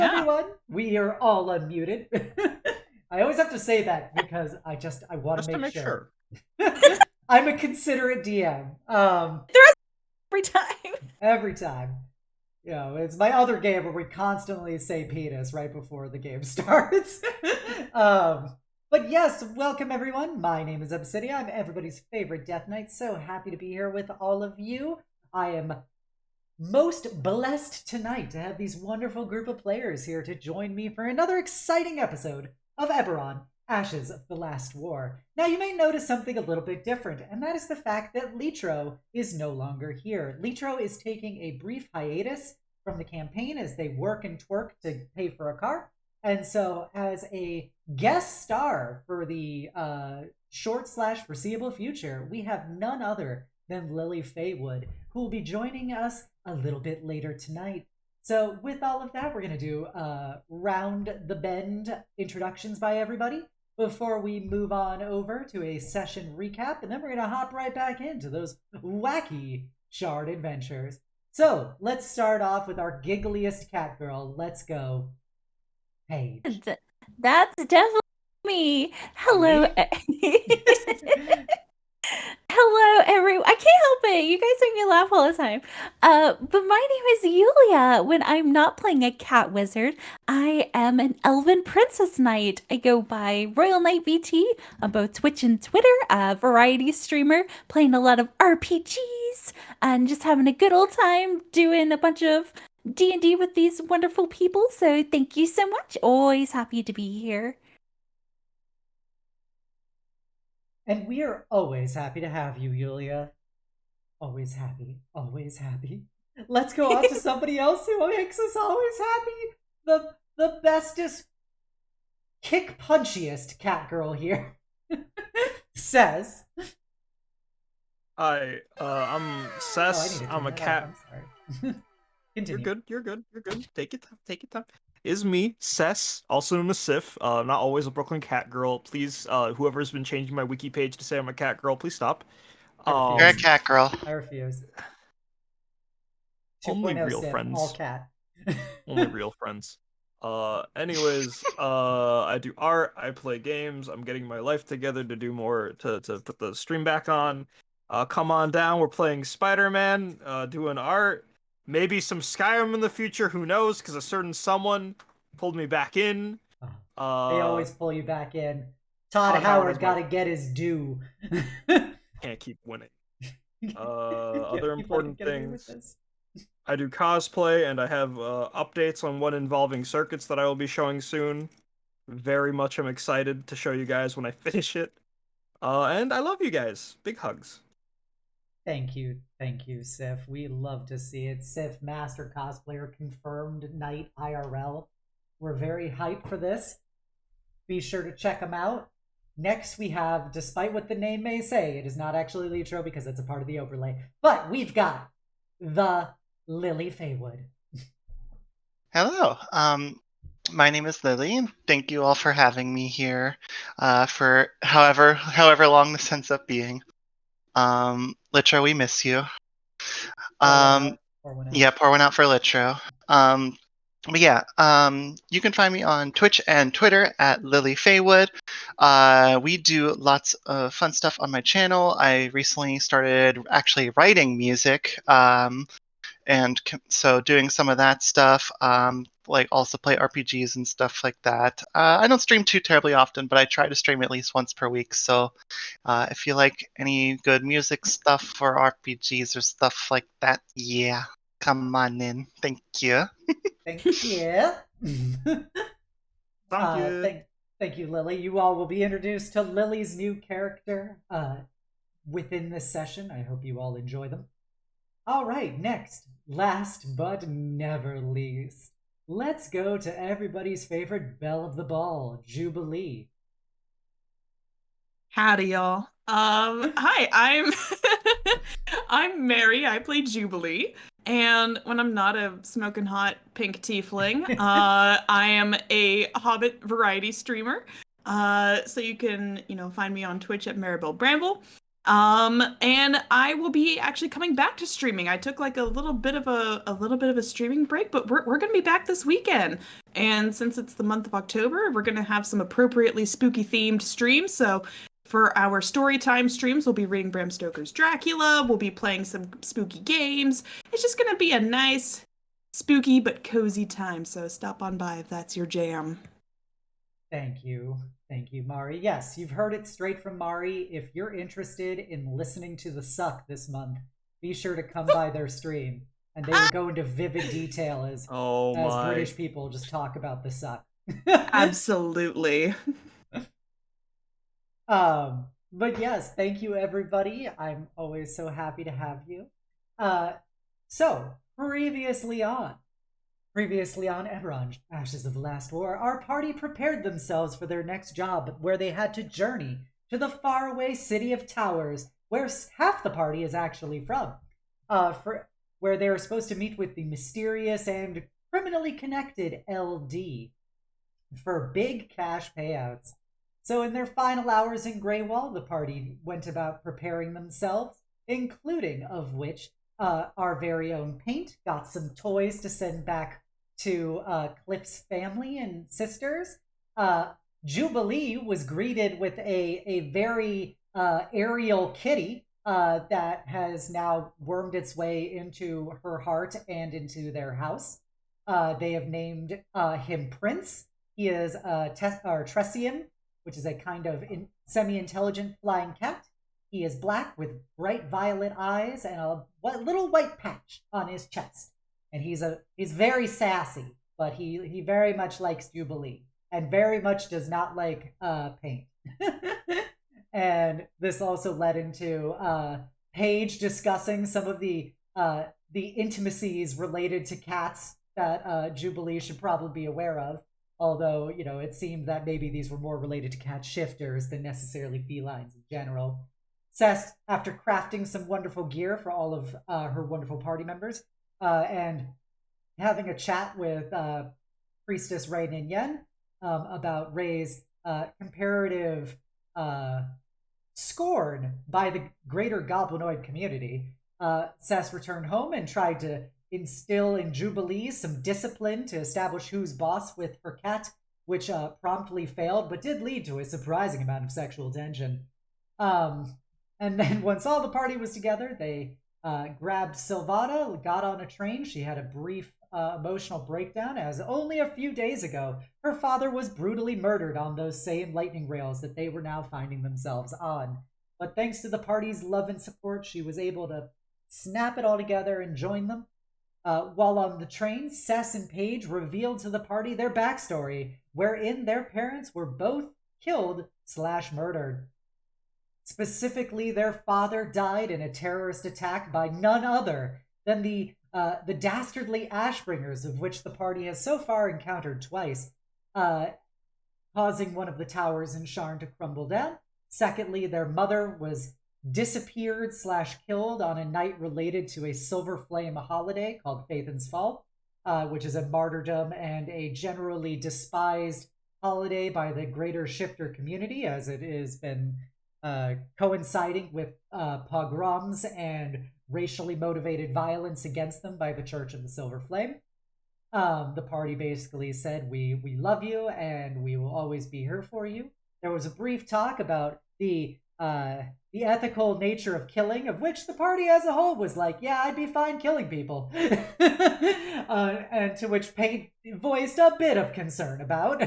Everyone, we are all unmuted. I always have to say that because I want Just to to make make sure. sure. I'm a considerate DM. Every time. Every time. You know, it's my other game where we constantly say penis right before the game starts. But yes, welcome everyone. My name is Obsidia. I'm everybody's favorite Death Knight. So happy to be here with all of you. I am most blessed tonight to have these wonderful group of players here to join me for another exciting episode of Eberron, Ashes of the Last War. Now, you may notice something a little bit different, and that is the fact that Litro is no longer here. Litro is taking a brief hiatus from the campaign as they work and twerk to pay for a car. And so, as a guest star for the short/foreseeable future, we have none other than Lily Faywood, who will be joining us a little bit later tonight. So, with all of that, we're going to do round the bend introductions by everybody before we move on over to a session recap, and then we're going to hop right back into those wacky shard adventures. So, let's start off with our giggliest cat girl. Let's go, Paige. That's definitely me. Hello. Hello, everyone. I can't help it. You guys make me laugh all the time. But my name is Yulia. When I'm not playing a cat wizard, I am an elven princess knight. I go by Royal Knight VT on both Twitch and Twitter, a variety streamer, playing a lot of RPGs and just having a good old time doing a bunch of D&D with these wonderful people. So thank you so much. Always happy to be here. And we are always happy to have you, Yulia. Always happy, always happy. Let's go on to somebody else who makes us always happy. The bestest, kick punchiest cat girl here says. Hi, I'm Cess. I'm a cat. I'm sorry. Continue. You're good. Take it time. Is me, Cess, also known as Sif. Not always a Brooklyn cat girl. Please, whoever's been changing my wiki page to say I'm a cat girl, please stop. You're a cat girl. I refuse. Only 2.0 real Sif, friends. all cat. Only real friends. Anyways, I do art, I play games, I'm getting my life together to do more, to put the stream back on. Come on down, we're playing Spider-Man, doing art, maybe some Skyrim in the future, who knows, because a certain someone pulled me back in. They always pull you back in. Todd Howard gotta get his due. Can't keep winning. Other important things. I do cosplay, and I have updates on one involving circuits that I will be showing soon. Very much I'm excited to show you guys when I finish it. And I love you guys. Big hugs. Thank you, Sif. We love to see it. Sif, master cosplayer, confirmed knight IRL. We're very hyped for this. Be sure to check them out. Next, we have, despite what the name may say, it is not actually Litro because it's a part of the overlay, but we've got the Lily Faywood. Hello. My name is Lily, and thank you all for having me here for however long this ends up being. Litro, we miss you. Pour one out. Yeah, pour one out for Litro. But yeah, you can find me on Twitch and Twitter at Lily Faywood. We do lots of fun stuff on my channel. I recently started actually writing music, and so doing some of that stuff, like also play RPGs and stuff like that. I don't stream too terribly often, but I try to stream at least once per week. So if you like any good music stuff or RPGs or stuff like that, yeah, come on in. Thank you. Thank you. Thank you. Thank you, Lily. You all will be introduced to Lily's new character within this session. I hope you all enjoy them. All right, next, last but never least, let's go to everybody's favorite belle of the ball, Jubilee. Howdy, y'all. Hi, I'm Mary. I play Jubilee, and when I'm not a smoking hot pink tiefling, I am a Hobbit variety streamer. So you can, find me on Twitch at Maribelle Bramble. And I will be actually coming back to streaming. I took like a little bit of a streaming break, but we're gonna be back this weekend. And since it's the month of October, we're gonna have some appropriately spooky themed streams. So for our story time streams, we'll be reading Bram Stoker's Dracula. We'll be playing some spooky games. It's just gonna be a nice, spooky but cozy time. So stop on by if that's your jam. Thank you. Thank you, Mari. Yes, you've heard it straight from Mari. If you're interested in listening to the Suck this month, be sure to come by their stream. And they will go into vivid detail as British people just talk about the Suck. Absolutely. But yes, thank you, everybody. I'm always so happy to have you. So, previously on Eberron, Ashes of the Last War, our party prepared themselves for their next job, where they had to journey to the faraway city of Towers, where half the party is actually from, where they were supposed to meet with the mysterious and criminally connected LD for big cash payouts. So in their final hours in Greywall, the party went about preparing themselves, including of which our very own Paint got some toys to send back to Kliff's family and sisters. Jubilee was greeted with a very aerial kitty that has now wormed its way into her heart and into their house. They have named him Prince. He is Tressium, which is a kind of semi-intelligent flying cat. He is black with bright violet eyes and a little white patch on his chest. And he's very sassy, but he very much likes Jubilee and very much does not like Paint. And this also led into Paige discussing some of the intimacies related to cats that Jubilee should probably be aware of. Although, it seemed that maybe these were more related to cat shifters than necessarily felines in general. Cess, after crafting some wonderful gear for all of her wonderful party members, and having a chat with Priestess Ray Yen about Ray's comparative scorn by the greater goblinoid community, Cess returned home and tried to instill in Jubilee some discipline to establish who's boss with her cat, which promptly failed, but did lead to a surprising amount of sexual tension. And then once all the party was together, they grabbed Silvana, got on a train. She had a brief emotional breakdown, as only a few days ago, her father was brutally murdered on those same lightning rails that they were now finding themselves on. But thanks to the party's love and support, she was able to snap it all together and join them. While on the train, Cess and Paige revealed to the party their backstory, wherein their parents were both killed/murdered. Specifically, their father died in a terrorist attack by none other than the dastardly Ashbringers, of which the party has so far encountered twice, causing one of the towers in Sharn to crumble down. Secondly, their mother was disappeared/killed on a night related to a Silver Flame holiday called Phaethon's Fall, which is a martyrdom and a generally despised holiday by the greater shifter community, as it has been coinciding with pogroms and racially motivated violence against them by the Church of the Silver Flame. The party basically said, we love you and we will always be here for you. There was a brief talk about the ethical nature of killing, of which the party as a whole was like, yeah, I'd be fine killing people. And to which Paint voiced a bit of concern about.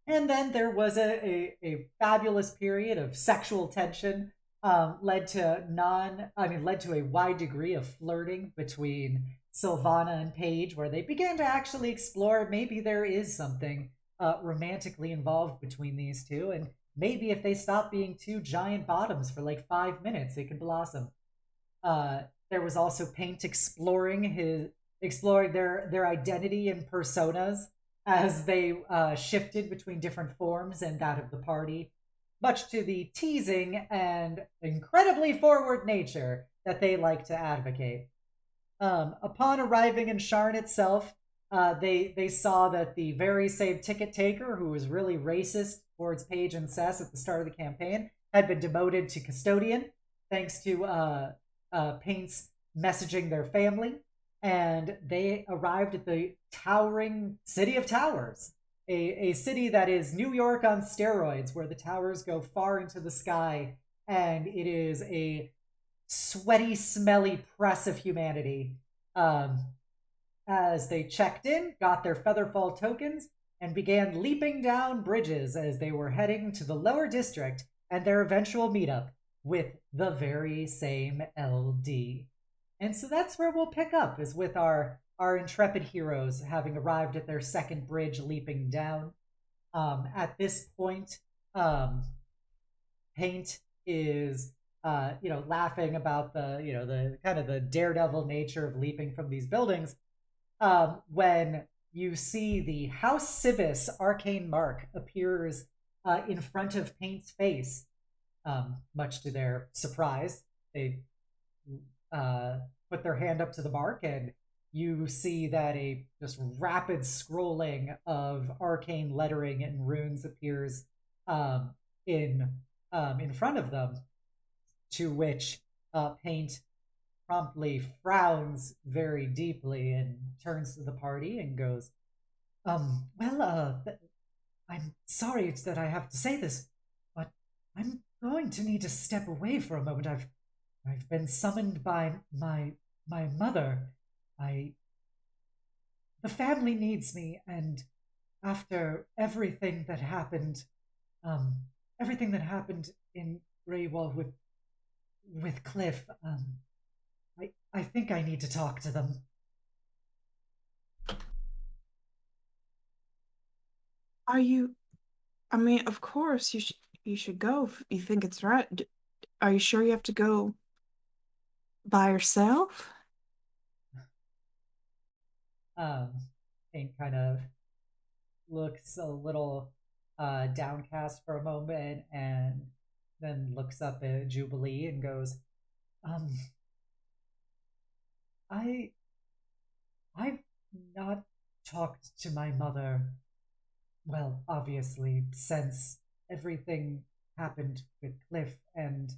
And then there was a fabulous period of sexual tension, led to a wide degree of flirting between Silvana and Paige, where they began to actually explore maybe there is something romantically involved between these two, and maybe if they stop being two giant bottoms for like 5 minutes, it could blossom. There was also Paint exploring their identity and personas as they shifted between different forms and that of the party, much to the teasing and incredibly forward nature that they like to advocate. Upon arriving in Sharn itself, they saw that the very same ticket taker, who was really racist towards Paige and Cess at the start of the campaign, had been demoted to custodian thanks to Paint's messaging their family, and they arrived at the towering city of towers, a city that is New York on steroids, where the towers go far into the sky, and it is a sweaty, smelly press of humanity. As they checked in, got their Featherfall tokens, and began leaping down bridges as they were heading to the lower district and their eventual meetup with the very same LD. And so that's where we'll pick up, is with our intrepid heroes having arrived at their second bridge, leaping down. At this point, Paint is laughing about the kind of the daredevil nature of leaping from these buildings, when you see the House Civis arcane mark appears in front of Paint's face. Much to their surprise, they put their hand up to the mark, and you see that a just rapid scrolling of arcane lettering and runes appears in front of them, to which Paint promptly frowns very deeply and turns to the party and goes, I'm sorry that I have to say this, but I'm going to need to step away for a moment. I've been summoned by my mother. The family needs me, and after everything that happened in Greywall with Kliff, I think I need to talk to them. Are you? I mean, of course you should go if you think it's right. Are you sure you have to go by yourself? Pink kind of looks a little downcast for a moment, and then looks up at Jubilee and goes, I've not talked to my mother, well, obviously, since everything happened with Kliff, and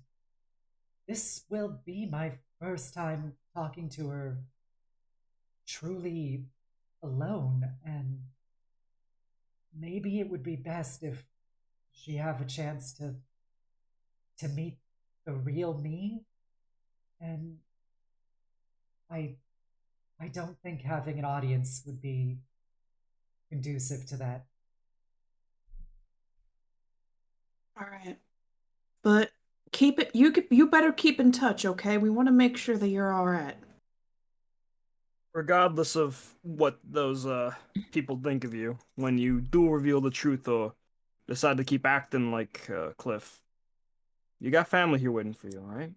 this will be my first time talking to her truly alone, and maybe it would be best if she have a chance to meet the real me, and I don't think having an audience would be conducive to that. All right, but keep it. You better keep in touch, okay? We want to make sure that you're all right. Regardless of what those people think of you, when you do reveal the truth or decide to keep acting like Kliff, you got family here waiting for you, all right?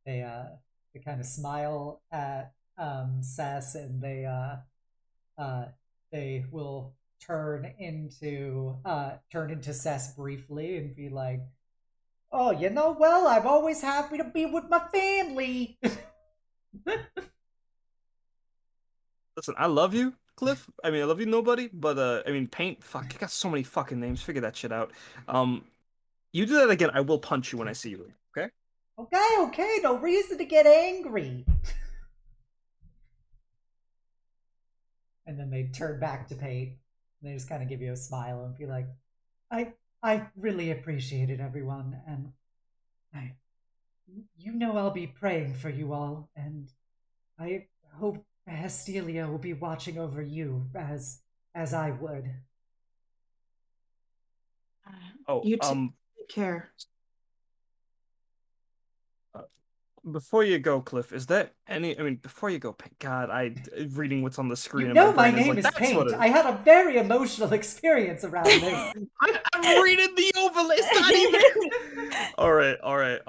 They kind of smile at Sess, and they will turn into Sess briefly and be like, "Oh, well, I'm always happy to be with my family." Listen, I love you, Kliff. I mean, I love you, nobody. But I mean, Paint. Fuck, you got so many fucking names. Figure that shit out. You do that again, I will punch you when I see you. Okay? Okay, no reason to get angry. And then they turn back to Paint. And they just kind of give you a smile and be like, I really appreciate it, everyone, and I'll be praying for you all, and I hope Hestelia will be watching over you as I would. Oh, You take care. Before you go, Kliff, is there any? I mean, before you go, God, reading what's on the screen. You know my my brain name like, is "That's what Paint. it is." I had a very emotional experience around this. I'm reading the overlay. It's not even. All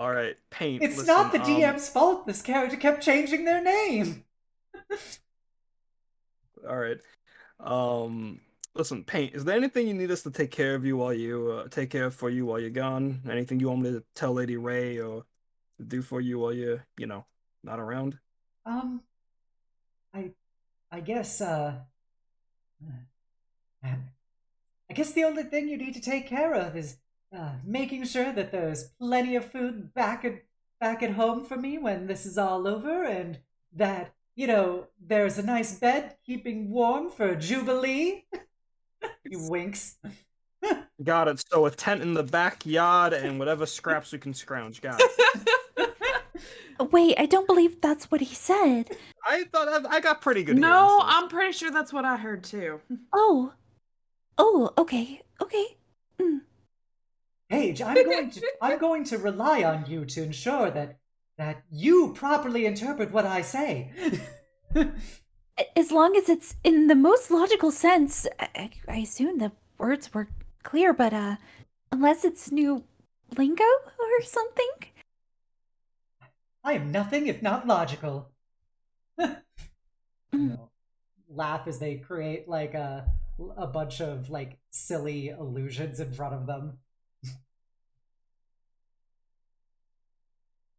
right. Paint. It's listen, not the DM's fault. This character kept changing their name. All right. Listen, Paint. Is there anything you need us to take care of you while you take care of for you while you're gone? Anything you want me to tell Lady Ray or do for you while you're, not around? I guess I guess the only thing you need to take care of is making sure that there's plenty of food back at home for me when this is all over, and that there's a nice bed keeping warm for Jubilee. He winks. Got it. So a tent in the backyard and whatever scraps we can scrounge. Got it. Wait, I don't believe that's what he said. I thought I got pretty good. No, hearing, so. I'm pretty sure that's what I heard too. Oh, okay. Mm. Paige, I'm going to rely on you to ensure that you properly interpret what I say. As long as it's in the most logical sense, I assume the words were clear, but unless it's new lingo or something? I am nothing if not logical. Laugh as they create like a bunch of like silly illusions in front of them.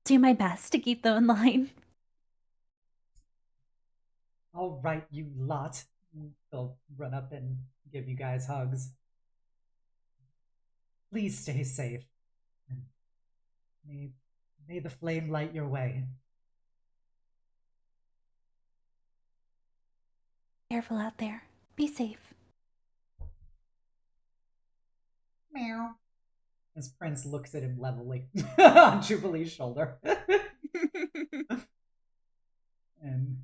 Do my best to keep them in line. All right, you lot. They'll run up and give you guys hugs. Please stay safe. And may the flame light your way. Careful out there. Be safe. Meow. As Prince looks at him levelly on Jubilee's shoulder. And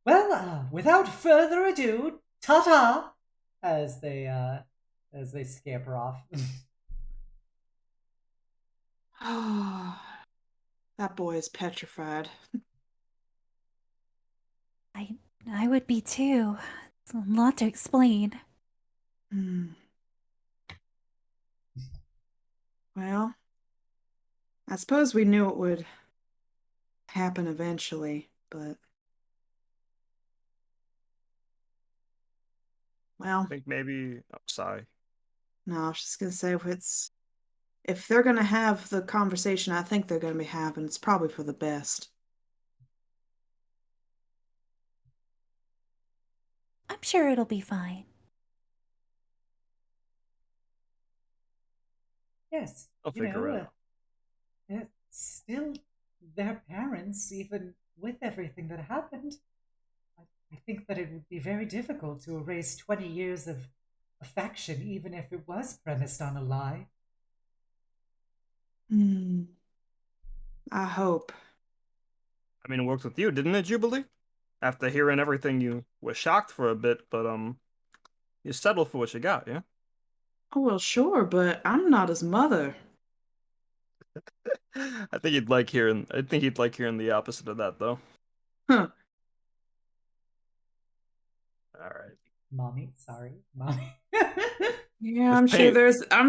well, without further ado, ta-ta! As they scamper off. That boy is petrified. I would be too. It's a lot to explain. Well, I suppose we knew it would happen eventually, but well, I think maybe. Oh, sorry. no, I was just gonna say if they're gonna have the conversation I think they're gonna be having, it's probably for the best. I'm sure it'll be fine. Yes. I'll figure it out. It's still their parents, even with everything that happened. I think that it would be very difficult to erase 20 years of affection, even if it was premised on a lie. I hope. I mean, it worked with you, didn't it, Jubilee? After hearing everything, you were shocked for a bit, but you settled for what you got, yeah? Oh, well, sure, but I'm not his mother. I think he'd like hearing the opposite of that, though. Huh. All right. Mommy, sorry, mommy. Yeah, I'm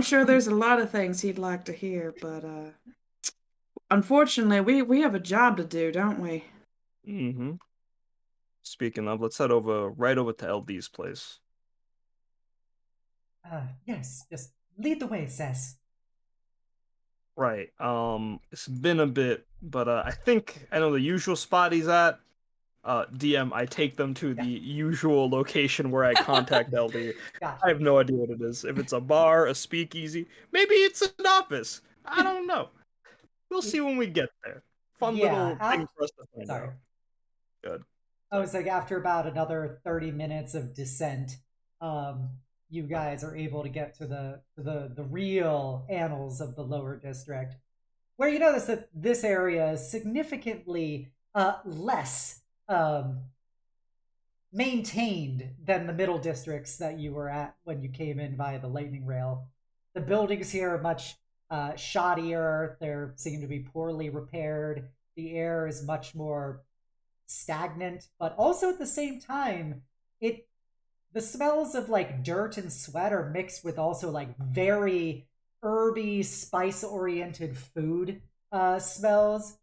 sure there's a lot of things he'd like to hear, but unfortunately, we have a job to do, don't we? Mm-hmm. Speaking of, let's head right over to LD's place. Yes, just lead the way, Sess. Right. It's been a bit, but I think I know the usual spot he's at. DM, I take them to the usual location where I contact LD. Gotcha. I have no idea what it is. If it's a bar, a speakeasy, maybe it's an office. I don't know. We'll see when we get there. Fun little thing for us to find out. Good. I was like, after about another 30 minutes of descent, you guys are able to get to the real annals of the lower district, where you notice that this area is significantly less maintained than the middle districts that you were at when you came in via the lightning rail. The buildings here are much shoddier. They seem to be poorly repaired. The air is much more stagnant, but also at the same time, the smells of like dirt and sweat are mixed with also like very herby, spice-oriented food smells.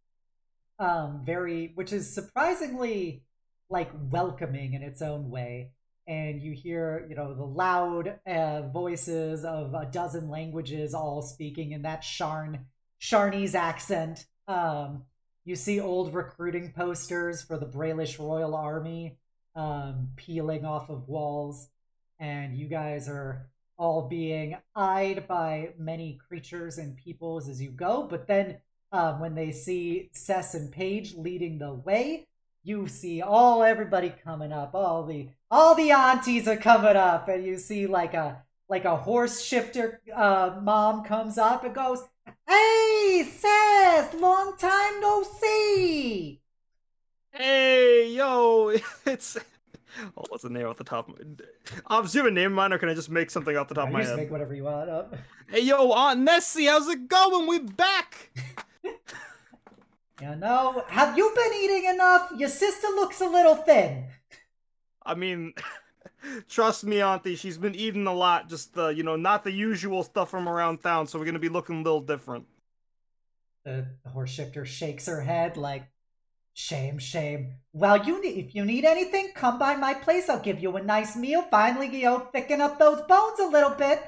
Which is surprisingly like welcoming in its own way. And you hear, the loud voices of a dozen languages all speaking in that Sharnese accent. You see old recruiting posters for the Brailish Royal Army peeling off of walls, and you guys are all being eyed by many creatures and peoples as you go. But then when they see Cess and Paige leading the way, you see everybody coming up. All the aunties are coming up, and you see like a horse shifter mom comes up and goes, "Hey, Cess, long time no see." Hey, yo, it's. Oh, what's the name off the top? Do you have a name in mind, or can I just make something off the top of my You just head? make whatever you want up. Hey, yo, Aunt Nessie, how's it going? We back. You know, have you been eating enough? Your sister looks a little thin. I mean, trust me, Auntie, she's been eating a lot. Just not the usual stuff from around town. So we're gonna be looking a little different. The horse shifter shakes her head like, shame, shame. Well, if you need anything, come by my place. I'll give you a nice meal. Finally, thicken up those bones a little bit.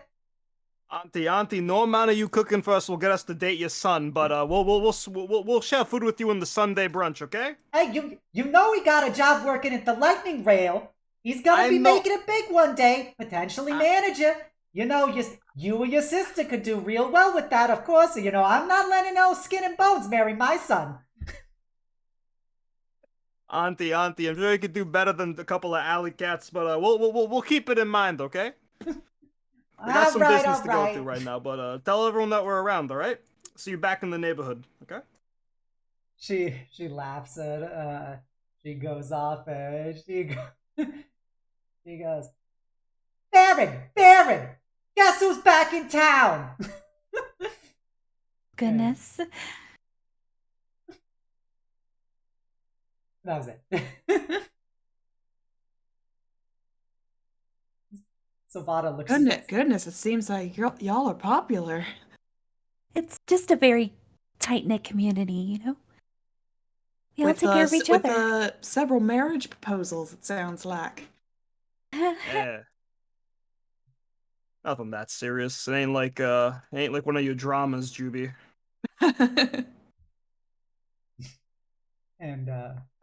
Auntie, no amount of you cooking for us will get us to date your son. But we'll share food with you in the Sunday brunch, okay? Hey, you know he got a job working at the lightning rail. He's gonna be making it big one day. Potentially manager. You know, you and your sister could do real well with that, of course. You know, I'm not letting no skin and bones marry my son. Auntie, I'm sure you could do better than a couple of alley cats, but we'll keep it in mind, okay? We got some business to go through right now, but tell everyone that we're around, all right? See you back in the neighborhood, okay? She laughs and she goes off and she goes, Baron, guess who's back in town? Goodness. That was it. Savada looks. Goodness, it seems like y'all are popular. It's just a very tight-knit community, you know? We all take care of each other. With several marriage proposals, it sounds like. Yeah. Nothing that serious. It ain't like one of your dramas, Juby. And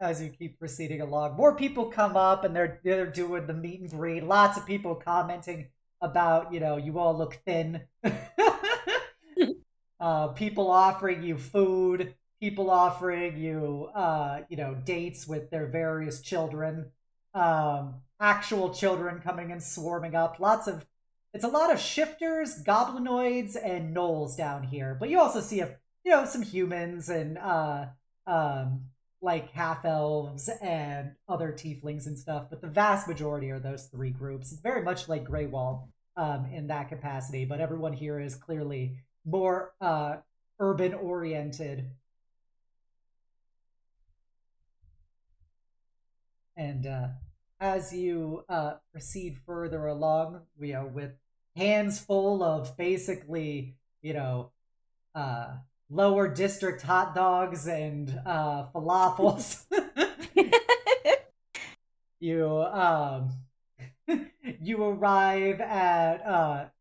as you keep proceeding along, more people come up and they're doing the meet and greet. Lots of people commenting about, you all look thin. People offering you food, people offering you, dates with their various children, actual children coming and swarming up. It's a lot of shifters, goblinoids, and gnolls down here. But you also see, some humans and, like half-elves and other tieflings and stuff, but the vast majority are those three groups. It's very much like Greywall in that capacity, but everyone here is clearly more urban-oriented. And as you proceed further along, with hands full of basically, lower district hot dogs and falafels, you arrive at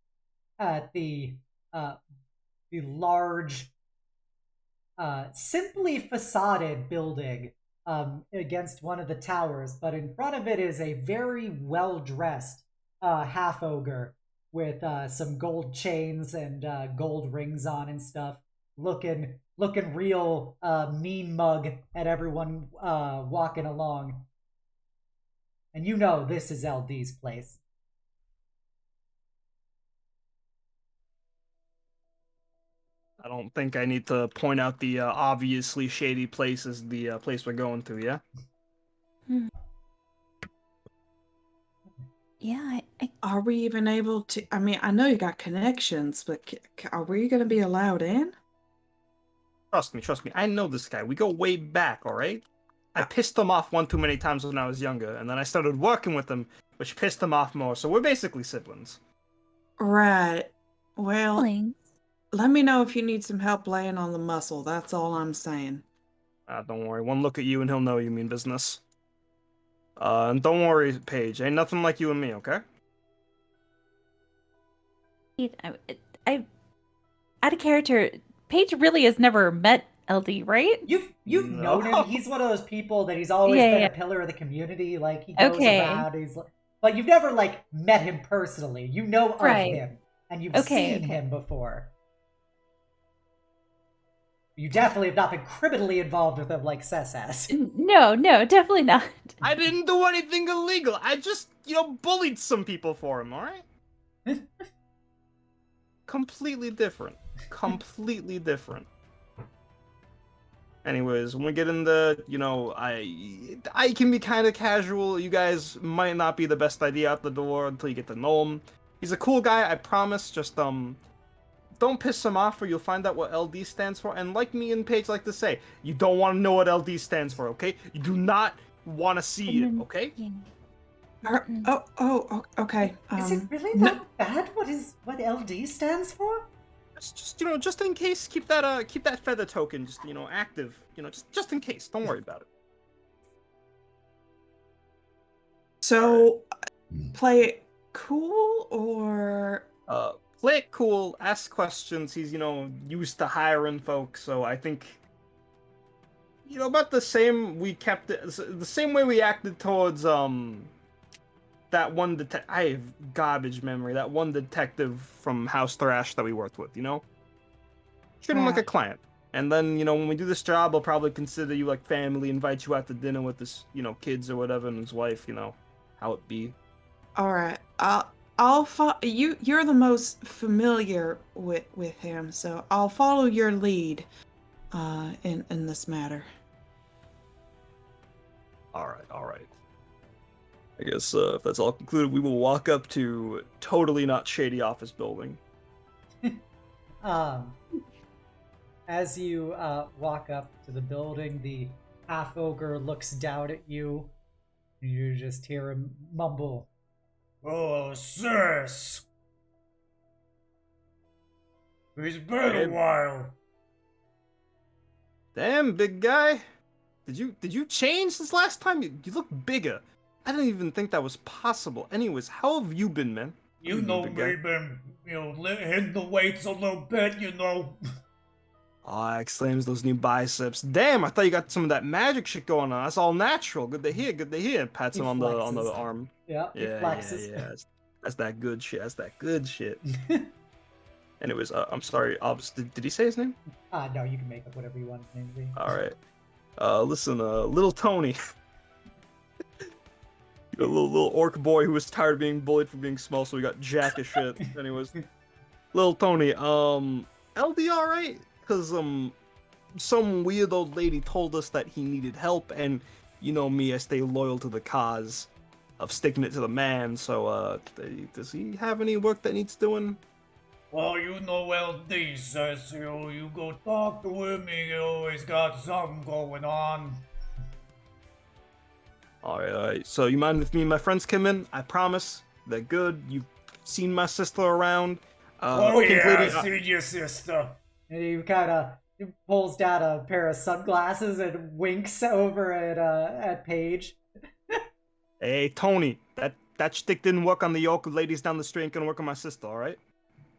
the large, simply facaded building against one of the towers, but in front of it is a very well-dressed half ogre with some gold chains and gold rings on and stuff, looking real mean mug at everyone walking along. And this is LD's place. I don't think I need to point out the obviously shady place as the place we're going to, yeah? Yeah, Are we even able to... I mean, I know you got connections, but are we going to be allowed in? Trust me. I know this guy. We go way back, all right? I pissed him off one too many times when I was younger, and then I started working with him, which pissed him off more, so we're basically siblings. Right. Well, Fruhling. let me know if you need some help laying on the muscle. That's all I'm saying. Don't worry. One look at you and he'll know you mean business. And don't worry, Paige. Ain't nothing like you and me, okay? I out of character, Paige really has never met LD, right? You've known him. He's one of those people that he's always been a pillar of the community. Like, he goes around. but you've never like met him personally. You know of Right. him, and you've Okay, seen okay. him before. You definitely have not been criminally involved with him like Sess has. No, definitely not. I didn't do anything illegal. I just, bullied some people for him, alright? Completely different. Completely different. Anyways, when we get into, I can be kind of casual. You guys might not be the best idea out the door until you get to know him. He's a cool guy, I promise. Just, don't piss him off or you'll find out what LD stands for. And like me and Paige like to say, you don't want to know what LD stands for, okay? You do not want to see it, okay? Okay. Is it really that bad? What LD stands for? Just in case, keep that feather token just, active. Just in case. Don't worry about it. So, play it cool or Play it cool, ask questions. He's, used to hiring folks, so I think, about the same we kept it, the same way we acted towards, that one detective. I have garbage memory. That one detective from House Thrash that we worked with, Treat him like a client. And then, when we do this job, I'll probably consider you like family, invite you out to dinner with his, kids or whatever, and his wife, how it be. all right. You're the most familiar with him, so I'll follow your lead in this matter. All right. I guess if that's all concluded, we will walk up to totally not shady office building. As you walk up to the building, the half ogre looks down at you. And you just hear him mumble, "Oh, sis! It's been a while." Damn, big guy. Did you change since last time? You look bigger. I didn't even think that was possible. Anyways, how have you been, man? You know me, been, hitting the weights a little bit, Ah, exclaims those new biceps. Damn, I thought you got some of that magic shit going on. That's all natural. Good to hear. Pats him on the arm. Yeah, he flexes. Yeah. That's that good shit. Anyways, I'm sorry. Did he say his name? No, you can make up whatever you want his name to be. All right. Listen, little Tony. A little orc boy who was tired of being bullied for being small, so he got jack as shit. Anyways, little Tony, LD alright? Because, some weird old lady told us that he needed help, and you know me, I stay loyal to the cause of sticking it to the man, so, does he have any work that needs doing? Well, LD says, you go talk to him, he always got something going on. Alright. So you mind if me and my friends come in? I promise. They're good. You've seen my sister around. I've seen your sister. And he pulls down a pair of sunglasses and winks over at Paige. Hey, Tony, that shtick didn't work on the yoke of ladies down the street. Ain't gonna work on my sister, alright?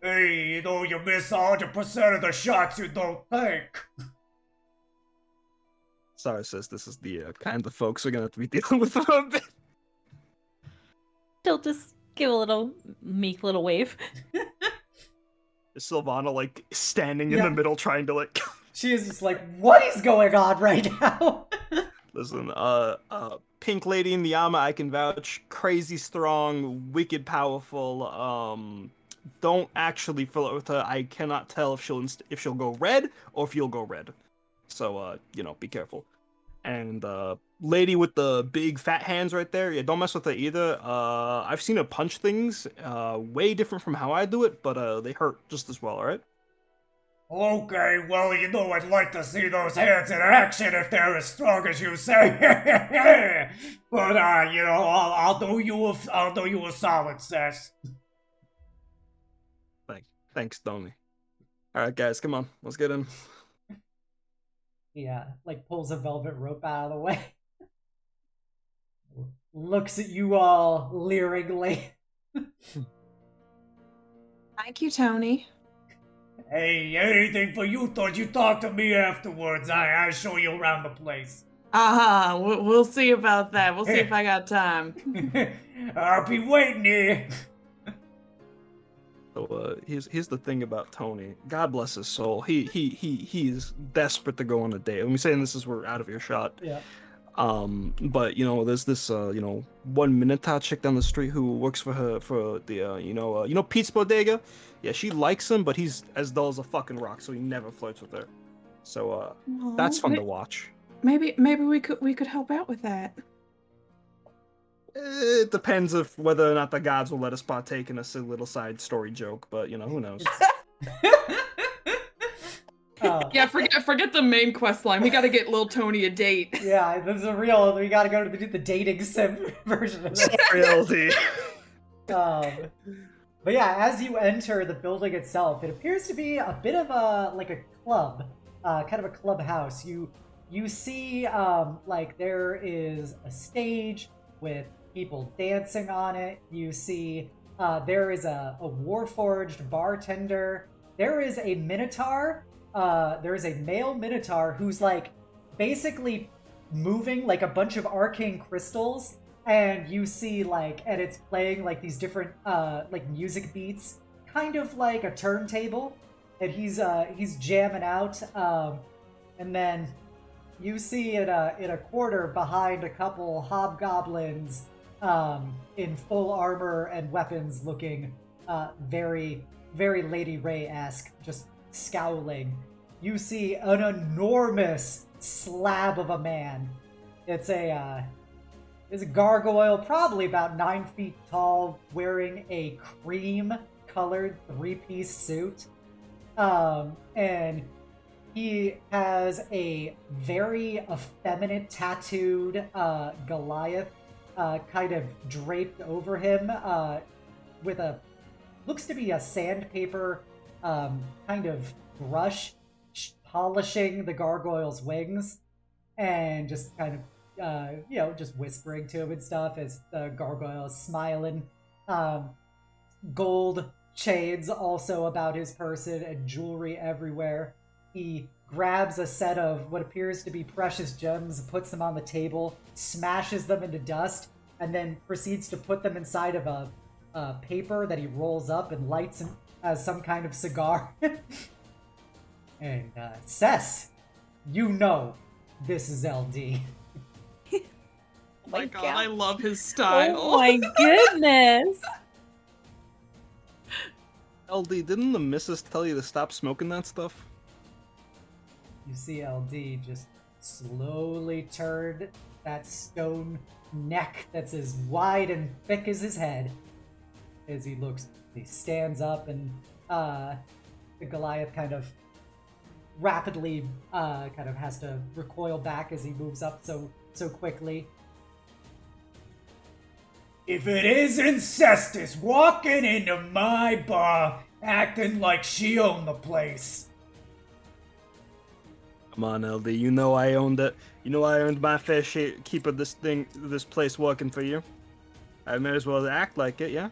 Hey, you miss 100% of the shots you don't take. Sorry, sis. This is the kind of folks we're gonna have to be dealing with for a bit. She'll just give a little meek little wave. Is Sylvana like standing in the middle, trying to like? She is just like, what is going on right now? Listen, pink lady in the armor, I can vouch. Crazy strong, wicked powerful. Don't actually flirt with her. I cannot tell if she'll go red or if you'll go red. So, be careful. And, lady with the big fat hands right there, yeah, don't mess with her either. I've seen her punch things, way different from how I do it, but, they hurt just as well, alright? Okay, well, I'd like to see those hands in action if they're as strong as you say. But, I'll do you a solid, sis. Thanks, Tony. Alright, guys, come on, let's get in. Yeah, pulls a velvet rope out of the way. Looks at you all leeringly. Thank you, Tony. Hey, anything for you? Thought you talk to me afterwards. I show you around the place. We'll see about that. We'll see if I got time. I'll be waiting here. So here's the thing about Tony. God bless his soul. He is desperate to go on a date. Let me say this as we're out of earshot. Yeah. But there's this 1 Minotaur chick down the street who works for the Pete's Bodega. Yeah, she likes him, but he's as dull as a fucking rock, so he never flirts with her. So that's fun to watch. Maybe we could help out with that. It depends of whether or not the gods will let us partake in a silly little side story joke, but who knows. Yeah, forget the main quest line. We got to get Lil Tony a date. Yeah, this is a real. We got to go to the dating sim version of this. Reality. But yeah, as you enter the building itself, it appears to be a bit of a club, kind of a clubhouse. You see there is a stage with people dancing on it. You see there is a warforged bartender. There is a minotaur. There is a male minotaur who's basically moving like a bunch of arcane crystals, and you see and it's playing these different music beats, kind of like a turntable, and he's jamming out. And then you see in a corner behind a couple hobgoblins in full armor and weapons, looking very, very Lady Ray-esque, just scowling. You see an enormous slab of a man. It's a gargoyle, probably about 9 feet tall, wearing a cream-colored 3-piece suit. And he has a very effeminate tattooed Goliath kind of draped over him with looks to be a sandpaper kind of brush polishing the gargoyle's wings, and just kind of just whispering to him and stuff as the gargoyle is smiling. Gold chains also about his person and jewelry everywhere. He grabs a set of what appears to be precious gems, puts them on the table, smashes them into dust, and then proceeds to put them inside of a paper that he rolls up and lights as some kind of cigar. And Cess, this is LD. Oh my god, I love his style. Oh my goodness. LD, didn't the missus tell you to stop smoking that stuff? You see LD just slowly turn that stone neck that's as wide and thick as his head. As he stands up, and the Goliath kind of rapidly kind of has to recoil back as he moves up so quickly. If it isn't Cestus walking into my bar acting like she owned the place. Come on, LD. I owned it. I earned my fair share. Keep this place working for you. I may as well act like it, yeah?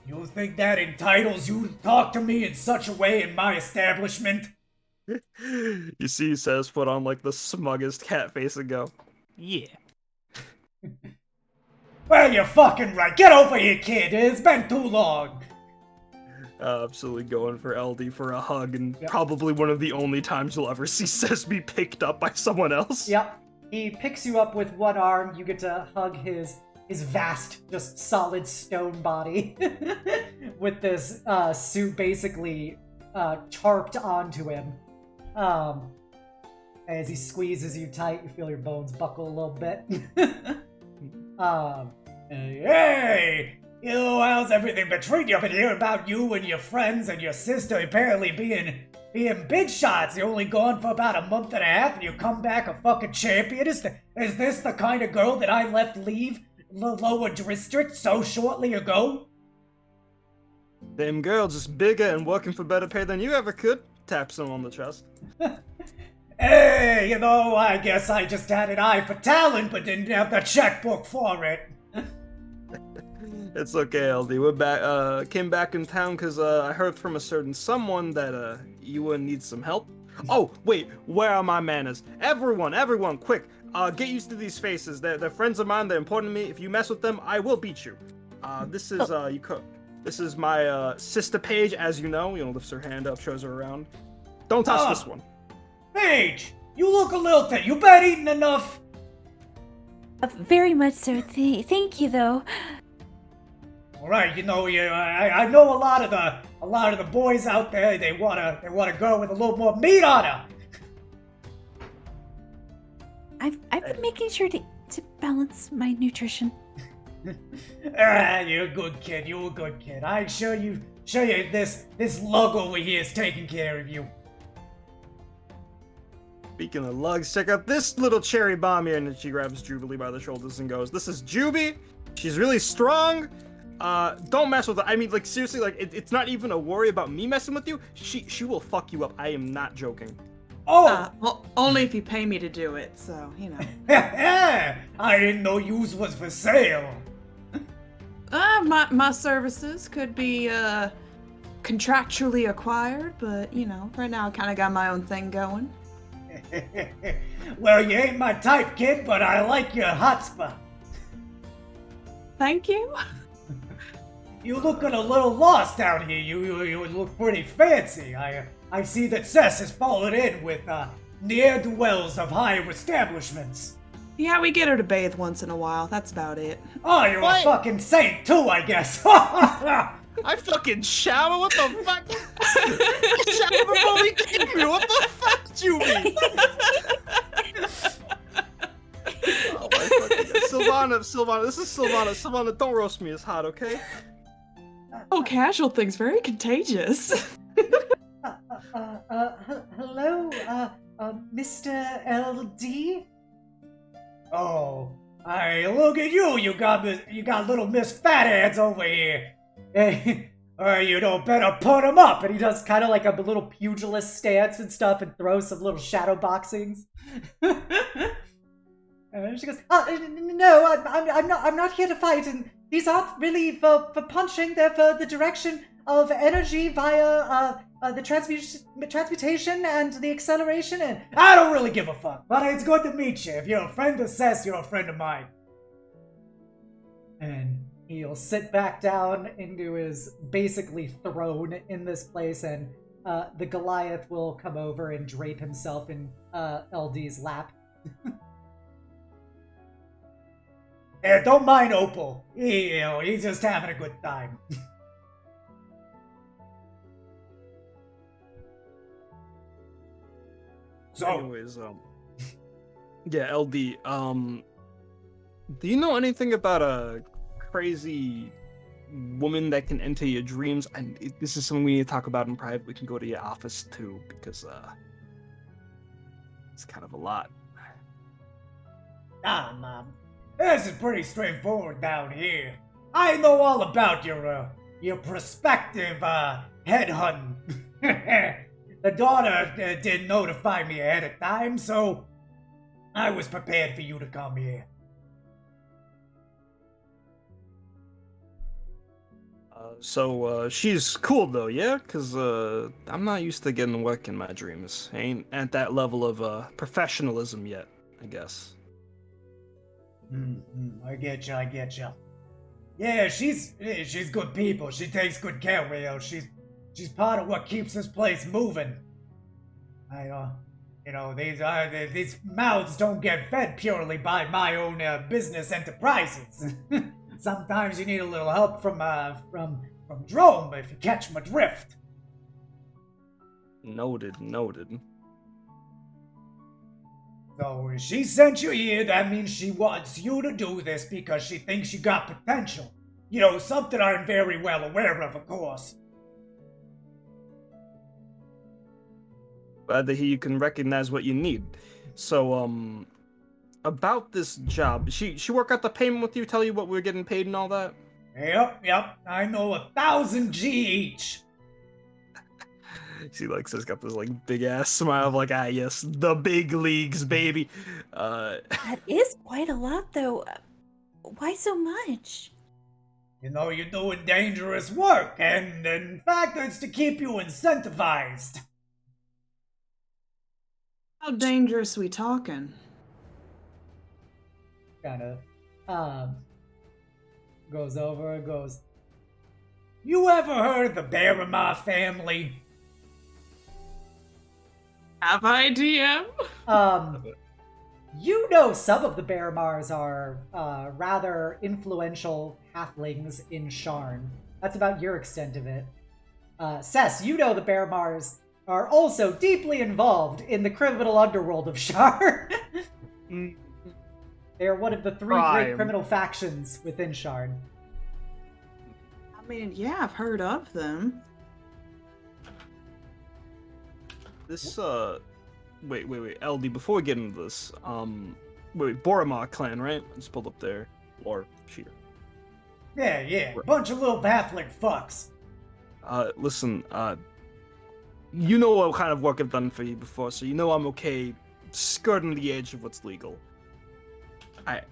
You think that entitles you to talk to me in such a way in my establishment? You see, he says, put on the smuggest cat face and go, yeah. Well, you're fucking right. Get over here, kid. It's been too long. Absolutely going for LD for a hug, and probably one of the only times you'll ever see Cess be picked up by someone else. Yep. He picks you up with one arm. You get to hug his vast, just solid stone body with this suit basically tarped onto him. As he squeezes you tight, you feel your bones buckle a little bit. Hey! How's everything been treating you? I've been hearing about you and your friends and your sister apparently being big shots. You're only gone for about a month and a half and you come back a fucking champion? Is this the kind of girl that I left leave the lower district so shortly ago? Same girl, just bigger and working for better pay than you ever could. Taps him on the chest. Hey, I guess I just had an eye for talent but didn't have the checkbook for it. It's okay, LD. We're back. Came back in town because I heard from a certain someone that you would need some help. Oh, wait, where are my manners? Everyone, quick! Get used to these faces. They're friends of mine. They're important to me. If you mess with them, I will beat you. This is this is my sister Paige, as you know. Lifts her hand up, shows her around. Don't touch this one. Paige, you look a little thin. You been eating enough? Very much so. Thank you, though. All right, I know a lot of the boys out there. They wanna go with a little more meat on her. I've been making sure to balance my nutrition. You're a good kid. You're a good kid. I show you this lug over here is taking care of you. Speaking of lugs, check out this little cherry bomb here. And then she grabs Jubilee by the shoulders and goes, "This is Juby. She's really strong. Don't mess with her. I mean, like, seriously, like, it's not even a worry about me messing with you. She will fuck you up. I am not joking." Oh! Well, only if you pay me to do it, so, I didn't know yours was for sale. My services could be, contractually acquired, but, right now I kind of got my own thing going. Well, you ain't my type, kid, but I like your chutzpah. Thank you. You looking a little lost down here. You look pretty fancy. I see that Cess has fallen in with ne'er-do-wells of higher establishments. Yeah, we get her to bathe once in a while. That's about it. Oh, you're a fucking saint too, I guess. I fucking shower? What the fuck? Shower before we kick me? What the fuck, Juby? Oh my fucking God. Sylvana, this is Sylvana. Sylvana, don't roast me as hot, okay? Oh, casual thing's very contagious. Hello, Mr. LD? Oh, hey, look at you! You got little Miss Fatheads over here. Hey, better put him up. And he does kind of like a little pugilist stance and stuff, and throws some little shadow boxings. And she goes, "No, I'm not here to fight, and these aren't really for punching. They're for the direction of energy via the transmutation and the acceleration, and I don't really give a fuck, but it's good to meet you. If you're a friend of Cess, you're a friend of mine." And he'll sit back down into his basically throne in this place, and the Goliath will come over and drape himself in LD's lap. Yeah, don't mind Opal. He's just having a good time. So, anyways, yeah, LD, do you know anything about a crazy woman that can enter your dreams? And this is something we need to talk about in private. We can go to your office too, because it's kind of a lot. Mom. This is pretty straightforward down here. I know all about your prospective headhunting. The daughter did notify me ahead of time, so I was prepared for you to come here. So she's cool though, yeah? Because I'm not used to getting work in my dreams. I ain't at that level of professionalism yet, I guess. I get you. Yeah, she's good people. She takes good care of me. She's part of what keeps this place moving. These mouths don't get fed purely by my own business enterprises. Sometimes you need a little help from Drome, if you catch my drift. Noted. So if she sent you here, that means she wants you to do this because she thinks you got potential. Something I'm very well aware of course. Glad to hear you can recognize what you need. So, about this job, she work out the payment with you, tell you what we're getting paid and all that? Yep. I know 1,000 G each. She has got this big ass smile of yes, the big leagues, baby. That is quite a lot, though. Why so much? You're doing dangerous work, and in fact, it's to keep you incentivized. How dangerous we talking? Kind of, goes over and goes, "You ever heard of the Barrymore family?" Have I, DM? You know some of the Barrymars are rather influential halflings in Sharn. That's about your extent of it. Cess, you know the Barrymars are also deeply involved in the criminal underworld of Sharn. They are one of the three great Crime. criminal factions within Sharn. I mean, yeah, I've heard of them. This, wait, LD, before we get into this, Boromar clan, right? I just pulled up their lore sheet. Yeah, bunch of little halfling fucks. Listen, you know what kind of work I've done for you before, so you know I'm okay skirting the edge of what's legal. I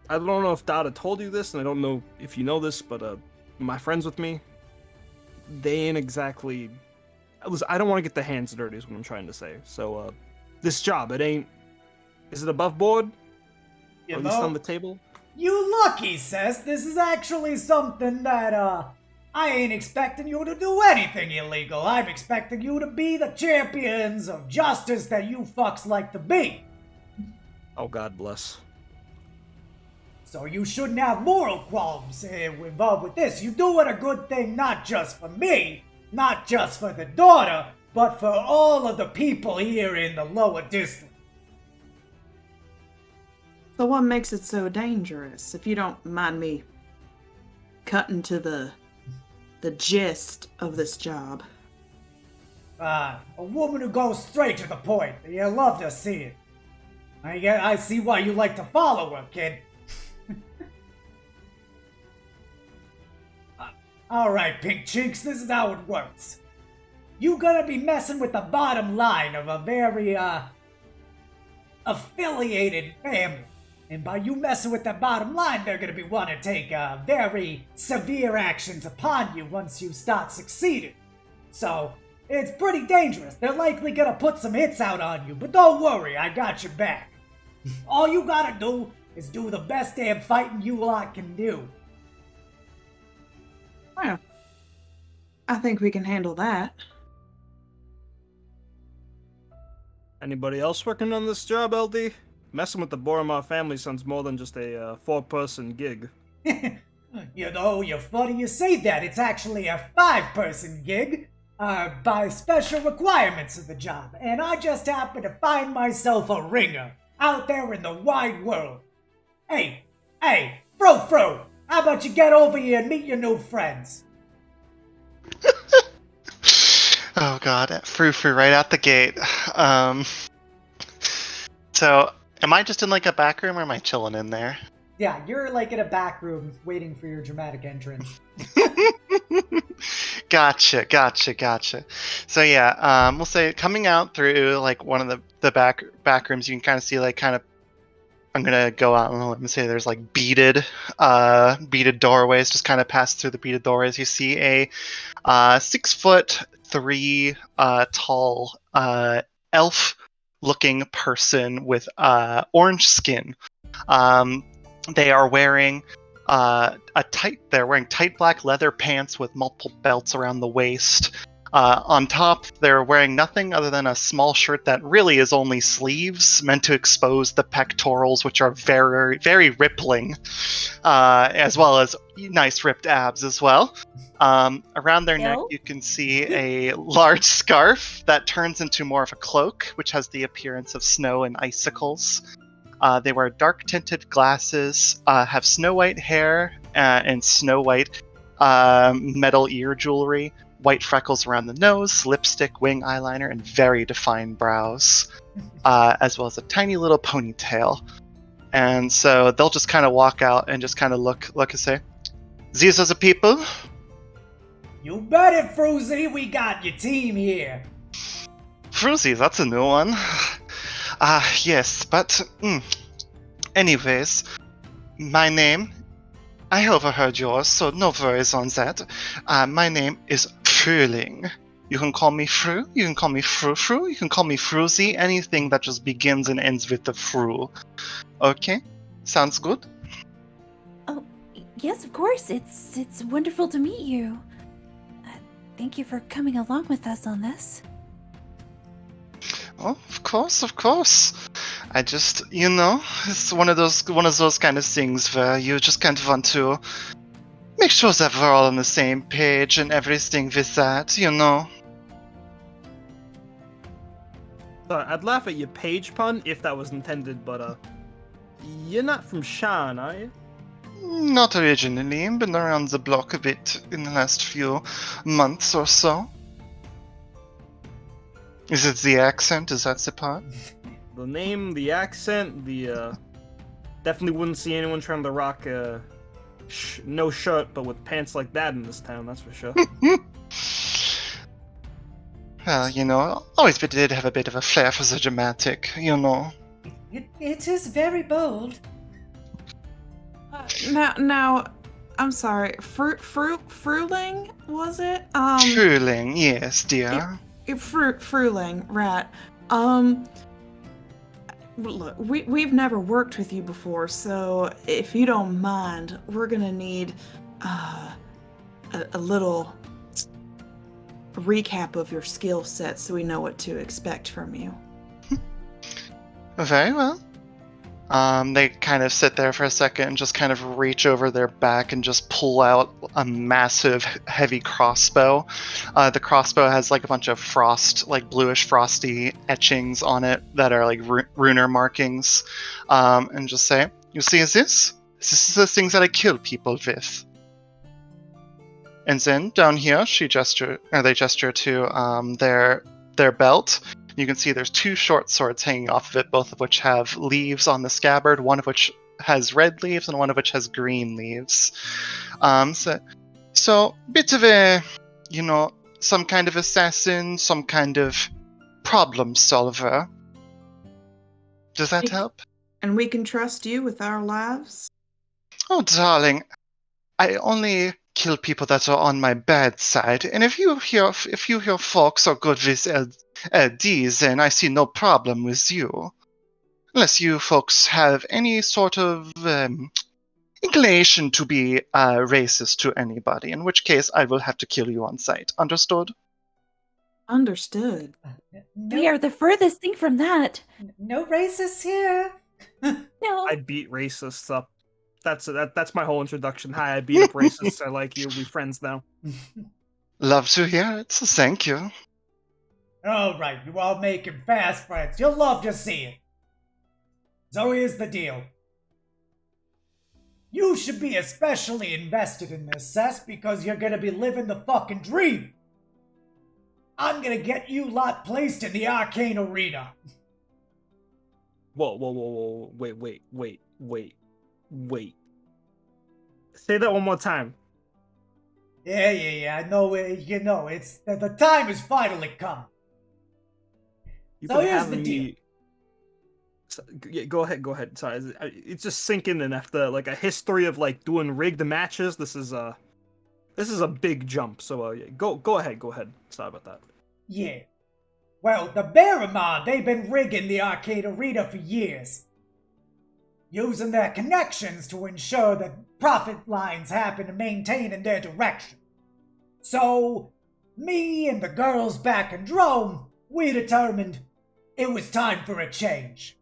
don't know if Dada told you this, and I don't know if you know this, but my friends with me, they ain't exactly... Listen, I don't want to get the hands dirty is what I'm trying to say. So, this job, is it above board? You Or at know, least on the table? you lucky, Cess. This is actually something that, I ain't expecting you to do anything illegal. I'm expecting you to be the champions of justice that you fucks like to be. Oh, God bless. So you shouldn't have moral qualms involved with this. You're doing a good thing not just for me, not just for the daughter, but for all of the people here in the lower district. So what makes it so dangerous, if you don't mind me cutting to the gist of this job? A woman who goes straight to the point. You love to see it. I see why you like to follow her, kid. Alright, Pink Cheeks, this is how it works. You gonna be messing with the bottom line of a very, affiliated family. And by you messing with the bottom line, they're gonna be wanting to take, very severe actions upon you once you start succeeding. So, it's pretty dangerous. They're likely gonna put some hits out on you, but don't worry, I got your back. All you gotta do is do the best damn fighting you lot can do. Well, I think we can handle that. Anybody else working on this job, LD? Messing with the Boromar family sounds more than just a 4-person gig. You know, you're funny you say that. It's actually a 5-person gig, by special requirements of the job. And I just happen to find myself a ringer out there in the wide world. Hey, Fro, how about you get over here and meet your new friends? Oh god, Frou right out the gate. So, am I just in like a back room or am I chilling in there? Yeah, you're like in a back room waiting for your dramatic entrance. Gotcha. So yeah, we'll say coming out through like one of the back rooms, you can kind of see like I'm gonna go out and let me say there's like beaded doorways. Just kind of pass through the beaded doorways. You see a 6'3" tall elf-looking person with orange skin. They are wearing they're wearing tight black leather pants with multiple belts around the waist. On top, they're wearing nothing other than a small shirt that really is only sleeves, meant to expose the pectorals, which are very, very rippling, as well as nice ripped abs as well. Around their neck, you can see a large scarf that turns into more of a cloak, which has the appearance of snow and icicles. They wear dark-tinted glasses, have snow white hair, and snow white metal ear jewelry, white freckles around the nose, lipstick, wing eyeliner, and very defined brows, as well as a tiny little ponytail. And so they'll just kind of walk out and just kind of look and say, "These are the people?" You bet it, Fruzy, we got your team here. Fruzy, that's a new one. Yes, but anyways, my name, I overheard yours, so no worries on that. My name is Fruhling. You can call me Fru, you can call me Fru, you can call me Fruzy, anything that just begins and ends with the Fru. Okay? Sounds good? Yes, of course. It's wonderful to meet you. Thank you for coming along with us on this. Oh, of course, of course. I just, it's one of those kind of things where you just kind of want to make sure that we're all on the same page and everything with that. Sorry, I'd laugh at your page pun if that was intended, but you're not from Shan, are you? Not originally. Been around the block a bit in the last few months or so. Is it the accent? Is that the part? The name, the accent, the definitely wouldn't see anyone trying to rock no shirt, but with pants like that in this town, that's for sure. Well, always did have a bit of a flair for the dramatic. It is very bold. Now, I'm sorry. Fruhling, was it? Fruhling, yes, dear. Fruhling, right. Look, we've never worked with you before, so if you don't mind, we're gonna need a little recap of your skill set so we know what to expect from you. Very well. They kind of sit there for a second and just kind of reach over their back and just pull out a massive, heavy crossbow. The crossbow has like a bunch of bluish frosty etchings on it that are like runer markings. And just say, "You see this? This is the things that I kill people with." And then down here, they gesture to their belt. You can see there's two short swords hanging off of it, both of which have leaves on the scabbard, one of which has red leaves and one of which has green leaves. So bit of a, some kind of assassin, some kind of problem solver. Does that help? And we can trust you with our lives? Oh, darling, I only kill people that are on my bad side, and if you hear folks are good with LDs, then I see no problem with you. Unless you folks have any sort of inclination to be racist to anybody, in which case I will have to kill you on sight. Understood? Understood. We are the furthest thing from that. No racists here. No. I beat racists up. That's my whole introduction. Hi, I beat up racists. I like you. We friends now. Love to hear it. Thank you. All right, you all making fast friends. You'll love to see it. So here's the deal. You should be especially invested in this, Cess, because you're gonna be living the fucking dream. I'm gonna get you lot placed in the Arcane Arena. Whoa. Wait. Say that one more time. Yeah, I know, it's, the time has finally come. You've So been here's having the deal. me- Yeah, go ahead. Sorry, it's just sinking in after like a history of like doing rigged matches. This is a big jump. So yeah, go ahead. Sorry about that. Yeah. Well, the Barramon, they've been rigging the Arcade Arena for years, using their connections to ensure that profit lines happen to maintain in their direction. So, me and the girls back in Drome, we determined it was time for a change.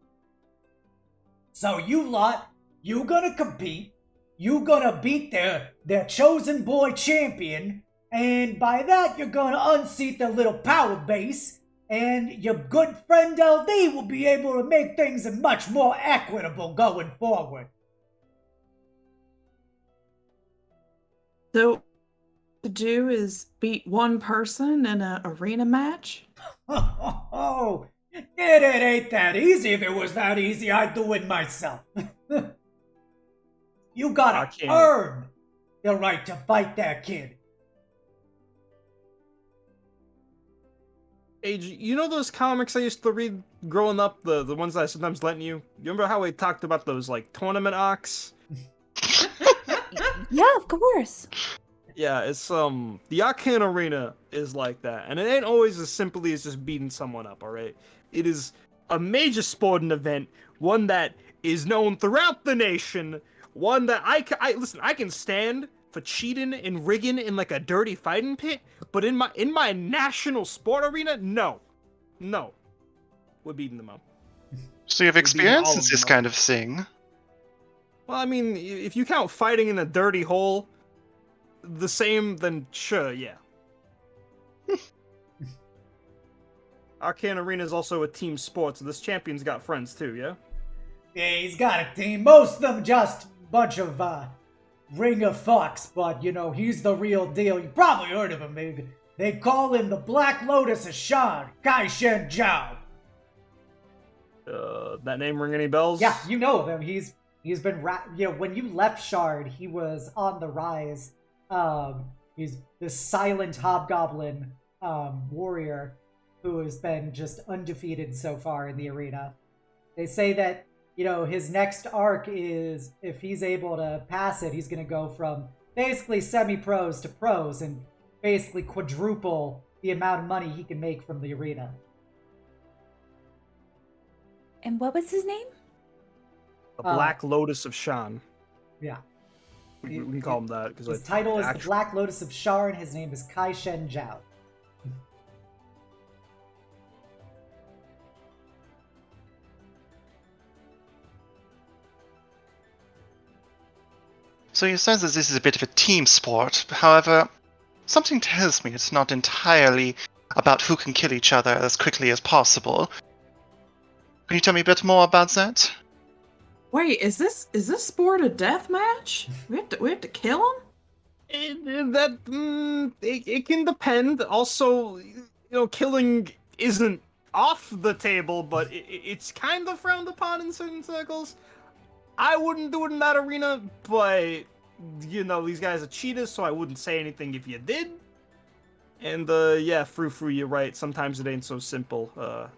So you lot, you gonna compete, you gonna beat their chosen boy champion, and by that you're gonna unseat their little power base, and your good friend LD will be able to make things much more equitable going forward. So, to do is beat one person in an arena match? Oh, it ain't that easy. If it was that easy, I'd do it myself. You gotta earn the right to fight that kid. Age, you know those comics I used to read growing up, the ones that I sometimes lent you? You remember how we talked about those like tournament arcs? Yeah, of course. Yeah, it's the Arcane Arena is like that, and it ain't always as simply as just beating someone up, alright? It is a major sporting event, one that is known throughout the nation, one that I listen. I can stand for cheating and rigging in like a dirty fighting pit, but in my national sport arena, no, we're beating them up. So you have We're beating experience all in of this them up. kind of thing? Well, I mean, if you count fighting in a dirty hole, the same, then sure, yeah. Arcane Arena is also a team sport, so this champion's got friends too, yeah? Yeah, he's got a team. Most of them just a bunch of ringer fucks, but you know, he's the real deal. You probably heard of him. They call him the Black Lotus of Shan, Kai Shen Zhao. That name ring any bells? Yeah, you know him. He's been when you left Shard, he was on the rise. He's this silent hobgoblin warrior who has been just undefeated so far in the arena. They say that, you know, his next arc is, if he's able to pass it, he's going to go from basically semi-pros to pros and basically quadruple the amount of money he can make from the arena. And what was his name? The Black Lotus of Shan. Yeah. We can call him that. His title is the Black Lotus of Shar, and his name is Kai Shen Zhao. So you said that this is a bit of a team sport. However, something tells me it's not entirely about who can kill each other as quickly as possible. Can you tell me a bit more about that? Wait, is this sport a death match? We have to kill him? It can depend. Also, you know, killing isn't off the table, but it's kind of frowned upon in certain circles. I wouldn't do it in that arena, but you know, these guys are cheaters, so I wouldn't say anything if you did. And yeah, Fru, you're right. Sometimes it ain't so simple.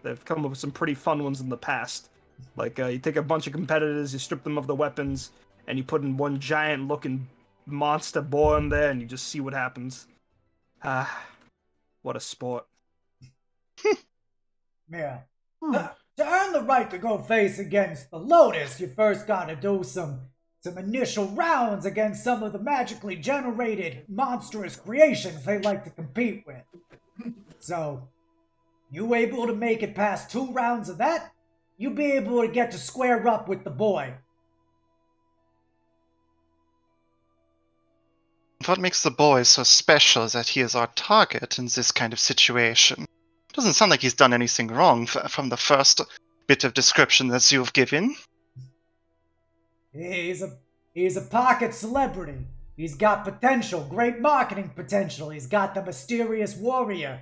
They've come up with some pretty fun ones in the past. Like you take a bunch of competitors, you strip them of the weapons, and you put in one giant-looking monster boar in there, and you just see what happens. What a sport. Yeah. To earn the right to go face against the Lotus, you first gotta do some initial rounds against some of the magically generated monstrous creations they like to compete with. So, you able to make it past 2 rounds of that, you be able to get to square up with the boy. What makes the boy so special that he is our target in this kind of situation? Doesn't sound like he's done anything wrong from the first bit of description that you've given. He's a pocket celebrity. He's got potential, great marketing potential. He's got the mysterious warrior.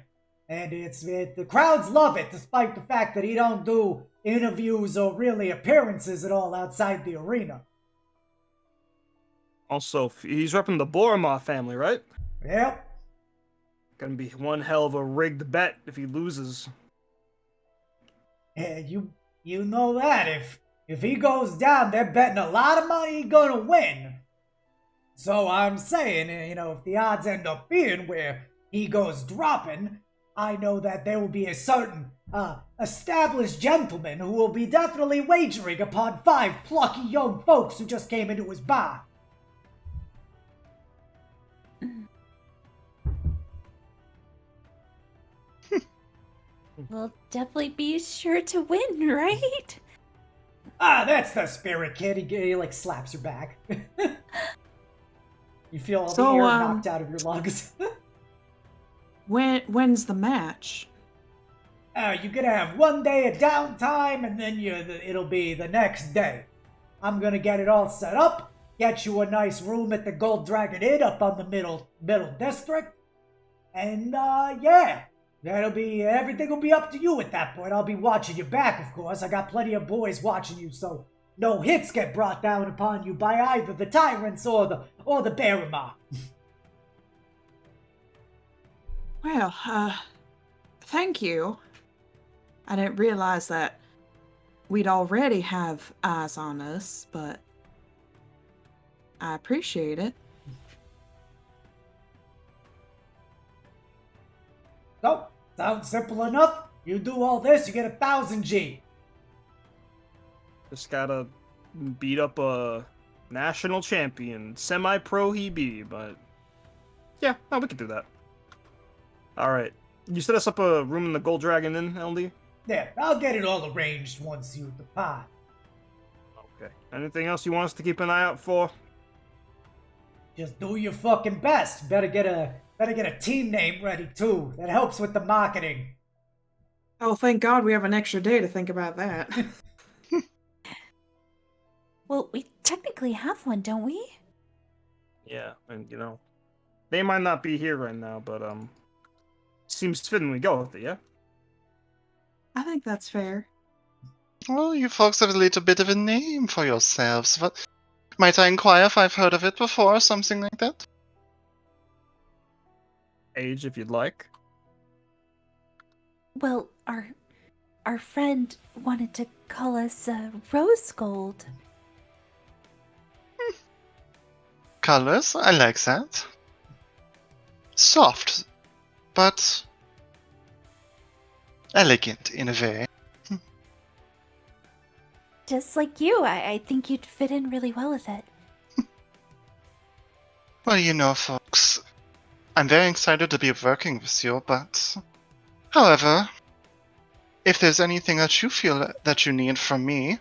And the crowds love it, despite the fact that he don't do interviews or really appearances at all outside the arena. Also, he's repping the Boromar family, right? Yep. Gonna be one hell of a rigged bet if he loses. Yeah, you know that if he goes down, they're betting a lot of money he's gonna win. So I'm saying, you know, if the odds end up being where he goes dropping, I know that there will be a certain established gentleman who will be definitely wagering upon 5 plucky young folks who just came into his bar. We'll definitely be sure to win, right? That's the spirit, kid. He like slaps your back. You feel all the air knocked out of your lungs. When's the match? You're gonna have 1 day of downtime, and then it'll be the next day. I'm gonna get it all set up, get you a nice room at the Gold Dragon Inn up on the middle district, and yeah. Everything will be up to you at that point. I'll be watching your back, of course. I got plenty of boys watching you, so no hits get brought down upon you by either the tyrants or the Barrymar. Well, thank you. I didn't realize that we'd already have eyes on us, but I appreciate it. So, sounds simple enough. You do all this, you get 1,000 G. Just gotta beat up a national champion, semi-pro he be, but yeah, no, we could do that. All right, you set us up a room in the Gold Dragon Inn, LD. Yeah, I'll get it all arranged once you depart. Okay. Anything else you want us to keep an eye out for? Just do your fucking best. Better get a team name ready too. That helps with the marketing. Oh, thank God we have an extra day to think about that. Well, we technically have one, don't we? Yeah, and they might not be here right now, but seems fitting we go with it, yeah? I think that's fair. Well, you folks have a little bit of a name for yourselves. What might I inquire if I've heard of it before, or something like that? Age, if you'd like. Well, our friend wanted to call us Rose Gold. Colors, I like that. Soft, but elegant in a way. Just like you, I think you'd fit in really well with it. Well, folks, I'm very excited to be working with you, but however, if there's anything that you feel that you need from me,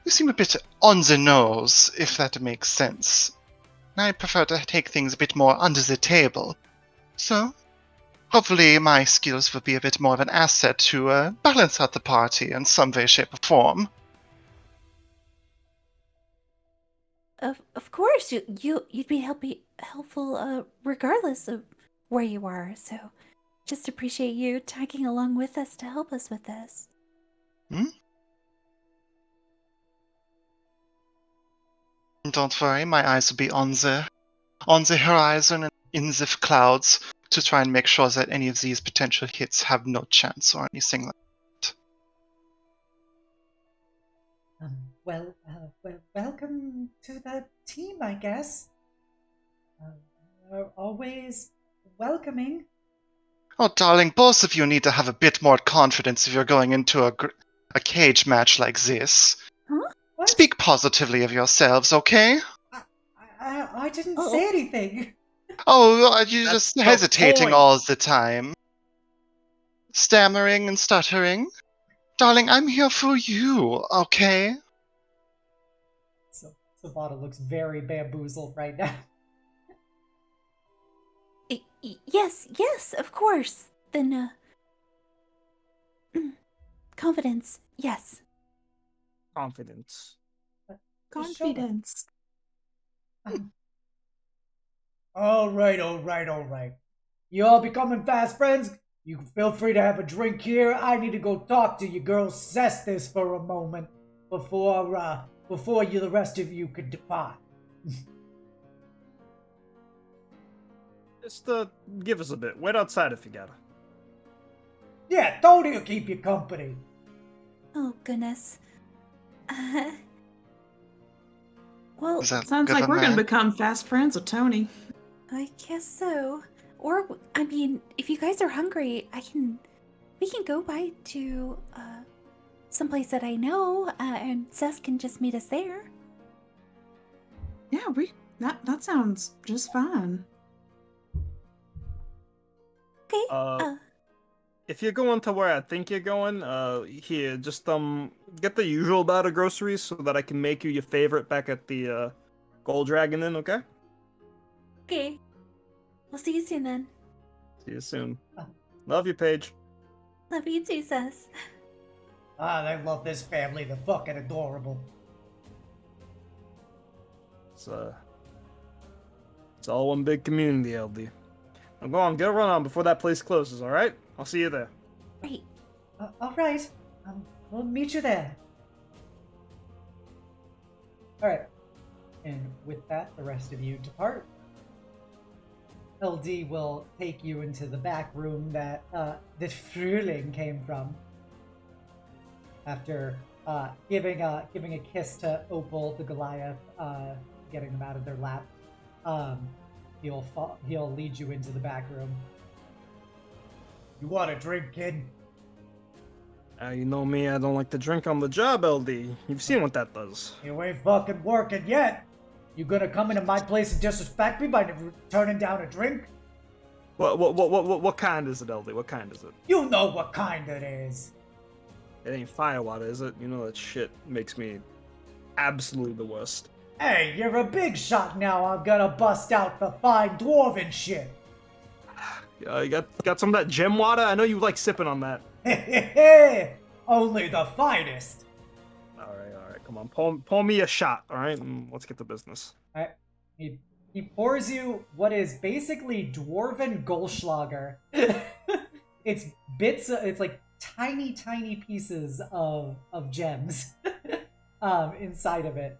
you seem a bit on the nose, if that makes sense. I prefer to take things a bit more under the table. So, hopefully my skills will be a bit more of an asset to balance out the party in some way, shape, or form. Of course, you'd be helpful regardless of where you are. So, just appreciate you tagging along with us to help us with this. Don't worry, my eyes will be on the horizon and in the clouds to try and make sure that any of these potential hits have no chance or anything like that. Welcome to the team, I guess. Always welcoming. Oh, darling, both of you need to have a bit more confidence if you're going into a cage match like this. Huh? What? Speak positively of yourselves, okay? I didn't say anything. Oh, you're That's just the hesitating point. all the time. Stammering and stuttering. Darling, I'm here for you, okay? So Savannah looks very bamboozled right now. Yes, of course. Then, confidence, yes. Confidence. Confidence. All right. You all becoming fast friends? You can feel free to have a drink here. I need to go talk to your girl Cestus for a moment before the rest of you could depart. Just give us a bit. Wait outside if you gotta. Yeah, Tony will keep you company. Oh, goodness. Well, Is that Sounds good like of we're man? gonna become fast friends with Tony. I guess so. Or, I mean, if you guys are hungry, we can go by to, someplace that I know, and Cess can just meet us there. Yeah, that sounds just fine. Okay, If you're going to where I think you're going, here, just get the usual bag of groceries so that I can make you your favorite back at the Gold Dragon Inn, okay? okay. We'll see you soon then. See you soon. Love you, Paige. Love you too, Cess. I love this family. They're fucking adorable. It's all one big community, LD. Now go on, get a run on before that place closes, alright? I'll see you there. Right. All right. We'll meet you there. All right. And with that, the rest of you depart. LD will take you into the back room that Fruhling came from. After giving a kiss to Opal the Goliath, getting them out of their lap, he'll lead you into the back room. You want a drink, kid? You know me, I don't like to drink on the job, LD. You've seen what that does. You ain't fucking working yet. You gonna come into my place and disrespect me by turning down a drink? What kind is it, LD? What kind is it? You know what kind it is. It ain't firewater, is it? You know that shit makes me absolutely the worst. Hey, you're a big shot now. I'm gonna bust out the fine dwarven shit. You got some of that gem water? I know you like sipping on that. Only the finest. All right, come on, pour me a shot, all right? And let's get to business. All right. He pours you what is basically dwarven Goldschlager. It's bits. It's like tiny pieces of gems inside of it,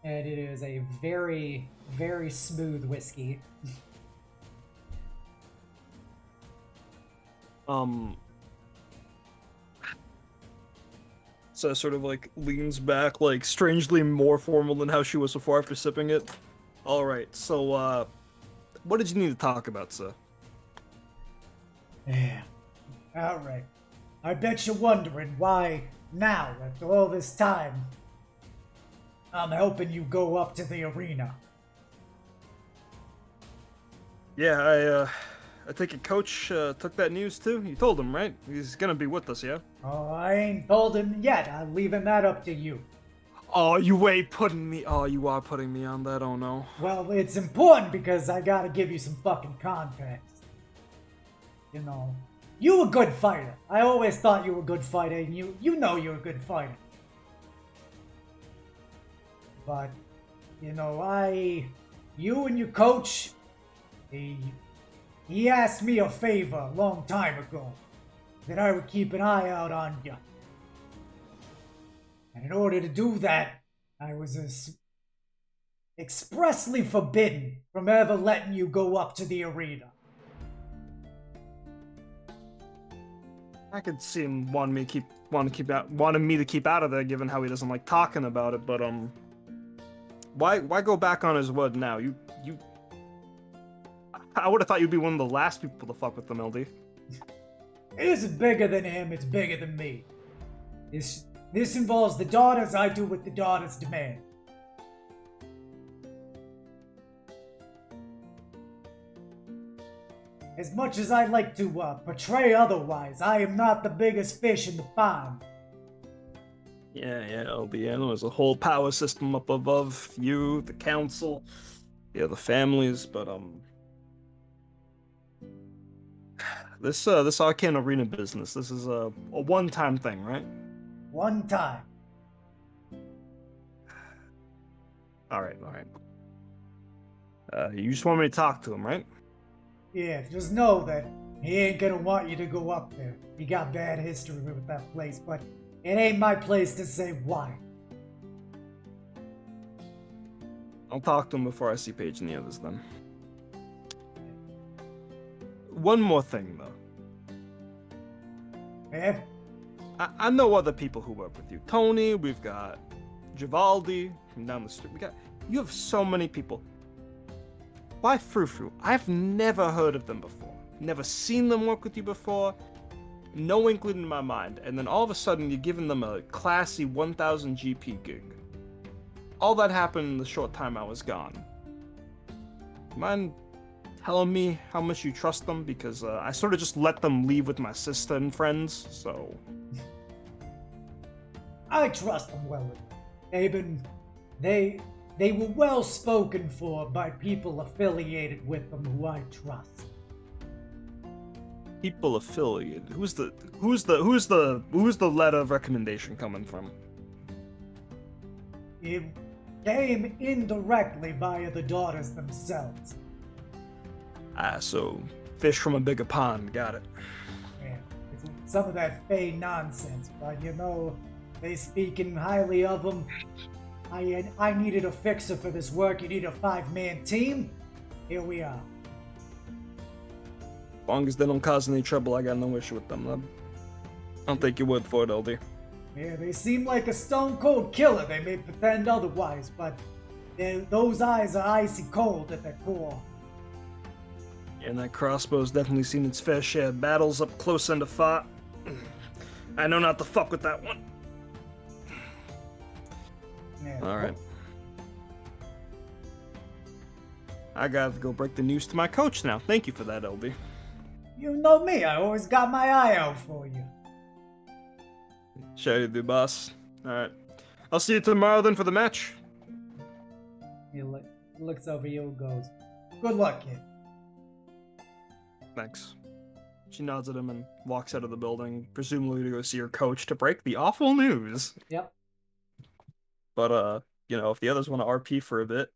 and it is a very smooth whiskey. So sort of like leans back, like strangely more formal than how she was before after sipping it. All right, so what did you need to talk about, sir? Yeah. All right. I bet you're wondering why now, after all this time, I'm helping you go up to the arena. Yeah, I take it Coach took that news too? You told him, right? He's gonna be with us, yeah? Oh, I ain't told him yet. I'm leaving that up to you. Oh, you are putting me on that, oh no. Well, it's important because I gotta give you some fucking context. You know, you a good fighter. I always thought you were a good fighter, and you know you're a good fighter. But, you know, you and your coach, he asked me a favor a long time ago, that I would keep an eye out on you. And in order to do that, I was expressly forbidden from ever letting you go up to the arena. I could see him wanting me to keep out of there, given how he doesn't like talking about it. But why go back on his word now? I would have thought you'd be one of the last people to fuck with them, LD. It isn't bigger than him, it's bigger than me. This involves the daughters. I do what the daughters demand. As much as I'd like to portray otherwise, I am not the biggest fish in the pond. Yeah, LD. I know there's a whole power system up above you, the council, the families, but this Arcane Arena business, this is a one-time thing, right? One time. All right. You just want me to talk to him, right? Yeah, just know that he ain't gonna want you to go up there. He got bad history with that place, but it ain't my place to say why. I'll talk to him before I see Paige and the others then. One more thing, though. Eh? I know other people who work with you. Tony, we've got Givaldi from down the street. You have so many people. Why Frou? I've never heard of them before. Never seen them work with you before. No inkling in my mind. And then all of a sudden, you're giving them a classy 1000 GP gig. All that happened in the short time I was gone. Mind telling me how much you trust them? Because I sort of just let them leave with my sister and friends, so... I trust them well. They were well spoken for by people affiliated with them who I trust. People affiliated? Who's the letter of recommendation coming from? It came indirectly via the daughters themselves. So fish from a bigger pond, got it. Yeah, it's some of that fey nonsense, but you know, they speaking highly of them. I needed a fixer for this work. You need a 5-man team? Here we are. As long as they don't cause any trouble, I got no issue with them. I'll take your word for it, LD. Yeah, they seem like a stone-cold killer. They may pretend otherwise, but those eyes are icy cold at their core. Yeah, and that crossbow's definitely seen its fair share of battles up close and far. I know not to fuck with that one. Yeah. All right. I gotta go break the news to my coach now. Thank you for that, LB. You know me, I always got my eye out for you. Sure you do, boss. All right. I'll see you tomorrow then for the match. He looks over you and goes, "Good luck, kid." Thanks. She nods at him and walks out of the building, presumably to go see her coach to break the awful news. Yep. But, if the others want to RP for a bit.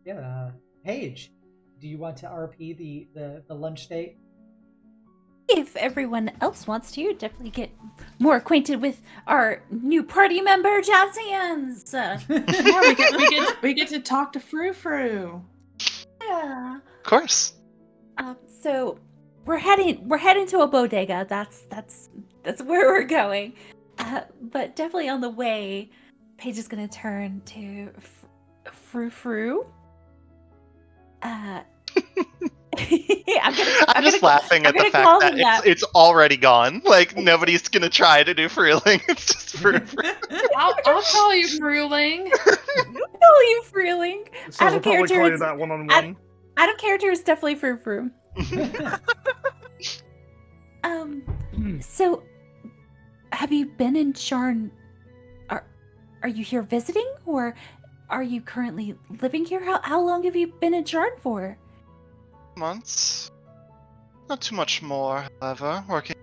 Yeah, Paige, do you want to RP the lunch date? If everyone else wants to, definitely get more acquainted with our new party member, Jazz Hands. Yeah, we get to talk to Frou. Yeah. Of course. So we're heading to a bodega. That's where we're going. But definitely on the way, Paige is gonna turn to Frou. I'm just laughing at the fact that it's already gone. Like, nobody's gonna try to do Fruhling. It's just Fruhling. I'll call you Fruhling. I'll call you Fruhling. So I'll probably call you that one-on-one. Out of character is definitely Frou. So have you been in Sharn? Are you here visiting, or are you currently living here? How long have you been in Sharn for? Months. Not too much more, however. Working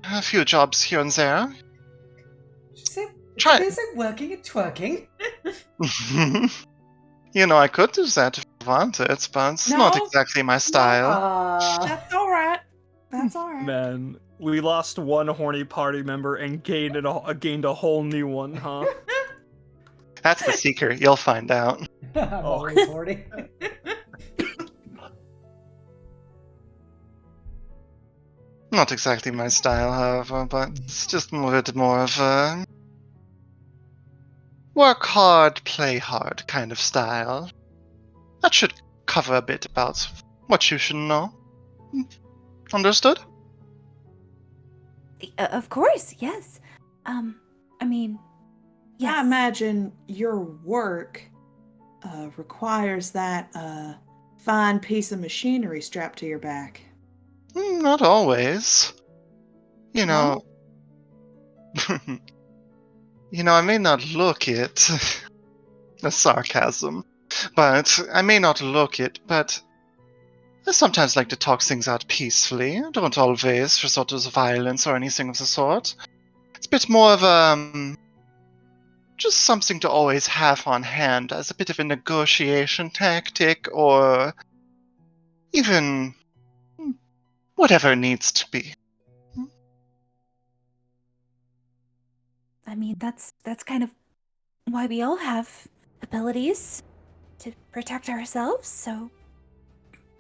a few jobs here and there. Try. Is it working and twerking? I could do that if you wanted, but it's not exactly my style. That's alright. That's alright. Man, we lost one horny party member and gained a whole new one, huh? That's the secret. You'll find out. I'm always horny. Not exactly my style, however, but it's just a bit more of a work hard, play hard kind of style. That should cover a bit about what you should know. Understood? Of course, yes. Yes. I imagine your work requires that fine piece of machinery strapped to your back. Not always. No? I may not look it. That's sarcasm. But I may not look it, but I sometimes like to talk things out peacefully. I don't always resort to violence or anything of the sort. It's a bit more of just something to always have on hand as a bit of a negotiation tactic, or even whatever it needs to be. That's kind of why we all have abilities to protect ourselves, so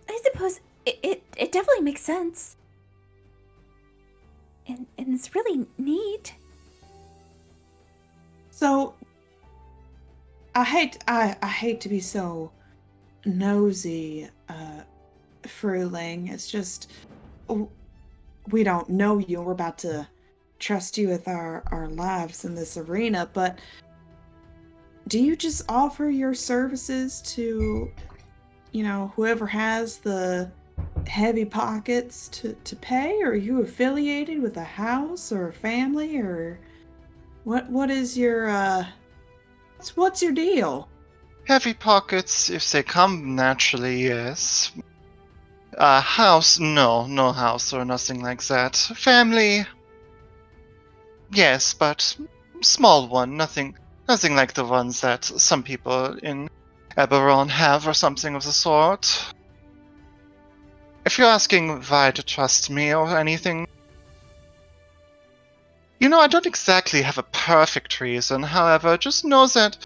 I suppose it definitely makes sense. And it's really neat. So I hate to be so nosy, Fruhling. It's just we don't know you. We're about to trust you with our lives in this arena, but do you just offer your services to, whoever has the heavy pockets to pay? Or are you affiliated with a house or a family, or what is your what's your deal? Heavy pockets, if they come naturally, yes. House, no house or nothing like that. Family, yes, but small one, nothing like the ones that some people in Eberron have or something of the sort. If you're asking why to trust me or anything, I don't exactly have a perfect reason. However, just know that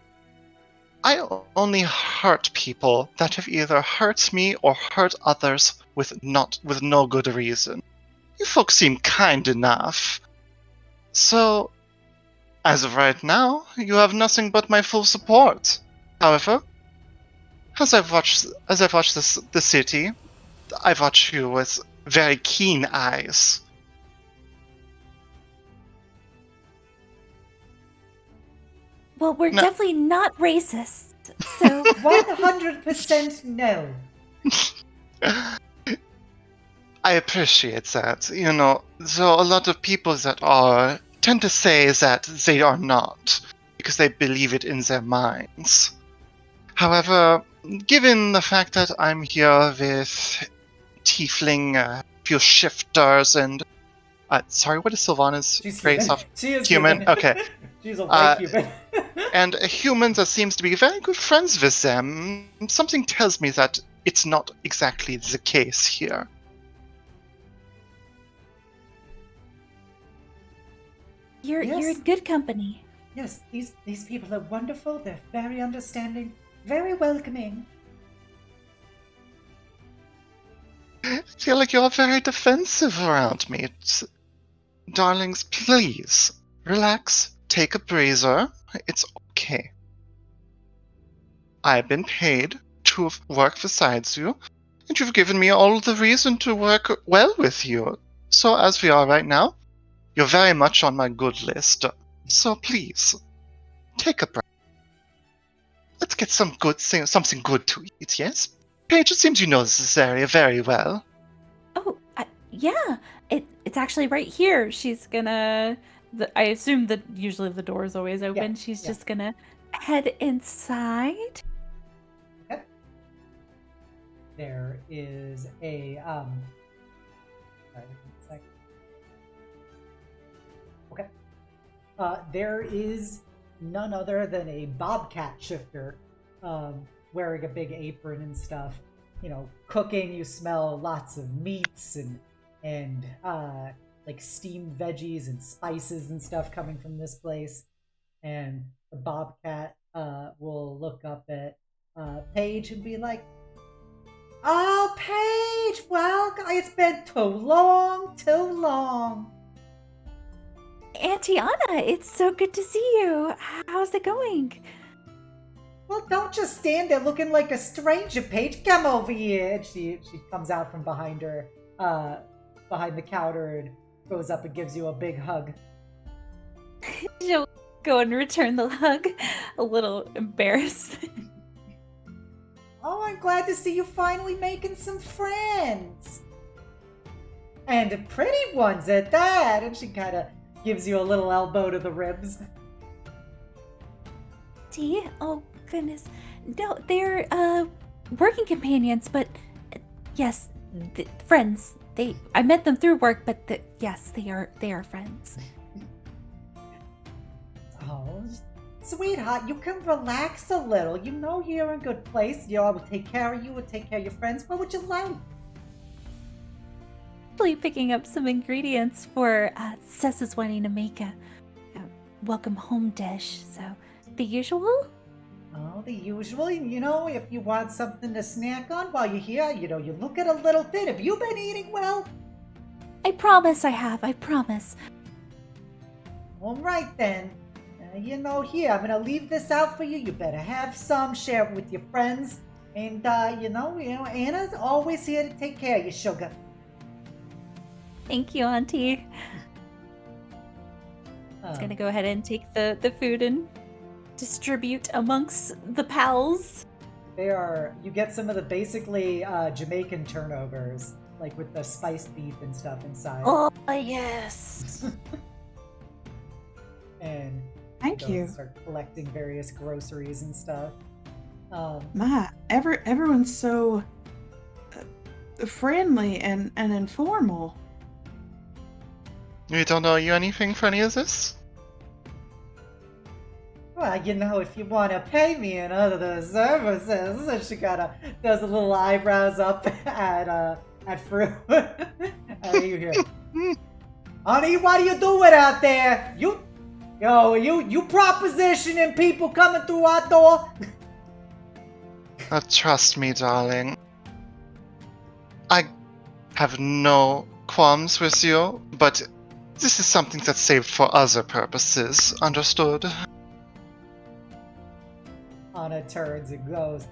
I only hurt people that have either hurt me or hurt others with no good reason. You folks seem kind enough. So, as of right now, you have nothing but my full support. However, as I've watched the city, I watch you with very keen eyes. Well, we're No. definitely not racist. So 100% no. I appreciate that. You know, so a lot of people that are tend to say that they are not because they believe it in their minds. However, given the fact that I'm here with tiefling, a few shifters, and sorry, what is Sylvana's She's race human. of She is human? Okay, She's a white human. and a human that seems to be very good friends with them. Something tells me that it's not exactly the case here. you're Yes. in good company. Yes, these people are wonderful. They're very understanding, very welcoming. I feel like you're very defensive around me. Darlings, please, relax, take a breather. It's okay. I've been paid to work besides you, and you've given me all the reason to work well with you. So as we are right now, you're very much on my good list. So please, take a breath. Let's get something good to eat, yes? Paige, it seems you know this area very well. Oh, yeah. It's actually right here. She's gonna. I assume that usually the door is always open. She's just gonna head inside. Okay. There is a sorry, one sec. Okay. There is none other than a bobcat shifter, wearing a big apron and stuff. You know, cooking. You smell lots of meats and like steamed veggies and spices and stuff coming from this place. And the bobcat will look up at Paige and be like, "Oh, Paige, well, it's been too long. Auntie Anna, it's so good to see you. How's it going? Well, don't just stand there looking like a stranger, Paige. Come over here." And she comes out from behind her, behind the counter, and goes up and gives you a big hug. She'll go and return the hug, a little embarrassed. "Oh, I'm glad to see you finally making some friends. And pretty ones at that." And she kind of gives you a little elbow to the ribs. Tea? Oh, goodness. No, they're, working companions, but, yes, friends. I met them through work, but yes, they are friends. Oh, sweetheart, you can relax a little. You know you're in a good place. You know, I will take care of you and take care of your friends. What would you like? Actually picking up some ingredients for, Sessa's wanting to make a welcome home dish, so the usual? Oh, the usual. You know, if you want something to snack on while you're here, you know, you look at a little thin. Have you been eating well? I promise I have, I promise. All right, then. You know, here, I'm going to leave this out for you. You better have some, share it with your friends. And, you know, Anna's always here to take care of you, sugar. Thank you, Auntie. I was gonna go ahead and take the food and distribute amongst the pals. You get some of the basically Jamaican turnovers, like with the spiced beef and stuff inside. Oh, yes. And Thank you. start collecting various groceries and stuff. Everyone's so friendly and informal. We don't owe you anything for any of this? Well, you know, if you want to pay me in other services. And she kind of does a little eyebrows up at Fru. You hear, "Honey, what are you doing out there? You propositioning people coming through our door?" Trust me, darling. I have no qualms with you, but this is something that's saved for other purposes, understood? Anna turns and goes,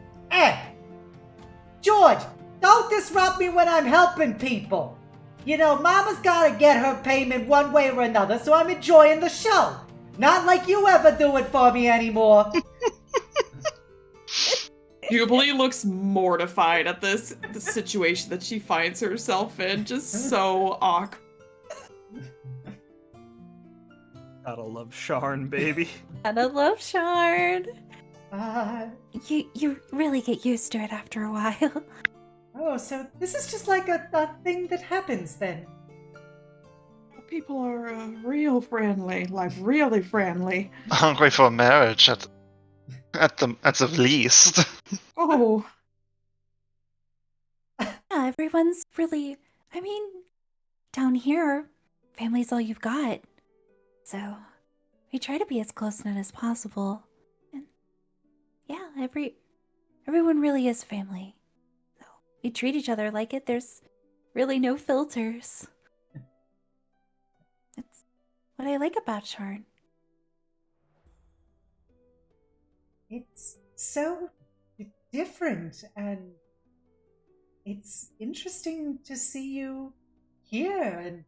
George, don't disrupt me when I'm helping people. You know, Mama's gotta get her payment one way or another, so I'm enjoying the show. Not like you ever do it for me anymore. Jubilee looks mortified at the situation that she finds herself in. Just so awkward. Gotta love Sharn, baby. Gotta love Shard. Uh, You really get used to it after a while. oh, so this is just like a thing that happens then. People are real friendly, like really friendly. Hungry for marriage at the least. Oh, Yeah, everyone's really, I mean, down here, family's all you've got. So, we try to be as close knit as possible. And yeah, everyone really is family. So, we treat each other like it. There's really no filters. It's what I like about Sharn. It's so different, and it's interesting to see you here, and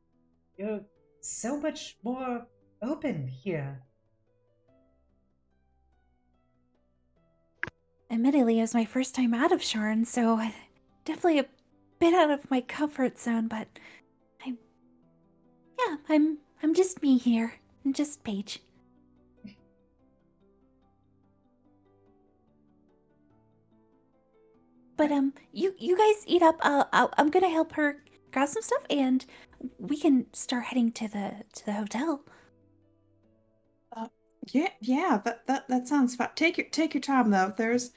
you're so much more open here. Admittedly, it was my first time out of Sharn, so definitely a bit out of my comfort zone, but I'm just me here. I'm just Paige. But you guys eat up. I'm gonna help her grab some stuff, and we can start heading to the hotel. yeah. That sounds fun. Take your time though. There's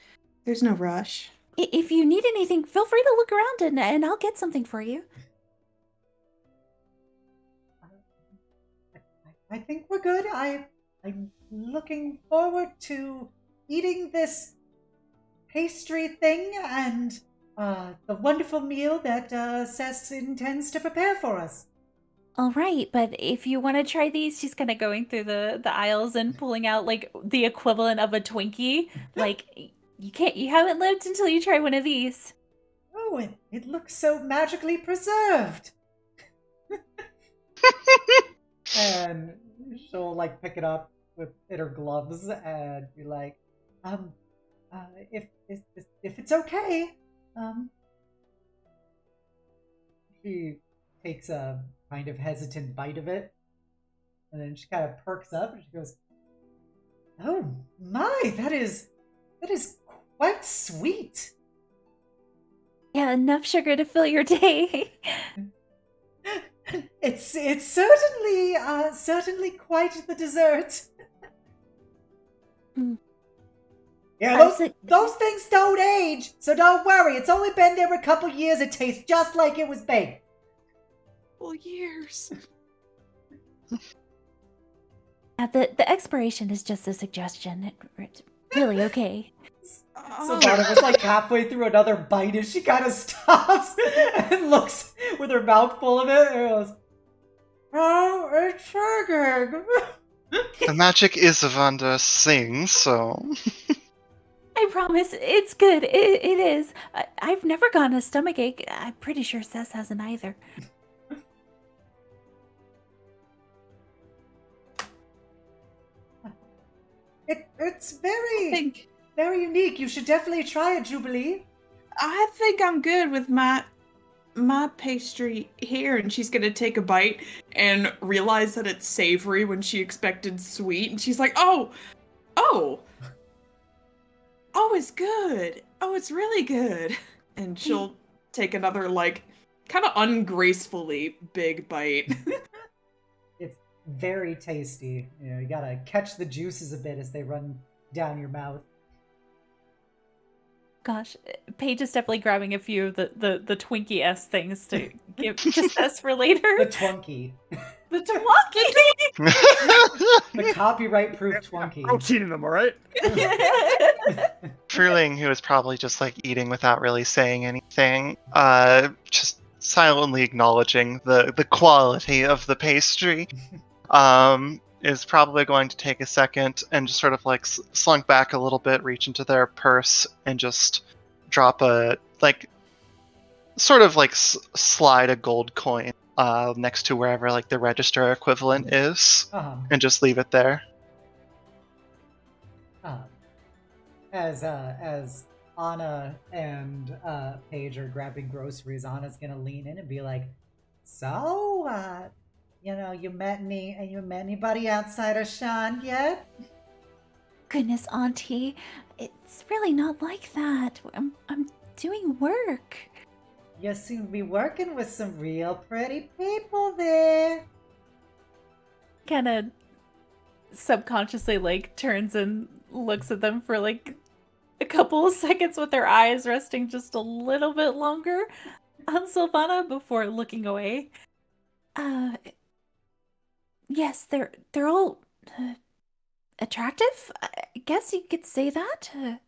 no rush. If you need anything, feel free to look around, and I'll get something for you. I think we're good. I'm looking forward to eating this pastry thing and the wonderful meal that Cess intends to prepare for us. All right, but if you want to try these, she's kind of going through the aisles and pulling out like the equivalent of a Twinkie. Like you haven't lived until you try one of these. Oh, it looks so magically preserved. And she'll like pick it up in her gloves and be like, if it's okay, she takes a kind of hesitant bite of it, and then she kind of perks up and she goes, "Oh my, that is quite sweet." Yeah, enough sugar to fill your day. It's certainly quite the dessert. Mm. Yeah, those things don't age, so don't worry. It's only been there a couple years. It tastes just like it was baked. Well, years. The expiration is just a suggestion. It's really okay. Savannah was like halfway through another bite and she kind of stops and looks with her mouth full of it and goes, "Oh, it's sugar." The magic is of under sing, so. I promise, it's good. It is. I've never gotten a stomachache. I'm pretty sure Cess hasn't either. It's very unique. You should definitely try it, Jubilee. I think I'm good with my pastry here. And she's gonna take a bite and realize that it's savory when she expected sweet. And she's like, oh, it's good. Oh, it's really good. And she'll take another, like, kind of ungracefully big bite. It's very tasty. You gotta catch the juices a bit as they run down your mouth. Gosh, Paige is definitely grabbing a few of the Twinkie-esque things to give to Cess for later. The Twunkie. The Twinkie! The copyright-proof Twunkie. Protein in them, all right? Fruhling, who is probably just like eating without really saying anything, just silently acknowledging the quality of the pastry, is probably going to take a second and just sort of like slunk back a little bit, reach into their purse and just drop a like sort of like slide a gold coin next to wherever like the register equivalent is, Uh-huh. and just leave it there. as Anna and Paige are grabbing groceries, Anna's gonna lean in and be like, "So, you met anybody outside of Sean yet?" Goodness, Auntie, it's really not like that. I'm doing work. You seem to be working with some real pretty people there. Kind of subconsciously like turns and looks at them for like a couple of seconds with their eyes resting just a little bit longer on Sylvana before looking away. Yes, they're all attractive. I guess you could say that. They're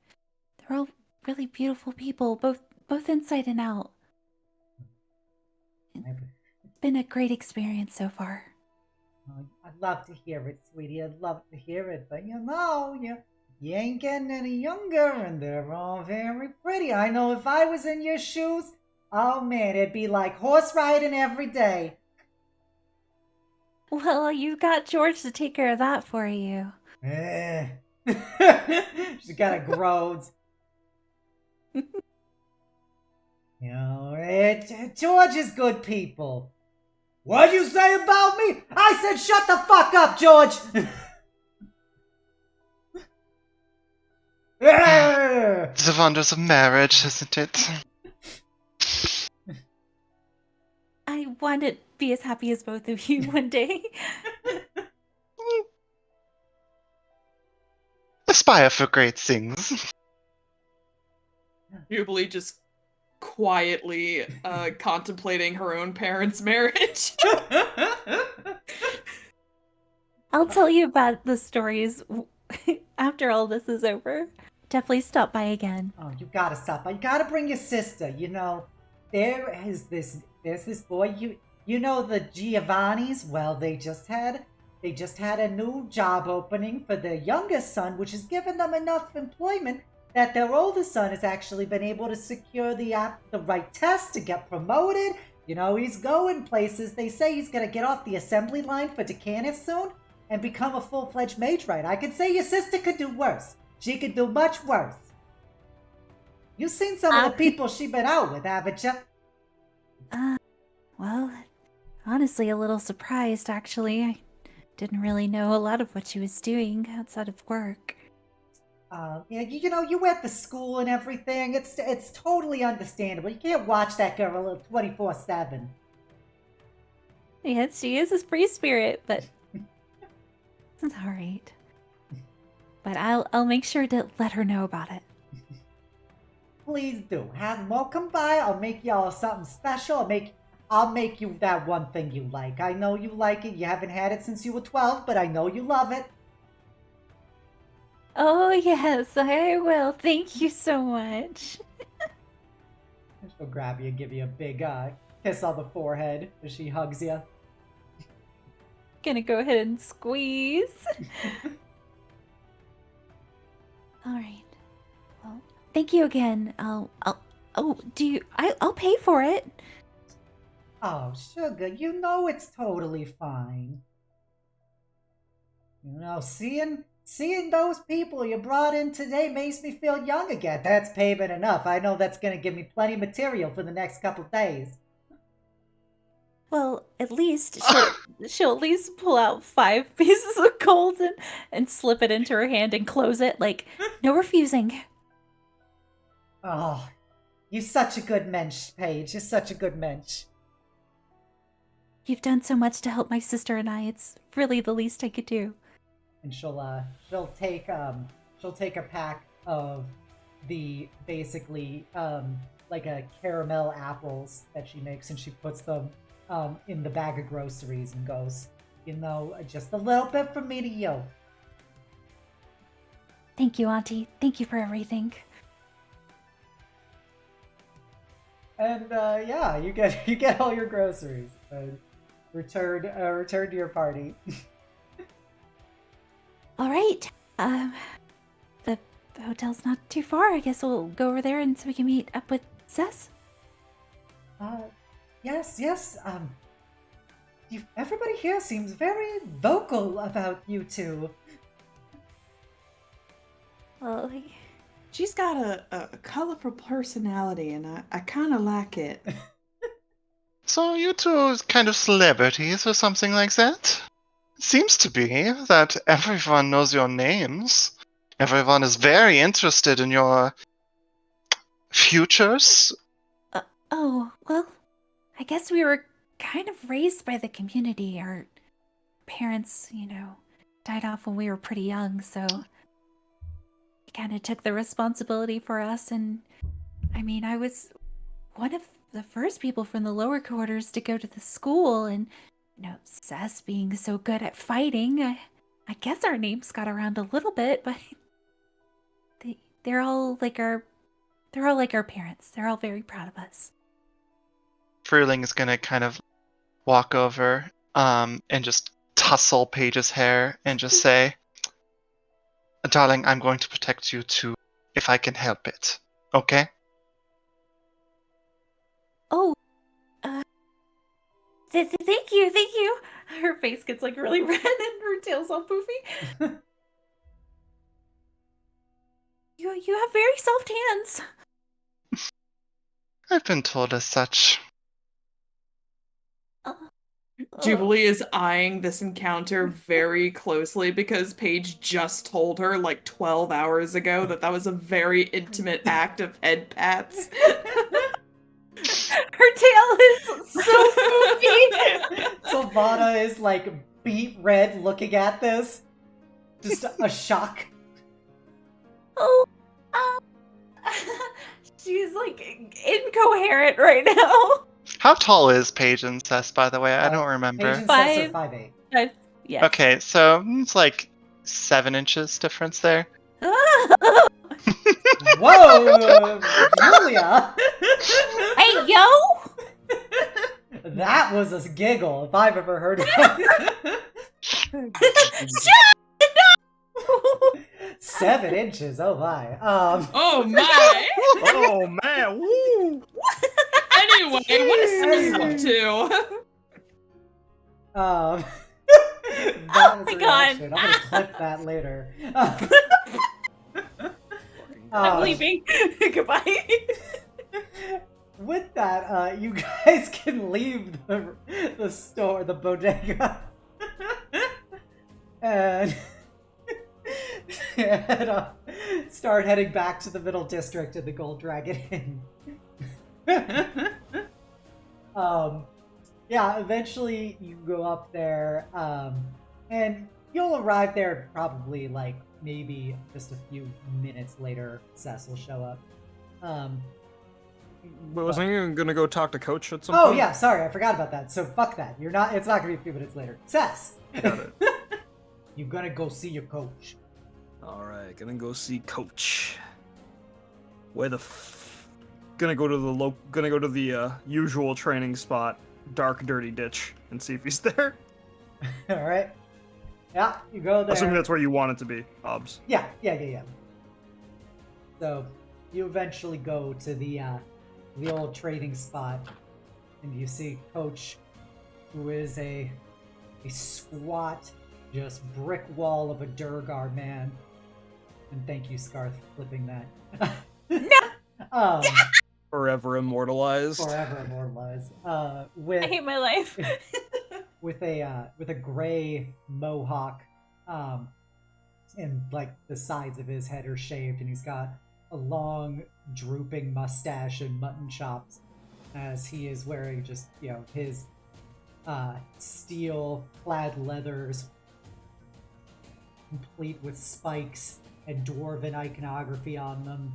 all really beautiful people, both inside and out. It's been a great experience so far. I'd love to hear it, sweetie. I'd love to hear it, but you ain't getting any younger, and they're all very pretty. I know if I was in your shoes, oh man, it'd be like horse riding every day. Well, you got George to take care of that for you. She kind of groans. George is good people. What'd you say about me? I said shut the fuck up, George! The wonders of marriage, isn't it? I want to be as happy as both of you one day. Aspire for great things. Jubilee just quietly contemplating her own parents' marriage. I'll tell you about the stories after all this is over. Definitely stop by again. Oh, you gotta stop by. You gotta bring your sister. There's this boy. You know the Giovannis? Well, they just had a new job opening for their youngest son, which has given them enough employment that their oldest son has actually been able to secure the right test to get promoted. He's going places. They say he's gonna get off the assembly line for Decanif soon and become a full-fledged mage right. I could say your sister could do worse. She could do much worse. You've seen some of the people she's been out with, haven't you? Well, honestly, a little surprised, actually. I didn't really know a lot of what she was doing outside of work. You went to school and everything. It's totally understandable. You can't watch that girl 24/7. Yes, she is a free spirit, but it's all right. But I'll make sure to let her know about it. Please do. Have them all come by. I'll make y'all something special. I'll make you that one thing you like. I know you like it. You haven't had it since you were 12, but I know you love it. Oh, yes, I will. Thank you so much. She'll grab you and give you a big kiss on the forehead as she hugs you. Gonna go ahead and squeeze. All right. Well, thank you again. I'll pay for it. Oh, sugar, it's totally fine. Seeing those people you brought in today makes me feel young again. That's payment enough. I know that's gonna give me plenty of material for the next couple days. Well, at least she'll at least pull out 5 pieces of gold and slip it into her hand and close it. Like, no refusing. Oh, you're such a good mensch, Paige. You're such a good mensch. You've done so much to help my sister and I. It's really the least I could do. And she'll take a pack of the basically like a caramel apples that she makes, and she puts them in the bag of groceries and goes, just a little bit from me to you. Thank you, Auntie. Thank you for everything. And you get all your groceries and return to your party. All right. The hotel's not too far. I guess we'll go over there and so we can meet up with Cess. Yes. Everybody here seems very vocal about you two. Well, She's got a colorful personality, and I kind of like it. So you two kind of celebrities or something like that? It seems to be that everyone knows your names. Everyone is very interested in your futures. Oh, well, I guess we were kind of raised by the community. Our parents, died off when we were pretty young, so he kind of took the responsibility for us. And I mean, I was one of the first people from the lower quarters to go to the school, and Cess being so good at fighting, I guess our names got around a little bit, but they're all like our parents. They're all very proud of us. Fruhling is gonna kind of walk over and just tussle Paige's hair and just say, "Darling, I'm going to protect you too, if I can help it. Okay?" Oh, thank you. Her face gets like really red and her tail's all poofy. You have very soft hands. I've been told as such. Jubilee is eyeing this encounter very closely because Paige just told her like 12 hours ago that was a very intimate act of head pats. Her tail is so poofy. Silvana is like beet red looking at this. Just a shock. Oh, she's like incoherent right now. How tall is Paige and Cess, by the way? I don't remember. Paige and Cess are 5'8". Yes. Okay, so it's like 7 inches difference there. Whoa, Yulia! Hey, yo! That was a giggle if I've ever heard it. 7 inches, oh my. Oh my! Oh man! Woo! Anyway, what is Sis up to? That was my a God. reaction. I'm gonna clip that later. I'm leaving. Goodbye. With that, you guys can leave the store, the bodega, and start heading back to the Middle District of the Gold Dragon Inn. Yeah, eventually you go up there, and you'll arrive there probably like maybe just a few minutes later. Cess will show up. But wasn't you gonna go talk to Coach at some Oh point? yeah, sorry, I forgot about that. So fuck that. It's not gonna be a few minutes later. Cess! Got it. You're gonna go see your coach. Alright, gonna go see Coach. Where the gonna go to the usual training spot, Dark Dirty Ditch, and see if he's there. Alright. Yeah, you go there. Assuming that's where you want it to be, Hobbs. Yeah. So, you eventually go to the old trading spot, and you see Coach, who is a squat, just brick wall of a Durgar man. And thank you, Scarth, for flipping that. No! Forever immortalized. Forever immortalized. I hate my life. with a gray mohawk, and like the sides of his head are shaved, and he's got a long drooping mustache and mutton chops, as he is wearing just his steel clad leathers, complete with spikes and dwarven iconography on them,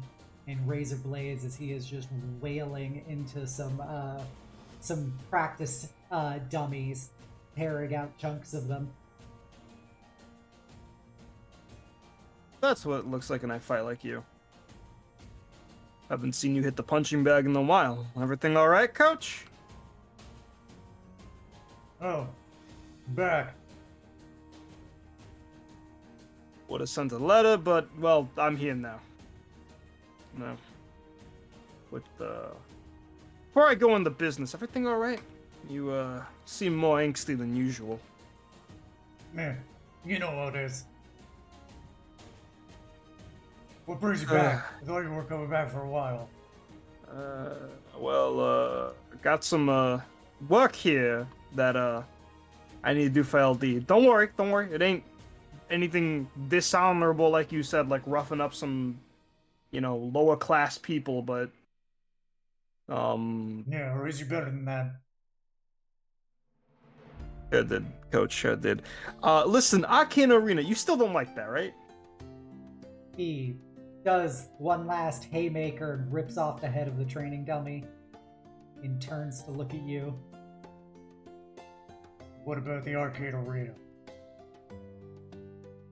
and razor blades, as he is just wailing into some practice dummies, tearing out chunks of them. That's what it looks like when I fight like you. Haven't seen you hit the punching bag in a while. Everything alright, Coach? Oh, back. Would have sent a letter, but, well, I'm here now. No. Before I go into business, everything alright? You, seem more angsty than usual. Man, you know how it is. What brings you back? I thought you were coming back for a while. Got some work here that I need to do for LD. Don't worry. It ain't anything dishonorable like you said, like roughing up some, lower class people, but Yeah, or is you better than that? Sure did, Coach. Sure did. Listen, Arcane Arena, you still don't like that, right? He does one last haymaker and rips off the head of the training dummy and turns to look at you. What about the Arcane Arena?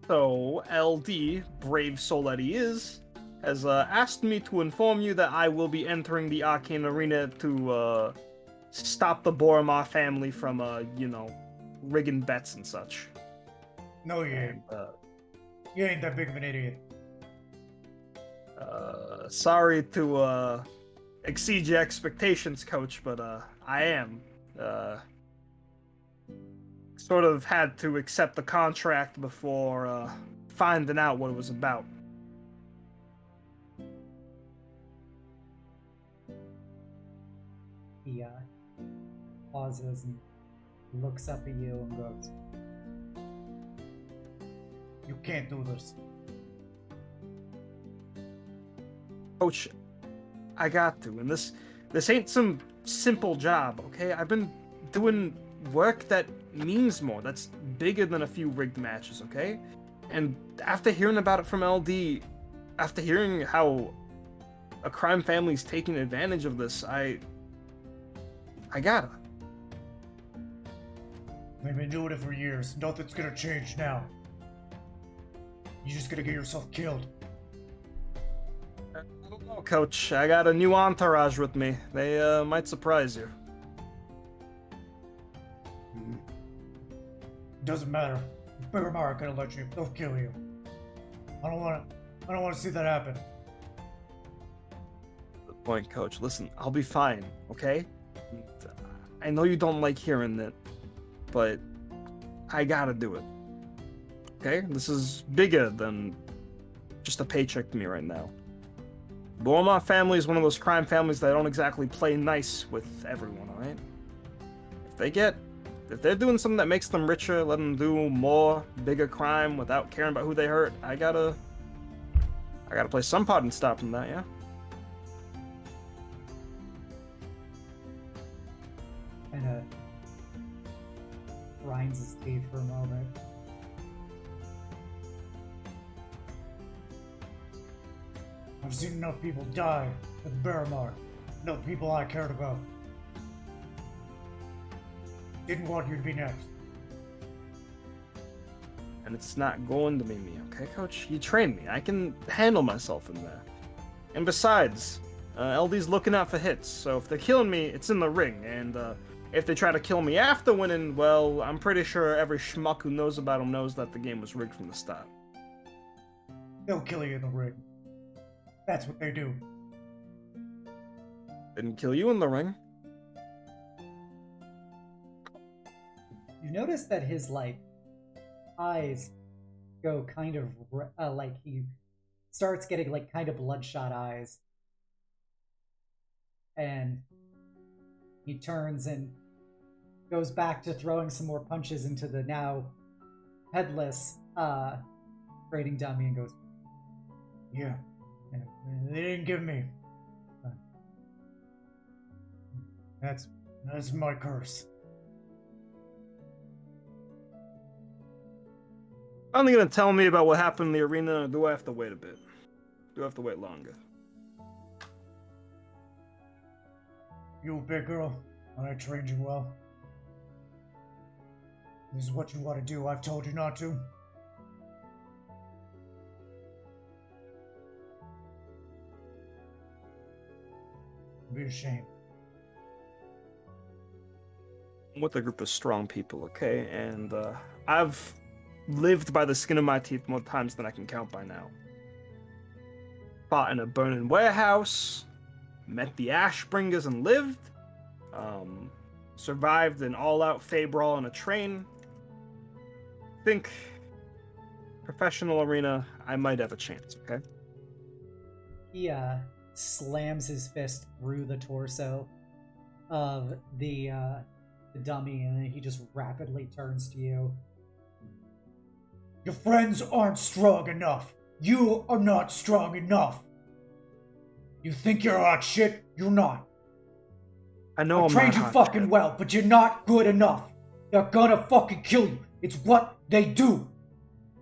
So, LD, brave soul that he is, has asked me to inform you that I will be entering the Arcane Arena to stop the Boromar family from, rigging bets and such. No, you ain't. You ain't that big of an idiot. Sorry to exceed your expectations, Coach, but I am. Sort of had to accept the contract before finding out what it was about. He pauses and looks up at you and goes, "You can't do this." Coach, I got to, and this ain't some simple job, okay? I've been doing work that means more, that's bigger than a few rigged matches, okay? And after hearing about it from LD, after hearing how a crime family's taking advantage of this, I gotta. We've been doing it for years. Nothing's gonna change now. You're just gonna get yourself killed. I don't know, Coach. I got a new entourage with me. They might surprise you. Doesn't matter. Boromar aren't gonna let you. They'll kill you. I don't wanna see that happen. Good point, Coach. Listen, I'll be fine, okay? I know you don't like hearing it, but I gotta do it. Okay? This is bigger than just a paycheck to me right now. Boromar family is one of those crime families that don't exactly play nice with everyone, alright? If they're doing something that makes them richer, let them do more, bigger crime without caring about who they hurt, I gotta play some part in stopping that, yeah? Kinda grinds his teeth for a moment. I've seen enough people die with Boromar. Enough people I cared about. Didn't want you to be next. And it's not going to be me, okay, Coach? You trained me. I can handle myself in there. And besides, LD's looking out for hits, so if they're killing me, it's in the ring, and if they try to kill me after winning, well, I'm pretty sure every schmuck who knows about him knows that the game was rigged from the start. They'll kill you in the ring. That's what they do. Didn't kill you in the ring. You notice that his, eyes go kind of, he starts getting, kind of bloodshot eyes. And he turns and goes back to throwing some more punches into the now headless, trading dummy and goes, Yeah, they didn't give me. That's my curse. Finally gonna tell me about what happened in the arena, or do I have to wait a bit? Do I have to wait longer? You a big girl, and I trained you well. This is what you want to do. I've told you not to. Be ashamed. I'm with a group of strong people, okay? And I've lived by the skin of my teeth more times than I can count by now. Fought in a burning warehouse, met the Ashbringers and lived, survived an all-out Fey brawl in a train. Think professional arena, I might have a chance, okay? He slams his fist through the torso of the dummy, and then he just rapidly turns to you. Your friends aren't strong enough. You are not strong enough. You think you're hot shit? You're not. I know I've I'm trained not you hot fucking shit. well, but you're not good enough. They're gonna fucking kill you. It's what they do.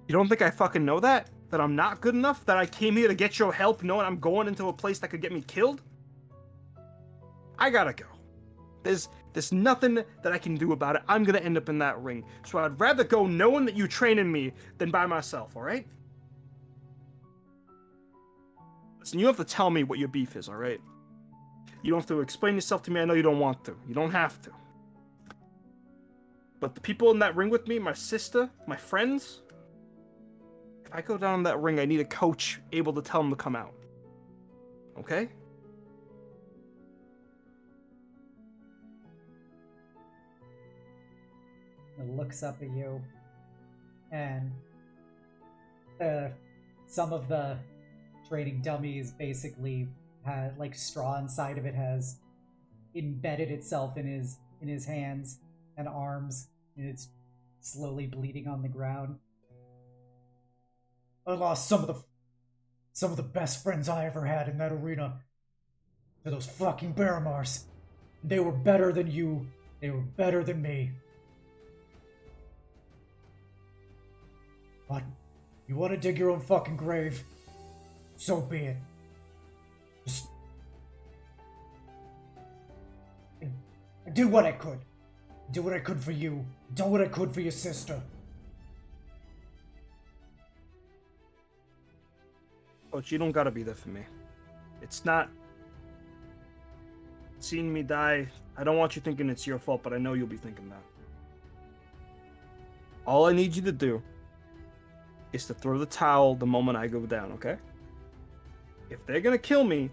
You don't think I fucking know that? That I'm not good enough? That I came here to get your help knowing I'm going into a place that could get me killed? I gotta go. There's nothing that I can do about it. I'm gonna end up in that ring. So I'd rather go knowing that you training me than by myself, alright? Listen, you don't have to tell me what your beef is, alright? You don't have to explain yourself to me. I know you don't want to. You don't have to. But the people in that ring with me, my sister, my friends, if I go down in that ring, I need a coach able to tell them to come out. Okay? It looks up at you, and some of the training dummies basically had, like, straw inside of it has embedded itself in his hands and arms, and it's slowly bleeding on the ground. I lost some of the best friends I ever had in that arena to those fucking Barramars. They were better than you. They were better than me. But you want to dig your own fucking grave? So be it. Just... I did what I could. I did what I could for you. I did what I could for your sister. Coach, you don't gotta be there for me. It's not... Seeing me die, I don't want you thinking it's your fault, but I know you'll be thinking that. All I need you to do is to throw the towel the moment I go down, okay? If they're gonna kill me,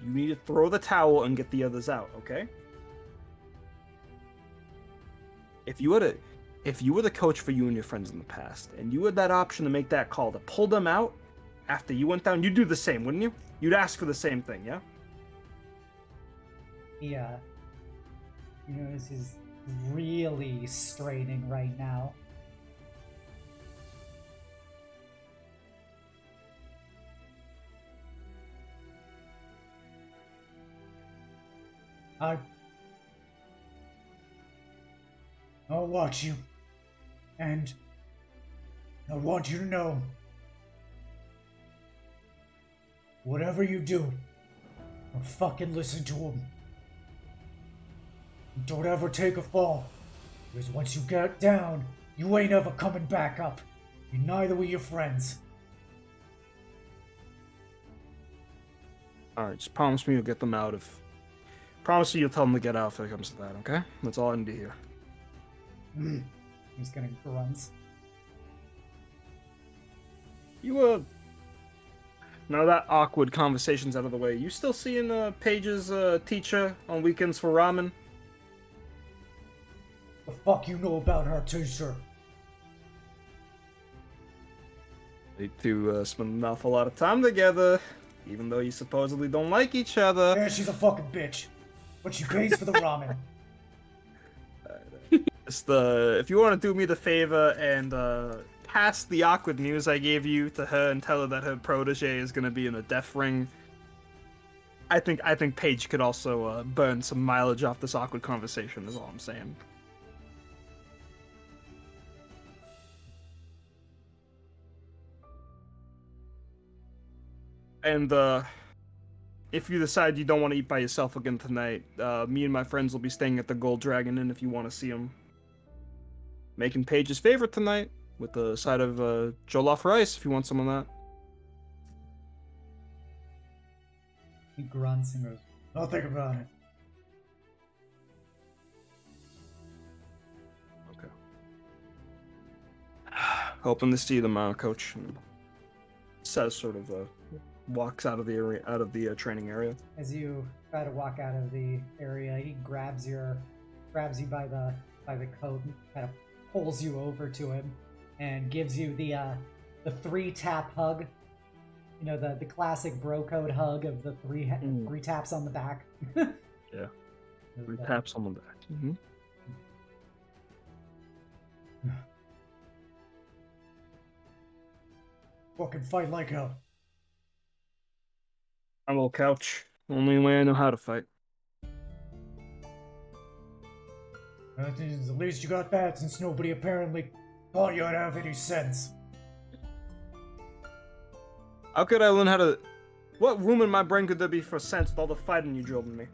you need to throw the towel and get the others out, okay? If you were the coach for you and your friends in the past, and you had that option to make that call to pull them out after you went down, you'd do the same, wouldn't you? You'd ask for the same thing, yeah? Yeah. You notice he's really straining right now. I'll watch you. And I want you to know, whatever you do, don't fucking listen to him. Don't ever take a fall, because once you get down, you ain't ever coming back up. And neither will your friends. Alright, just promise me you'll get them out if... Promise me you'll tell them to get out if it comes to that, okay? That's all I need to hear. He's gonna grunt. You, now that awkward conversation's out of the way, you still seeing Paige's teacher on weekends for ramen? The fuck you know about her, teacher? They two spend an awful lot of time together, even though you supposedly don't like each other. Yeah, she's a fucking bitch. But she pays for the ramen. Just, if you want to do me the favor and pass the awkward news I gave you to her and tell her that her protege is going to be in a death ring, I think Paige could also burn some mileage off this awkward conversation, is all I'm saying. And if you decide you don't want to eat by yourself again tonight, me and my friends will be staying at the Gold Dragon Inn if you want to see them. Making Paige's favorite tonight with a side of jollof rice if you want some of that. He grunts and goes, I'll think about it. Okay. Hoping to see you tomorrow, Coach. Says sort of walks out of the area, out of the training area. As you try to walk out of the area, he grabs you by the coat and kind of pulls you over to him and gives you the 3-tap hug You know, the classic bro code hug of the three taps on the back. Yeah. 3 taps on the back. Mm-hmm. Fucking fight like hell. I'm a little couch. Only way I know how to fight. At least you got that, since nobody apparently thought you'd have any sense. How could I learn how to... What room in my brain could there be for sense with all the fighting you drilled in me?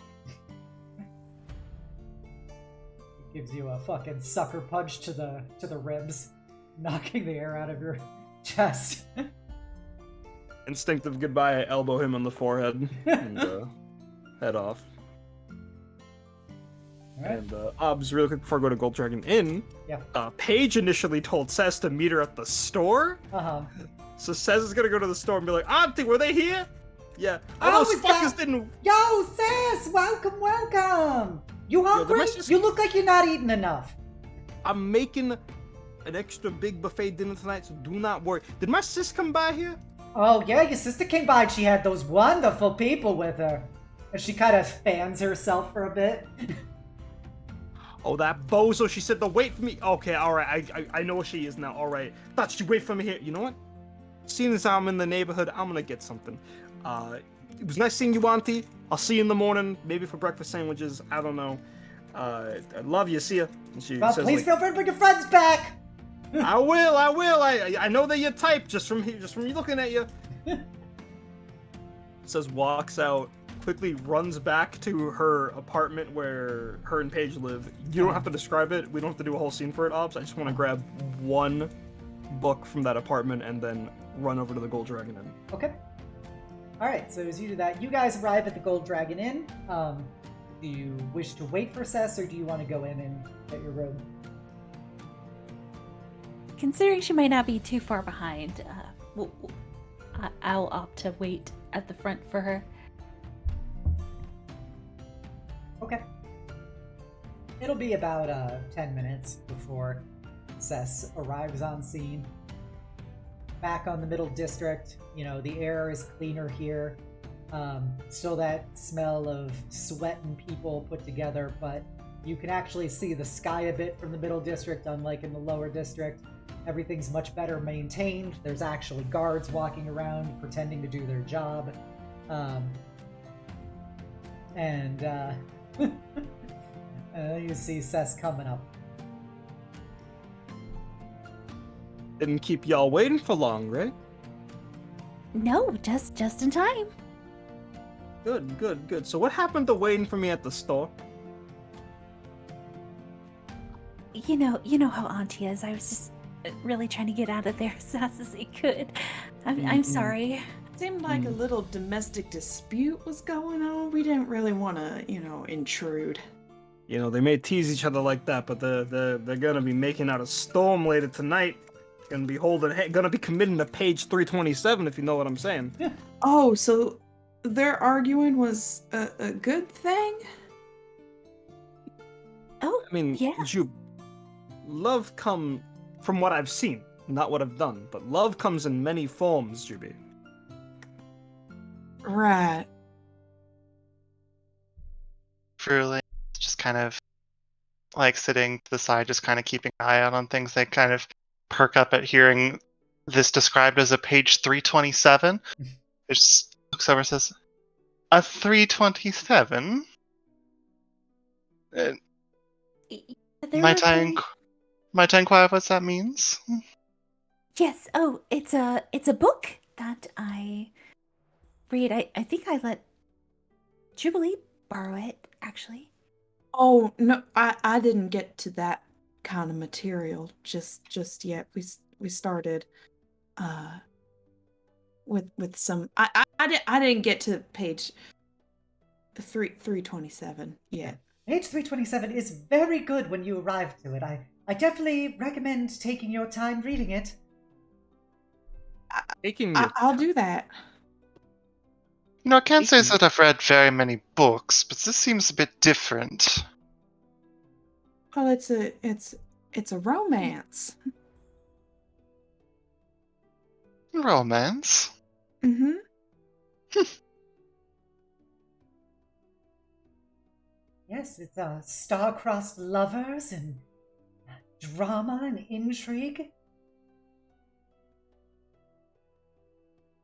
It gives you a fucking sucker punch to the ribs, knocking the air out of your chest. Instinctive goodbye, I elbow him on the forehead and head off. Right. And Obs, really quick before I go to Gold Dragon Inn, Yeah. Paige initially told Cess to meet her at the store. Uh-huh. So Cess is gonna go to the store and be like, Auntie, were they here? Yeah. Oh, those is fuckers that- didn't... Yo, Sis! Welcome, welcome! You hungry? message- You look like you're not eating enough. I'm making an extra big buffet dinner tonight, so do not worry. Did my sis come by here? Oh, yeah, your sister came by and she had those wonderful people with her. And she kind of fans herself for a bit. Oh, that bozo, she said to wait for me. Okay, alright, I know where she is now, alright. Thought she'd wait for me here. You know what? Seeing as I'm in the neighborhood, I'm gonna get something. It was nice seeing you, Auntie. I'll see you in the morning, maybe for breakfast sandwiches, I don't know. I love you, see ya. And she Well, says, please like, feel free to bring your friends back! I will. I know that you're type just from me looking at you. Says walks out, quickly runs back to her apartment where her and Paige live. You don't have to describe it. We don't have to do a whole scene for it, Obs. I just want to grab one book from that apartment and then run over to the Gold Dragon Inn. Okay. Alright, so as you do that, you guys arrive at the Gold Dragon Inn. Do you wish to wait for Cess, or do you want to go in and get your room? Considering she might not be too far behind, I'll opt to wait at the front for her. Okay. It'll be about 10 minutes before Cess arrives on scene. Back on the Middle District, you know, the air is cleaner here. Still that smell of sweat and people put together, but you can actually see the sky a bit from the Middle District, unlike in the Lower District. Everything's much better maintained. There's actually guards walking around pretending to do their job. And you see Cess coming up. Didn't keep y'all waiting for long, right? No, just in time. Good. So what happened to waiting for me at the store? You know how Auntie is. I was just really trying to get out of there as fast as I could. I'm sorry. Seemed like a little domestic dispute was going on. We didn't really want to, intrude. You know, they may tease each other like that, but they're gonna be making out a storm later tonight. Gonna be committing to page 327, if you know what I'm saying. Oh, so their arguing was a good thing? Oh, I mean, yeah. Love come from what I've seen, not what I've done, but love comes in many forms, Juby. Right. Fruhling just kind of like sitting to the side, just kind of keeping an eye out on things. They kind of perk up at hearing this described as a page 327. Just looks over and says, "A 327? There Might was I one- inquire what that means?" Yes. Oh, it's a book that I read. I think I let Jubilee borrow it, actually. Oh, no, I didn't get to that kind of material just yet. We started with some I didn't get to page 327 yet. Page 327 is very good when you arrive to it. I definitely recommend taking your time reading it. I'll do that. I can't say that I've read very many books, but this seems a bit different. Well, it's a romance. Romance? Mm-hmm. Yes, it's star-crossed lovers and drama and intrigue.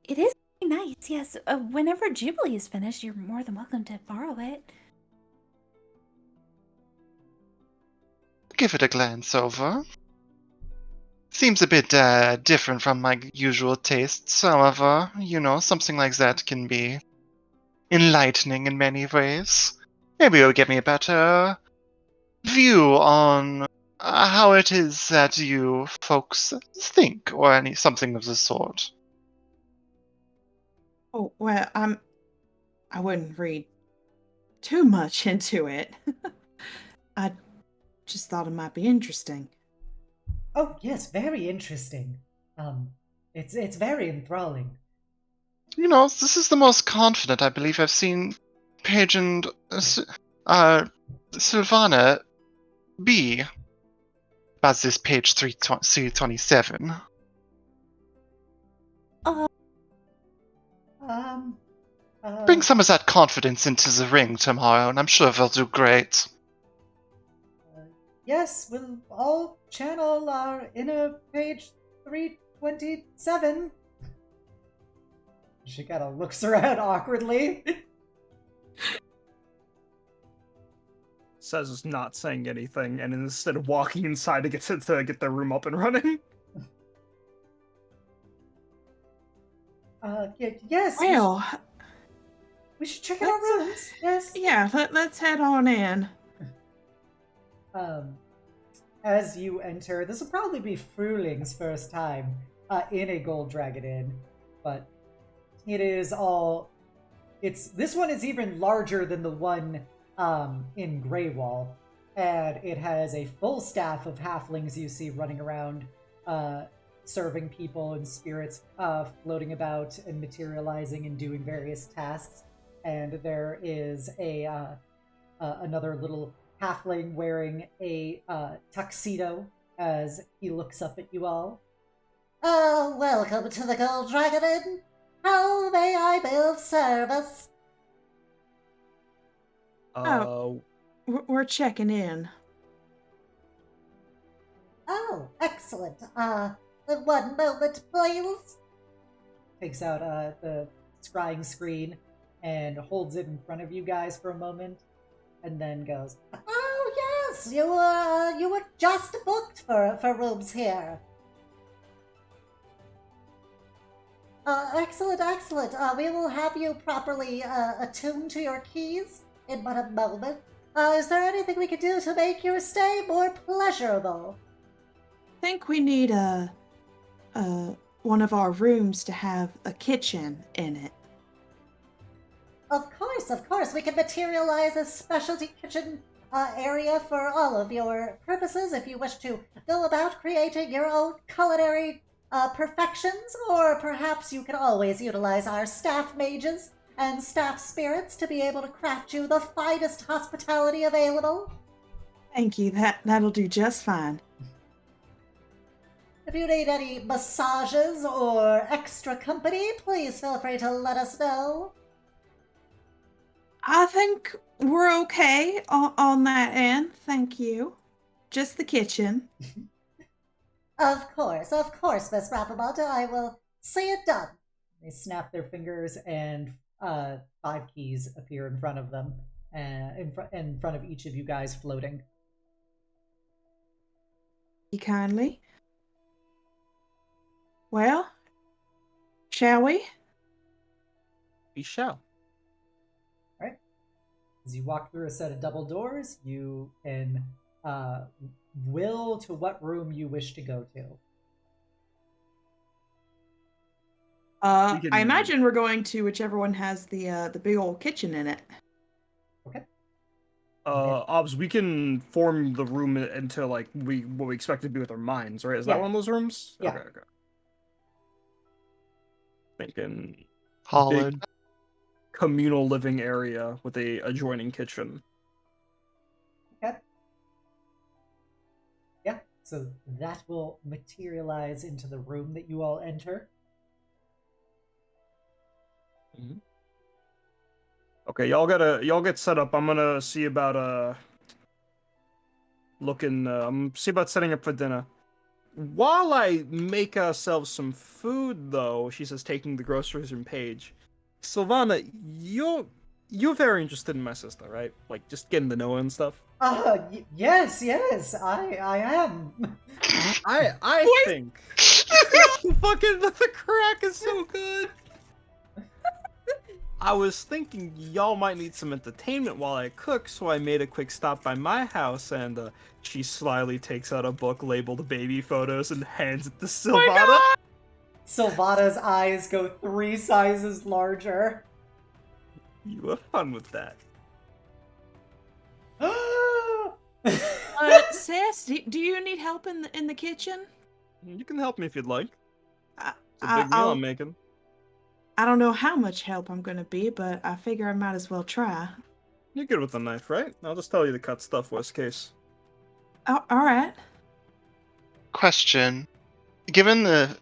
It is very nice, yes. Whenever Jubilee is finished, you're more than welcome to borrow it. Give it a glance over. Seems a bit different from my usual tastes. However, something like that can be enlightening in many ways. Maybe it'll give me a better view on how it is that you folks think, or something of the sort. Oh, well, I wouldn't read too much into it. I just thought it might be interesting. Oh yes, very interesting. It's very enthralling. This is the most confident I believe I've seen Paige and Sylvana be about this page 327. Um, Bring some of that confidence into the ring tomorrow, and I'm sure they'll do great. Yes, we'll all channel our inner page 327. She kind of looks around awkwardly. Says is not saying anything, and instead of walking inside to get the room up and running. Yes. Well, we should check out our rooms. Yes. Yeah, let's head on in. As you enter, this will probably be Fruhling's first time in a Gold Dragon Inn, but it is all. This one is even larger than the one in Greywall, and it has a full staff of halflings you see running around, serving people and spirits floating about and materializing and doing various tasks. And there is another little halfling wearing a tuxedo as he looks up at you all. Welcome to the Gold Dragon Inn. How may I be of service? We're checking in. Oh, excellent. One moment, please. Takes out the scrying screen and holds it in front of you guys for a moment, and then goes, "Oh yes, you were just booked for rooms here." Excellent. We will have you properly attuned to your keys in but a moment. Is there anything we can do to make your stay more pleasurable? I think we need one of our rooms to have a kitchen in it. Of course. We can materialize a specialty kitchen area for all of your purposes if you wish to go about creating your own culinary perfections, or perhaps you can always utilize our staff mages and staff spirits to be able to craft you the finest hospitality available. Thank you. That'll do just fine. If you need any massages or extra company, please feel free to let us know. I think we're okay on that end. Thank you. Just the kitchen. Of course, Miss Rappamont. I will see it done. They snap their fingers, and 5 keys appear in front of them, in front of each of you guys floating. You kindly. Well, shall we? We shall. Alright. As you walk through a set of double doors, you can will to what room you wish to go to. I imagine we're going to whichever one has the big old kitchen in it. Okay. Obs, we can form the room into like what we expect to be with our minds, right? Is that one of those rooms? Yeah. Okay. Thinking Hollowed. big communal living area with a adjoining kitchen. Okay. Yeah, so that will materialize into the room that you all enter. Okay, y'all get set up. I'm gonna see about see about setting up for dinner. While I make ourselves some food, though, she says, taking the groceries from Paige. Sylvana, you're very interested in my sister, right? Like just getting to know her and stuff. Yes, I am. I think fucking the crack is so good. I was thinking y'all might need some entertainment while I cook, so I made a quick stop by my house, and she slyly takes out a book labeled baby photos and hands it to Sylvana. Sylvana's eyes go 3 sizes larger. You have fun with that. Sis, do you need help in the kitchen? You can help me if you'd like. I, It's a big meal I'll- I'm making. I don't know how much help I'm gonna be, but I figure I might as well try. You're good with the knife, right? I'll just tell you to cut stuff, worst case. Oh, all right. Question. Given the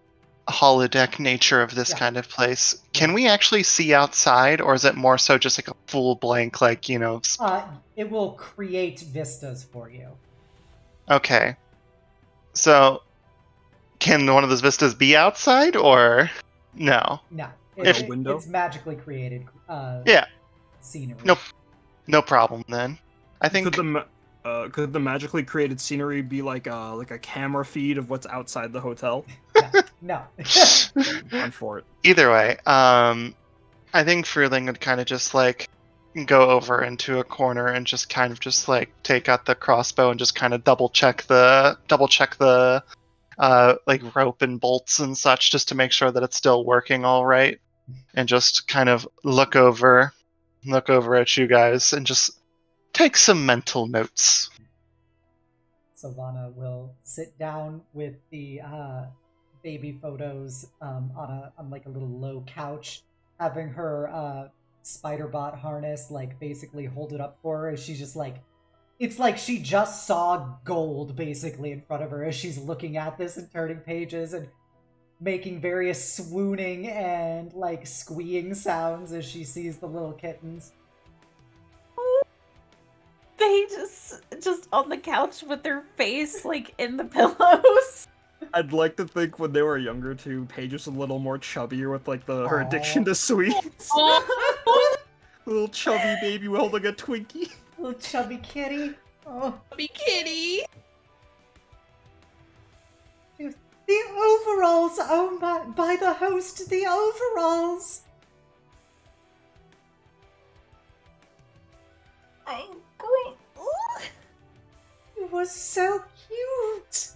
holodeck nature of this Yeah. kind of place, can we actually see outside, or is it more so just like a full blank, like, It will create vistas for you. Okay. So, can one of those vistas be outside, or no? No, Like a window? it's magically created. Yeah. Scenery. Nope. No problem then. I think Could the magically created scenery be like a camera feed of what's outside the hotel? No. I'm for it. either way, I think Fruhling would kind of just like go over into a corner and just kind of just like take out the crossbow and just kind of double check the like rope and bolts and such, just to make sure that it's still working all right, and just kind of look over at you guys and just take some mental notes. Sylvana will sit down with the baby photos on like a little low couch, having her spider bot harness like basically hold it up for her as she's just like, it's like she just saw gold basically in front of her as she's looking at this and turning pages and making various swooning and like squeeing sounds as she sees the little kittens. They just on the couch with their face like in the pillows. I'd like to think when they were younger too, Paige was a little more chubbier with like her Aw. addiction to sweets. Little chubby baby holding a Twinkie. Little chubby kitty. Oh, Be kitty. the overalls! Oh my! By the host, the overalls! I'm going. Ooh. It was so cute.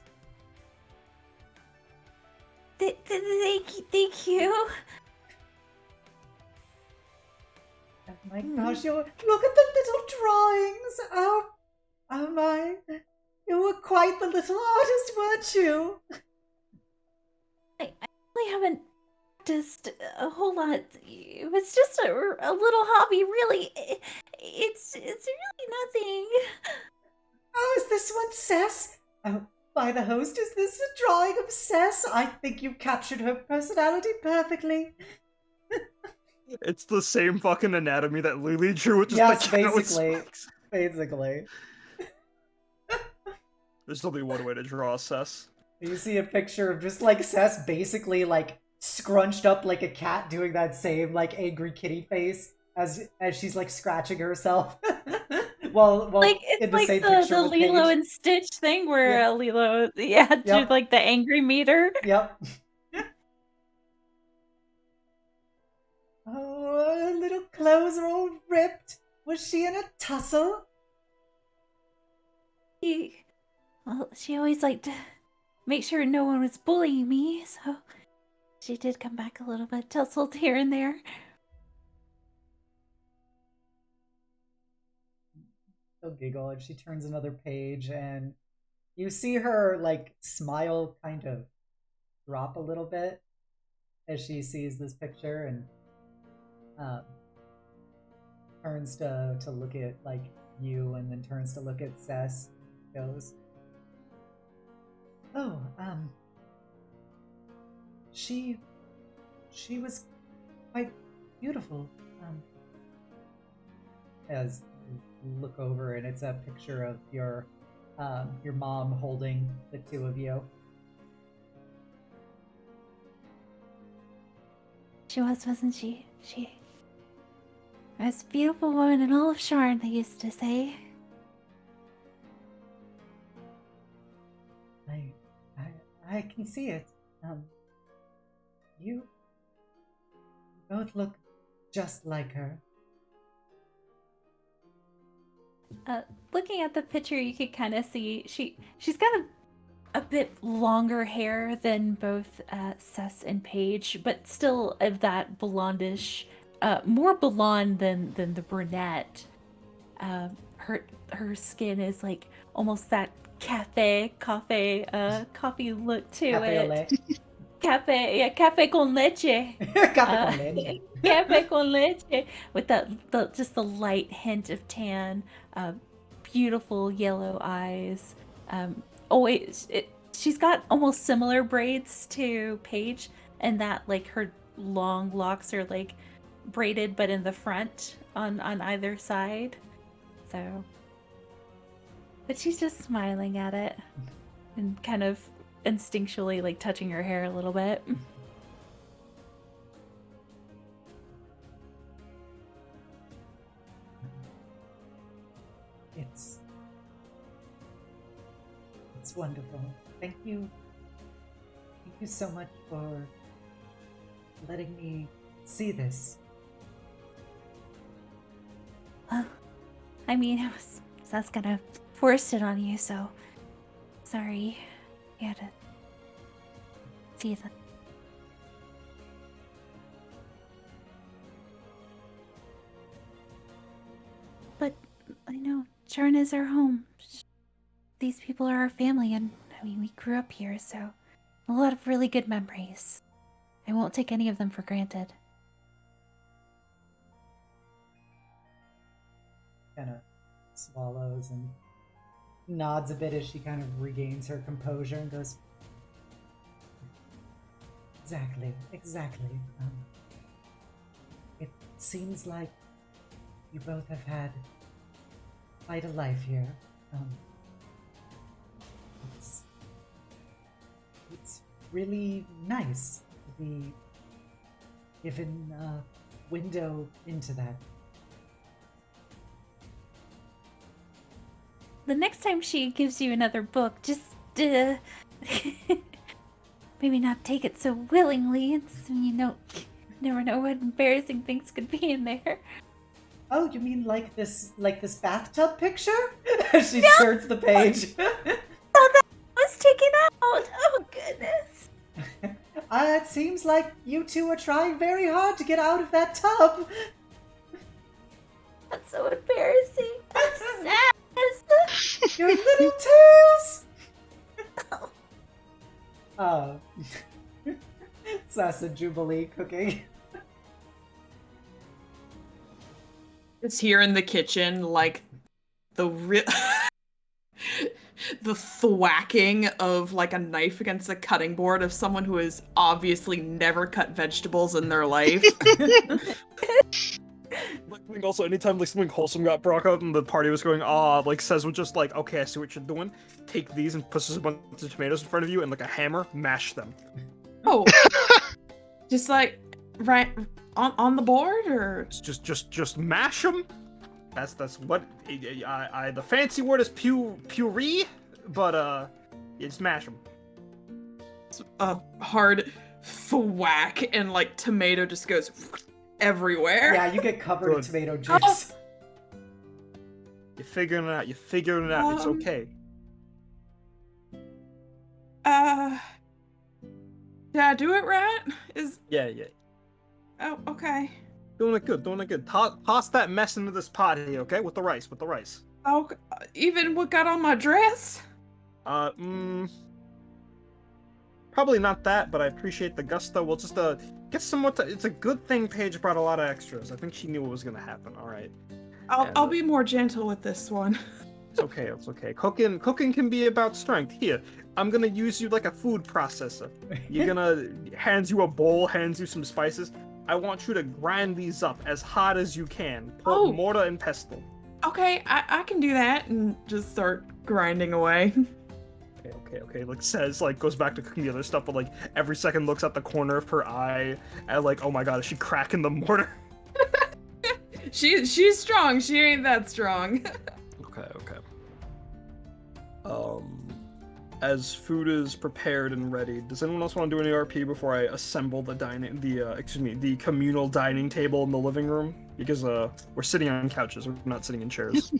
Thank you. Oh my gosh! Look at the little drawings. Oh my! You were quite the little artist, weren't you? I really haven't practiced a whole lot. It was just a little hobby, really. It's really nothing. Oh, is this one Cess? Oh, by the host, is this a drawing of Cess? I think you captured her personality perfectly. It's the same fucking anatomy that Lily drew, with just Yes, the cat with basically. spikes. Basically. There's only one way to draw a Cess. You see a picture of just like Cess basically like scrunched up like a cat doing that same like angry kitty face as she's like scratching herself. well Like in it's the like same the picture with Lilo Paige. and Stitch thing where Yeah. Lilo, drew Yep. like the angry meter. Yep. Oh, her little clothes are all ripped. Was she in a tussle? Well, she always liked to make sure no one was bullying me, so she did come back a little bit tussled here and there. She'll giggle and she turns another page and you see her like smile kind of drop a little bit as she sees this picture and turns to look at like you and then turns to look at Cess. Goes, oh, she was quite Beautiful. As you look over, and it's a picture of your mom holding the two of you. She wasn't she? She was a beautiful woman in all of Sharn, they used to say. I can see it. You both look just like her. Looking at the picture, you could kind of see she's got a bit longer hair than both Sess and Paige, but still of that blondish, more blonde than the brunette. Her skin is like almost that coffee look to it. Café con leche. Café con leche with just the light hint of tan, beautiful yellow eyes. She's got almost similar braids to Paige, and that like her long locks are like braided but in the front on either side. So, but she's just smiling at it and kind of instinctually like touching her hair a little bit. It's wonderful. Thank you so much for letting me see this. Well, I mean, that's gonna force it on you, so sorry you had to see that. But I know Sharn is our home. These people are our family, and I mean, we grew up here, so a lot of really good memories. I won't take any of them for granted. Kind of swallows and nods a bit as she kind of regains her composure and goes, Exactly. It seems like you both have had quite a life here. It's really nice to be given a window into that. The next time she gives you another book, just maybe not take it so willingly. It's, never know what embarrassing things could be in there. Oh, you mean like this bathtub picture? She skirts the page. Oh, that was taken out. Oh, goodness. It seems like you two are trying very hard to get out of that tub. That's so embarrassing. I'm sad. Your little tails. Sess and Jubilee cooking. It's here in the kitchen, like the thwacking of like a knife against a cutting board of someone who has obviously never cut vegetables in their life. Like also, anytime like something wholesome got brought up and the party was going, like Says would just like, okay, I see what you're doing. Take these and put a bunch of tomatoes in front of you and like a hammer, mash them. Oh, just like right on the board, or just mash them. That's what I the fancy word is puree, but just mash them. A hard thwack and like tomato just goes everywhere. Yeah, you get covered in tomato juice. You're figuring it out. It's okay. Did I do it right? Yeah. Oh, okay. Doing it good. Toss that mess into this pot here, okay? With the rice. Oh, even what got on my dress? Probably not that, but I appreciate the gusto. We'll just get some more. It's a good thing Paige brought a lot of extras. I think she knew what was gonna happen. All right. I'll be more gentle with this one. It's okay. Cooking can be about strength. Here, I'm gonna use you like a food processor. You're gonna hands you a bowl, hands you some spices. I want you to grind these up as hot as you can. Put Oh. mortar and pestle. Okay, I can do that and just start grinding away. Okay. Like says, like goes back to cooking the other stuff, but like every second looks at the corner of her eye and like, oh my god, is she cracking the mortar? She's strong. She ain't that strong. Okay. As food is prepared and ready, does anyone else want to do any RP before I assemble the the communal dining table in the living room? Because we're sitting on couches, we're not sitting in chairs.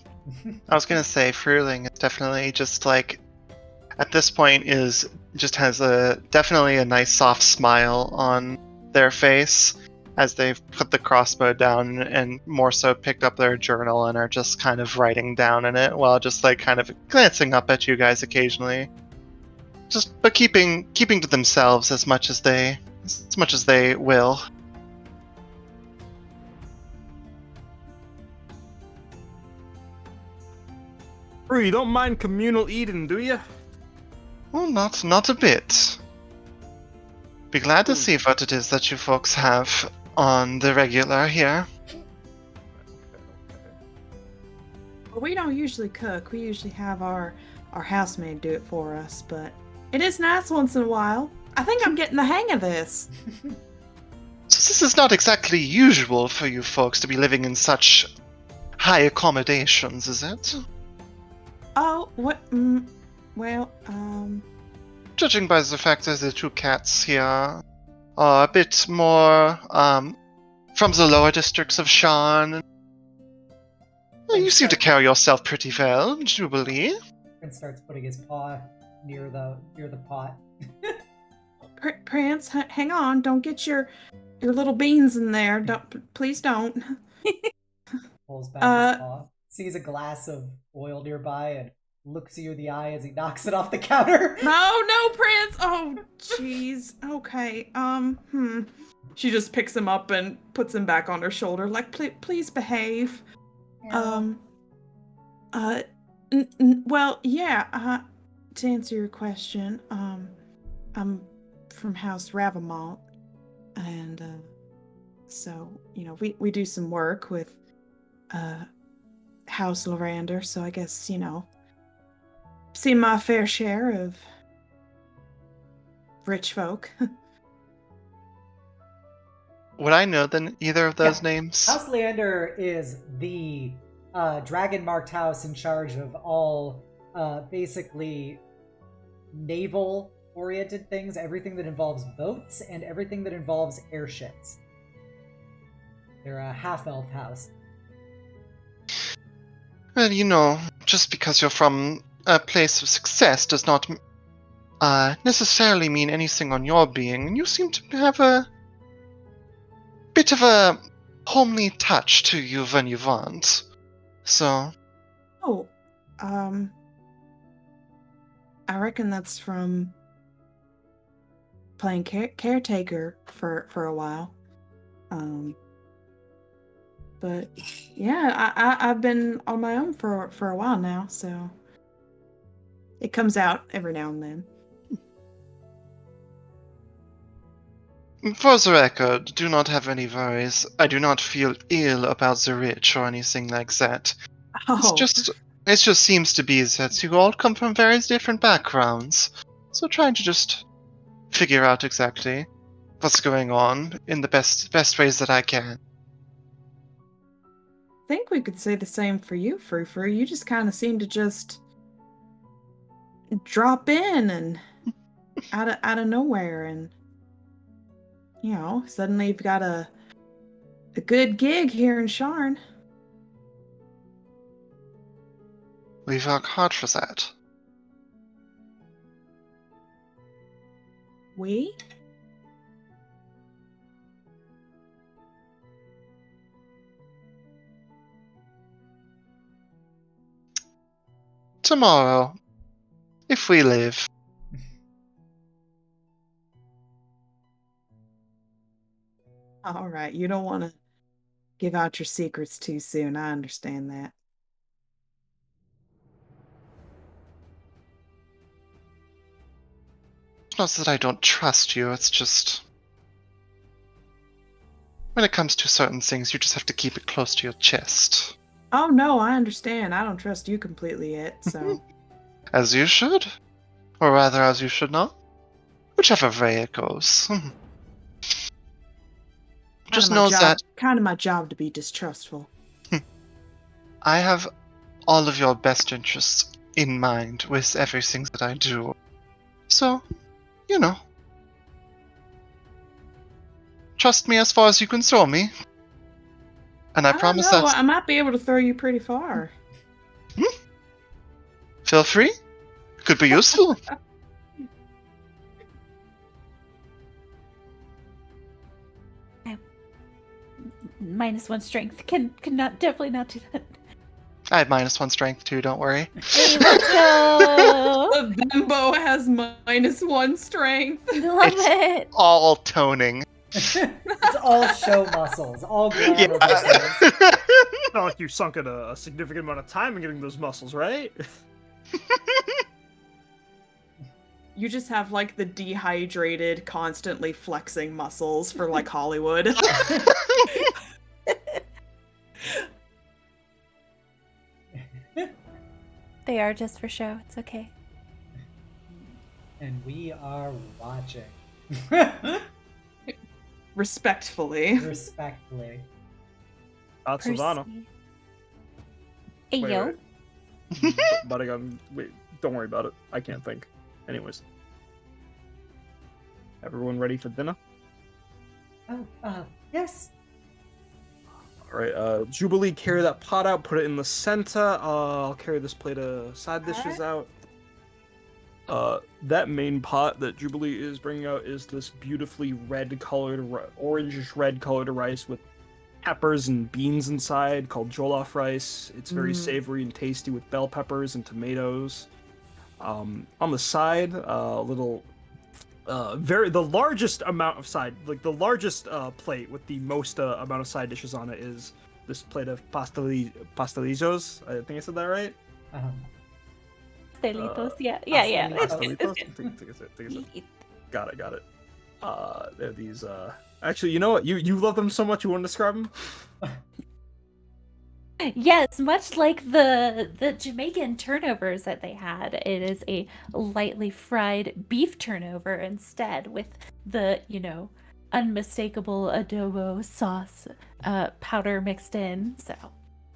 I was gonna say Fruhling is definitely just like at this point is just has definitely a nice soft smile on their face as they've put the crossbow down and more so picked up their journal and are just kind of writing down in it while just like kind of glancing up at you guys occasionally. But keeping to themselves as much as they will. Free, you don't mind communal eating, do you? Well, not a bit. Be glad to see what it is that you folks have on the regular here. Well, we don't usually cook. We usually have our housemaid do it for us, but it is nice once in a while. I think I'm getting the hang of this. So this is not exactly usual for you folks to be living in such high accommodations, is it? Oh, what? Well, Judging by the fact that the two cats here are a bit more from the lower districts of Shan. Well, you seem to carry yourself pretty well, Jubilee. And starts putting his paw near the pot. Prince, hang on! Don't get your little beans in there. Please don't. Pulls back his paw, sees a glass of oil nearby, and looks you in the eye as he knocks it off the counter. No, Prince! Oh, jeez. Okay, She just picks him up and puts him back on her shoulder, like, please behave. Yeah. Well, yeah, to answer your question, I'm from House Ravamont, and, so, we do some work with, House Lorander, so I guess, seen my fair share of rich folk. Would I know then either of those names? House Leander is the dragon-marked house in charge of all basically naval-oriented things, everything that involves boats and everything that involves airships. They're a half-elf house. Well, just because you're from a place of success does not necessarily mean anything on your being. You seem to have a bit of a homely touch to you when you want. So. Oh, I reckon that's from playing caretaker for a while. But yeah, I've been on my own for a while now, so it comes out every now and then. For the record, do not have any worries. I do not feel ill about the rich or anything like that. Oh, It just seems to be that you all come from very different backgrounds. So trying to just figure out exactly what's going on in the best ways that I can. I think we could say the same for you, Frou. You just kind of seem to just drop in and out of nowhere, and suddenly you've got a good gig here in Sharn. We work hard for that. We? Tomorrow, if we live. All right, you don't want to give out your secrets too soon. I understand that. It's not that I don't trust you, it's just. when it comes to certain things, you just have to keep it close to your chest. Oh no, I understand. I don't trust you completely yet, so. As you should. Or rather, as you should not. Whichever way it goes. Just know that kind of my job to be distrustful. I have all of your best interests in mind with everything that I do. So, you know. Trust me as far as you can throw me. And I promise that. that. I might be able to throw you pretty far. Feel free. Could be useful. -1 strength. Can not definitely not do that. I have -1 strength too, don't worry. Hey, let's go. The bimbo has -1 strength. Love it. All toning. It's all show muscles, all glamour muscles. It's not like you sunk a significant amount of time in getting those muscles, right? You just have like the dehydrated, constantly flexing muscles for like Hollywood. They are just for show. It's okay. And we are watching. Respectfully. Respectfully. Not Savannah. Hey, Wait, yo. wait. But wait, don't worry about it. I can't think. Anyways. Everyone ready for dinner? Oh, yes. Alright, Jubilee, carry that pot out, put it in the center. I'll carry this plate of side dishes out. That main pot that Jubilee is bringing out is this beautifully red-colored, orangish-red colored rice with peppers and beans inside, called jollof rice. It's very savory and tasty with bell peppers and tomatoes. On the side, the largest amount of the largest plate with the most amount of side dishes on it is this plate of pastelillos. I think I said that right. Pastelitos, yeah. Pastelitos? Got it. They're these. Actually, you know what? You love them so much you want to describe them. Yes, much like the Jamaican turnovers that they had, it is a lightly fried beef turnover instead, with the, unmistakable adobo sauce powder mixed in. So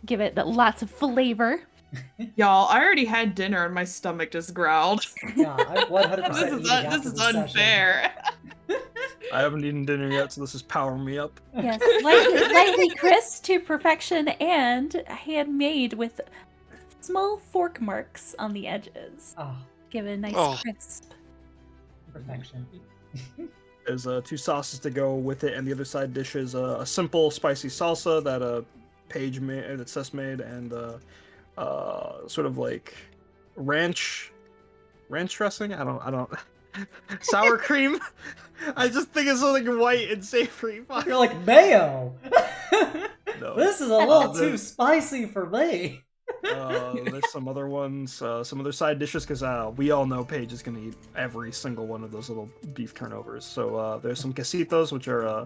give it lots of flavor. Y'all, I already had dinner and my stomach just growled. Yeah, I 100% This is unfair. I haven't eaten dinner yet, so this is powering me up. Yes, lightly crisp to perfection and handmade with small fork marks on the edges. Oh, Give it a nice crisp. perfection. There's 2 sauces to go with it, and the other side dish is a simple spicy salsa that Paige made, that Seth made, and sort of like ranch dressing. I don't. Sour cream. I just think it's something white and savory. You're like, mayo! No. This is a little too spicy for me. There's some other ones, some other side dishes, because we all know Paige is going to eat every single one of those little beef turnovers. So there's some quesitos, which are,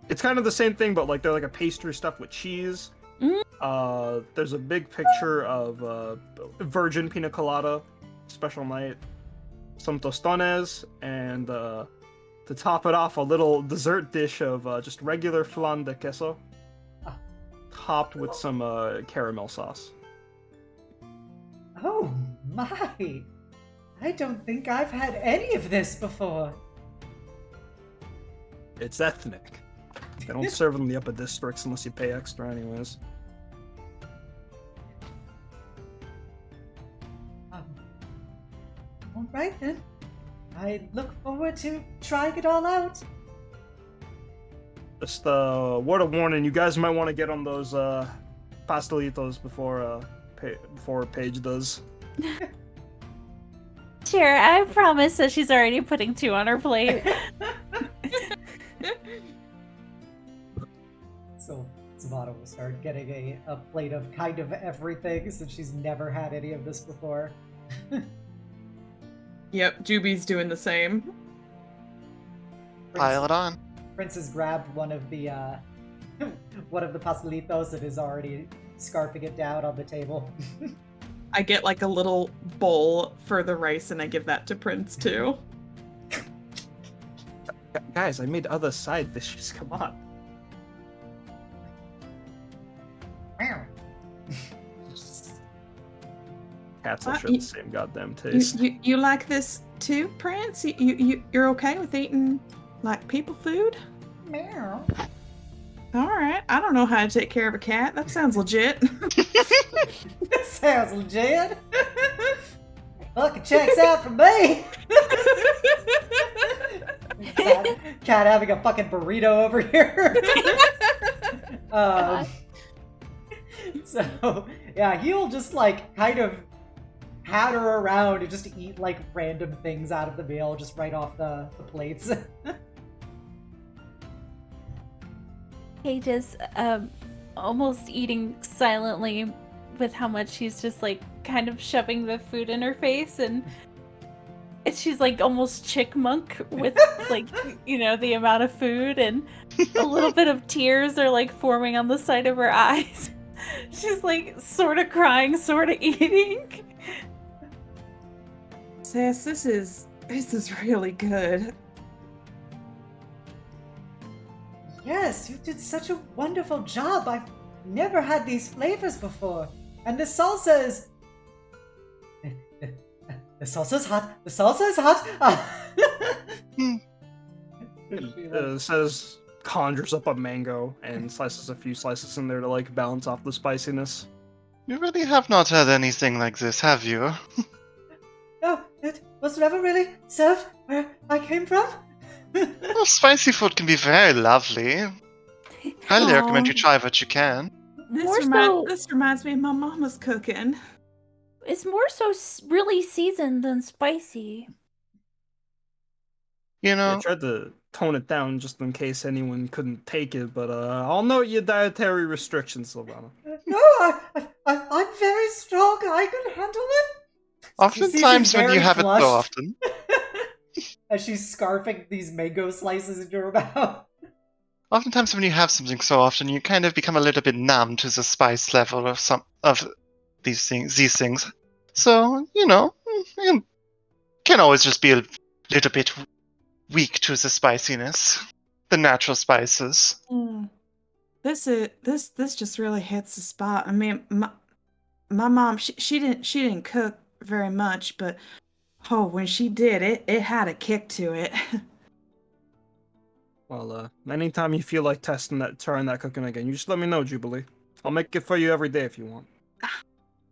it's kind of the same thing, but like they're like a pastry stuffed with cheese. There's a big picture of virgin pina colada, special night, some tostones, and to top it off, a little dessert dish of just regular flan de queso, topped with some caramel sauce. Oh my! I don't think I've had any of this before. It's ethnic. They don't serve them in the upper districts unless you pay extra anyways. Alright then. I look forward to trying it all out. Just word of warning, you guys might want to get on those pastelitos before Paige does. Sure, I promise that she's already putting 2 on her plate. So Savannah will start getting a plate of kind of everything since she's never had any of this before. Yep, Juby's doing the same. Pile it on. Prince has grabbed one of the one of the pastelitos that is already scarfing it down on the table. I get like a little bowl for the rice and I give that to Prince too. Guys, I made other side dishes. Come on. Cats are sure the same goddamn taste. You like this too, Prince? You're okay with eating like people food? Meow. All right. I don't know how to take care of a cat. That sounds legit. Sounds legit. Fucking checks out for me. Cat having a fucking burrito over here. So yeah, he'll just like kind of patter around and just eat like random things out of the meal, just right off the plates. Paige is almost eating silently with how much she's just like kind of shoving the food in her face, and she's like almost chickmunk with like, you know, the amount of food, and a little bit of tears are like forming on the side of her eyes. She's like sort of crying, sort of eating. Sis, this is really good. Yes, you did such a wonderful job. I've never had these flavors before. And the salsa is... The salsa's hot. The salsa is hot. Says conjures up a mango and slices a few slices in there to like balance off the spiciness. You really have not had anything like this, have you? No, it was never really served where I came from. Well, spicy food can be very lovely. Highly recommend you try what you can. This reminds me of my mama's cooking. It's more so really seasoned than spicy. You know, I tried to tone it down just in case anyone couldn't take it, but I'll note your dietary restrictions, Silvana. No, I'm very strong. I can handle it. oftentimes when you have it so often. As she's scarfing these mango slices into her mouth. Oftentimes when you have something so often, you kind of become a little bit numb to the spice level of some of these things. So, you know, you can always just be a little bit weak to the spiciness, the natural spices. This just really hits the spot. I mean, my mom, she didn't cook very much, but when she did, it had a kick to it. Well, anytime you feel like trying that cooking again, you just let me know, Jubilee. I'll make it for you every day if you want.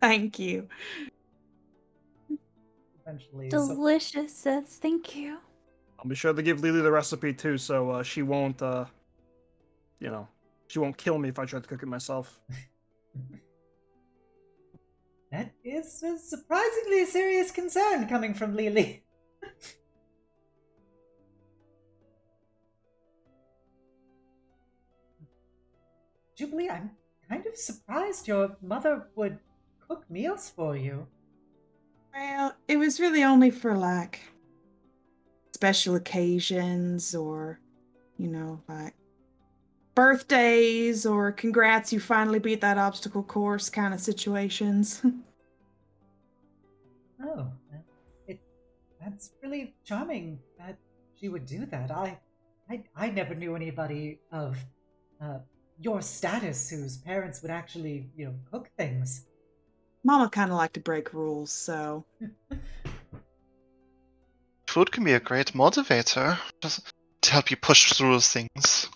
Thank you. Eventually, Delicious, sis. Thank you. I'll be sure to give Lily the recipe too, so she won't, she won't kill me if I try to cook it myself. That is a surprisingly serious concern coming from Lily. Jubilee, I'm kind of surprised your mother would cook meals for you. Well, it was really only for like special occasions or, like birthdays or congrats, you finally beat that obstacle course kind of situations. Oh, that's really charming that she would do that. I never knew anybody of your status whose parents would actually, cook things. Mama kind of liked to break rules, so. Food can be a great motivator, just to help you push through things.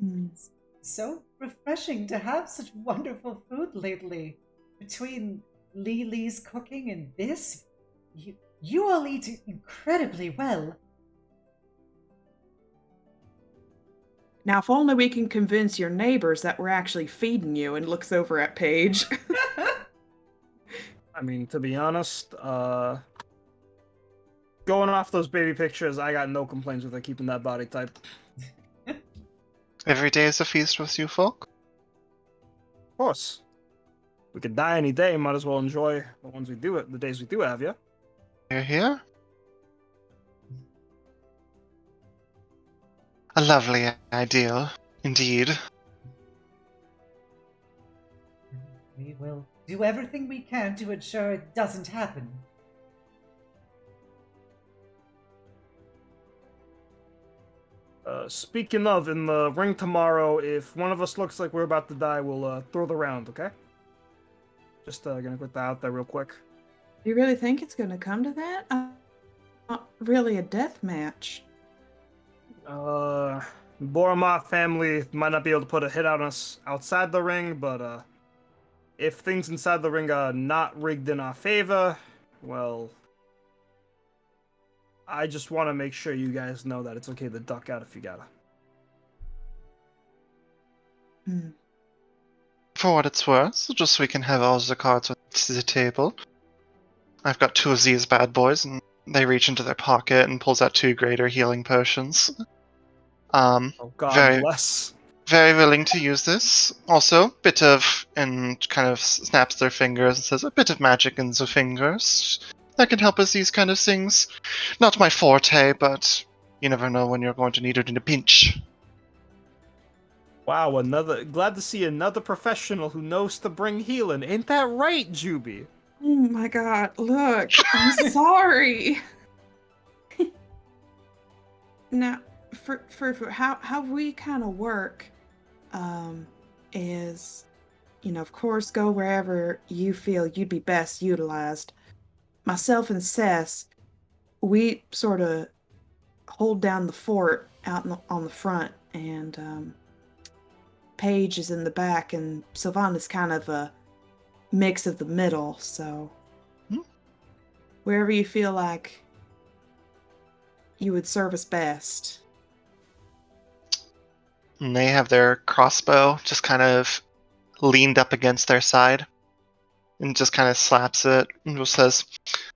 It's so refreshing to have such wonderful food lately. Between Lily's cooking and this, you all eat incredibly well. Now, if only we can convince your neighbors that we're actually feeding you, and looks over at Paige. I mean, to be honest, going off those baby pictures, I got no complaints with her keeping that body type. Every day is a feast with you folk? Of course. We could die any day, might as well enjoy the days we do have, yeah? You're here? A lovely ideal, indeed. We will do everything we can to ensure it doesn't happen. Speaking of, in the ring tomorrow, if one of us looks like we're about to die, we'll throw the round, okay? Just gonna put that out there real quick. Do you really think it's going to come to that? Not really a death match. Boromov family might not be able to put a hit on us outside the ring, but if things inside the ring are not rigged in our favor, well, I just want to make sure you guys know that it's okay to duck out if you gotta. For what it's worth, just so we can have all the cards at the table. I've got 2 of these bad boys, and they reach into their pocket and pulls out 2 greater healing potions. Oh, God very, bless. very willing to use this. Also, bit of, and kind of snaps their fingers and says, a bit of magic in the fingers. That can help us these kind of things. Not my forte, but you never know when you're going to need it in a pinch. Wow, glad to see another professional who knows to bring healing. Ain't that right, Juby? Oh my god, look, I'm sorry. Now, for how we kind of work, is, of course, go wherever you feel you'd be best utilized. Myself and Sess, we sort of hold down the fort out on the front, and Paige is in the back, and Sylvana's kind of a mix of the middle, so wherever you feel like you would serve us best. And they have their crossbow just kind of leaned up against their side and just kind of slaps it and just says,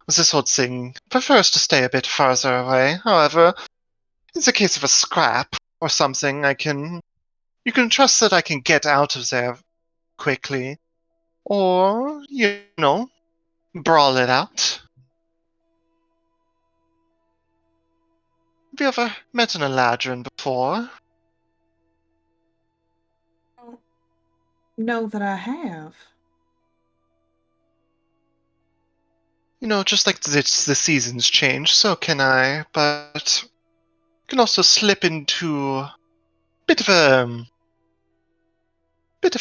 this old thing prefers to stay a bit farther away. However, in the case of a scrap or something, you can trust that I can get out of there quickly. Or, brawl it out. Have you ever met an Eladrin before? I don't know that I have. Just like the seasons change, so can I, but you can also slip into a bit of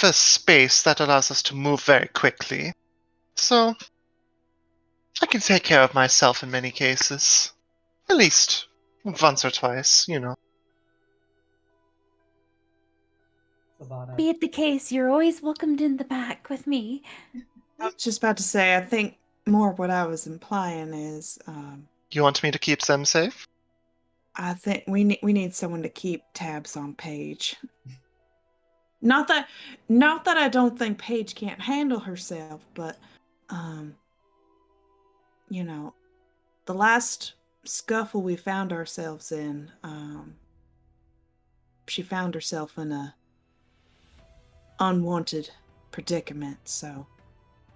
a space that allows us to move very quickly. So I can take care of myself in many cases. At least once or twice, Savannah. Be it the case, you're always welcomed in the back with me. I was just about to say, I think more what I was implying is, You want me to keep them safe? I think we need someone to keep tabs on Paige. Not that I don't think Paige can't handle herself, but the last scuffle we found ourselves in, she found herself in a unwanted predicament, so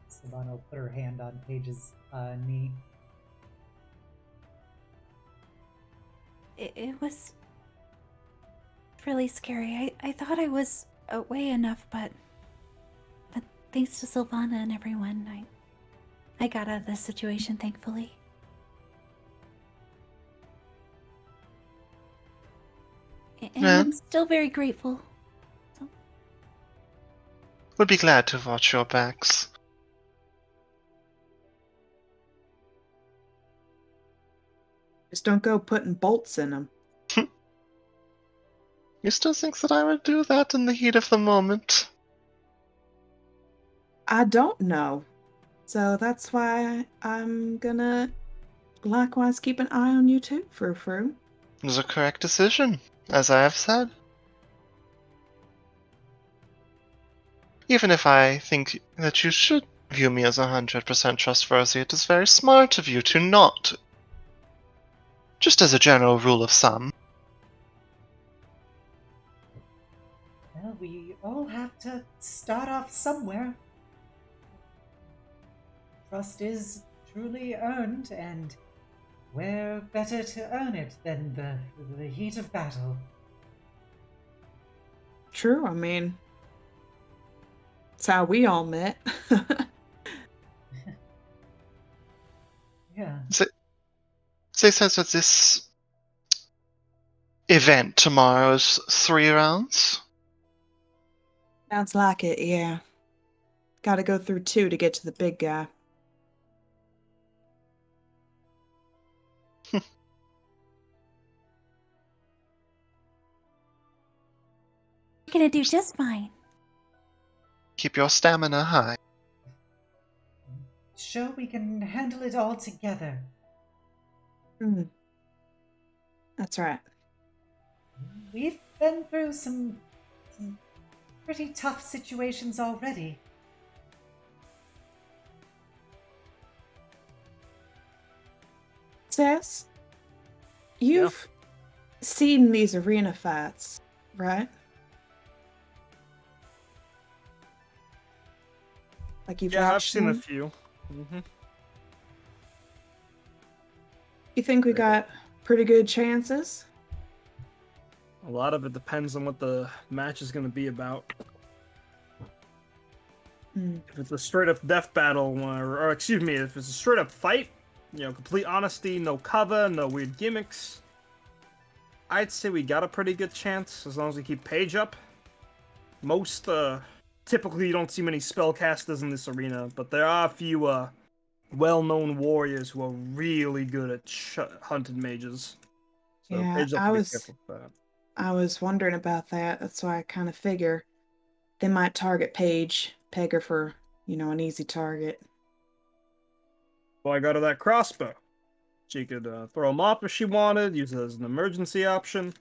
Savannah will put her hand on Paige's knee. It was really scary. I thought I was away enough, but thanks to Sylvana and everyone, I got out of this situation, thankfully. And Yeah. I'm still very grateful. Would be glad to watch your backs. just don't go putting bolts in them. You still think that I would do that in the heat of the moment? I don't know. So that's why I'm gonna likewise keep an eye on you too, Frou. It was a correct decision, as I have said. Even if I think that you should view me as 100% trustworthy, it is very smart of you to not. Just as a general rule of thumb. Well, we all have to start off somewhere. Trust is truly earned, and where better to earn it than the heat of battle? True. I mean, it's how we all met. Yeah. They says that this event tomorrow is 3 rounds. Sounds like it, yeah. Gotta go through 2 to get to the big guy. You're gonna do just fine. Keep your stamina high. Sure, we can handle it all together. That's right. We've been through some pretty tough situations already. Sass, you've seen these arena fights, right? Like you've Yeah, I've watched seen a them? few. Mm-hmm. You think we got pretty good chances? A lot of it depends on what the match is going to be about. If it's a straight up death battle, or excuse me, if it's a straight up fight, complete honesty, no cover, no weird gimmicks, I'd say we got a pretty good chance as long as we keep Paige up. Typically you don't see many spellcasters in this arena, but there are a few well-known warriors who are really good at hunted mages. So Yeah, Paige have to be careful with that. I was wondering about that. That's why I kind of figure they might target Paige, peg her for, an easy target. Well, I got her that crossbow. She could throw them off if she wanted, use it as an emergency option.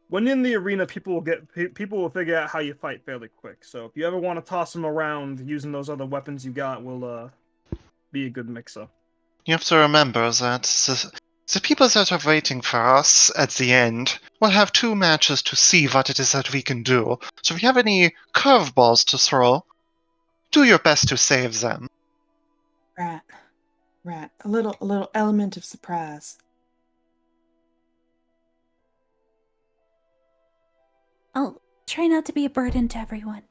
When in the arena, people will figure out how you fight fairly quick. So if you ever want to toss them around, using those other weapons you got will be a good mixer. You have to remember that the people that are waiting for us at the end will have 2 matches to see what it is that we can do. So if you have any curveballs to throw, do your best to save them. Right. A little element of surprise. I'll try not to be a burden to everyone.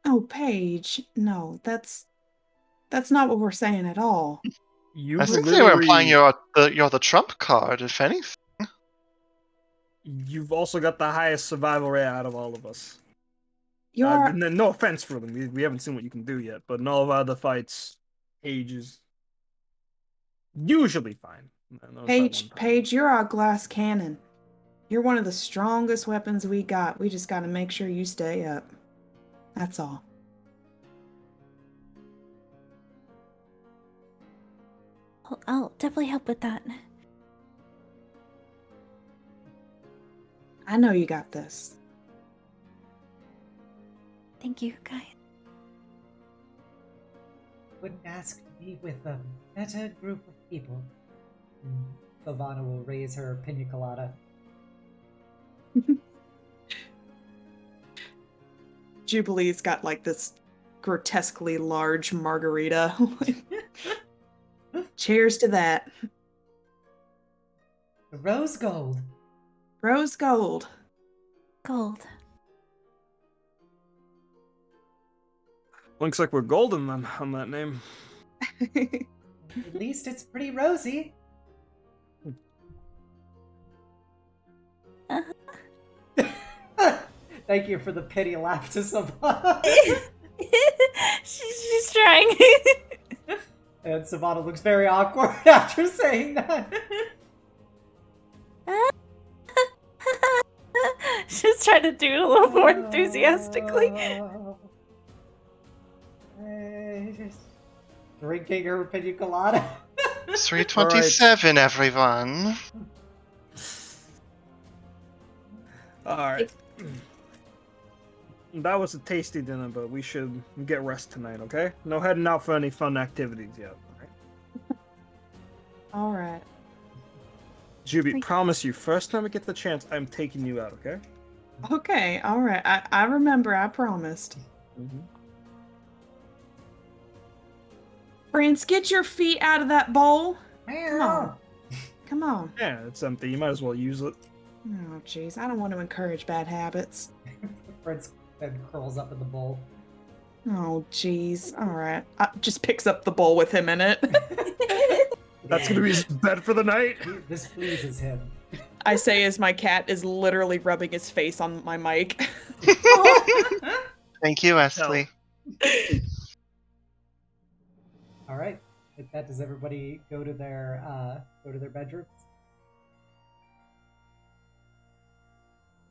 Oh, Paige, no, that's not what we're saying at all. You I think they were implying you're the trump card, if anything. You've also got the highest survival rate out of all of us. You're No offense for them, we haven't seen what you can do yet, but in all of our other fights, Paige is usually fine. Paige, you're our glass cannon. You're one of the strongest weapons we got. We just got to make sure you stay up. That's all. I'll definitely help with that. I know you got this. Thank you, guys. Wouldn't ask to be with a better group of people. Silvana will raise her pina colada. Jubilee's got like this grotesquely large margarita. Cheers to that. Rose gold. Rose gold. Gold. Looks like we're golden then on that name. At least it's pretty rosy. Thank you for the pity laugh to Savannah. She's trying. And Savannah looks very awkward after saying that. She's trying to do it a little more enthusiastically. Drinking her pina colada. 327, everyone. Alright. That was a tasty dinner, but we should get rest tonight, okay? No heading out for any fun activities yet, alright? Alright. Juby, promise you, first time we get the chance, I'm taking you out, okay? Okay, alright. I remember, I promised. Mm-hmm. Prince, get your feet out of that bowl. Come on. Come on. Yeah, it's empty. You might as well use it. Oh, jeez. I don't want to encourage bad habits. Prince then curls up in the bowl. Oh, jeez. All right. Just picks up the bowl with him in it. That's gonna be his bed for the night. This pleases him. I say as my cat is literally rubbing his face on my mic. Thank you, Wesley. All right. With that, does everybody go to their bedrooms?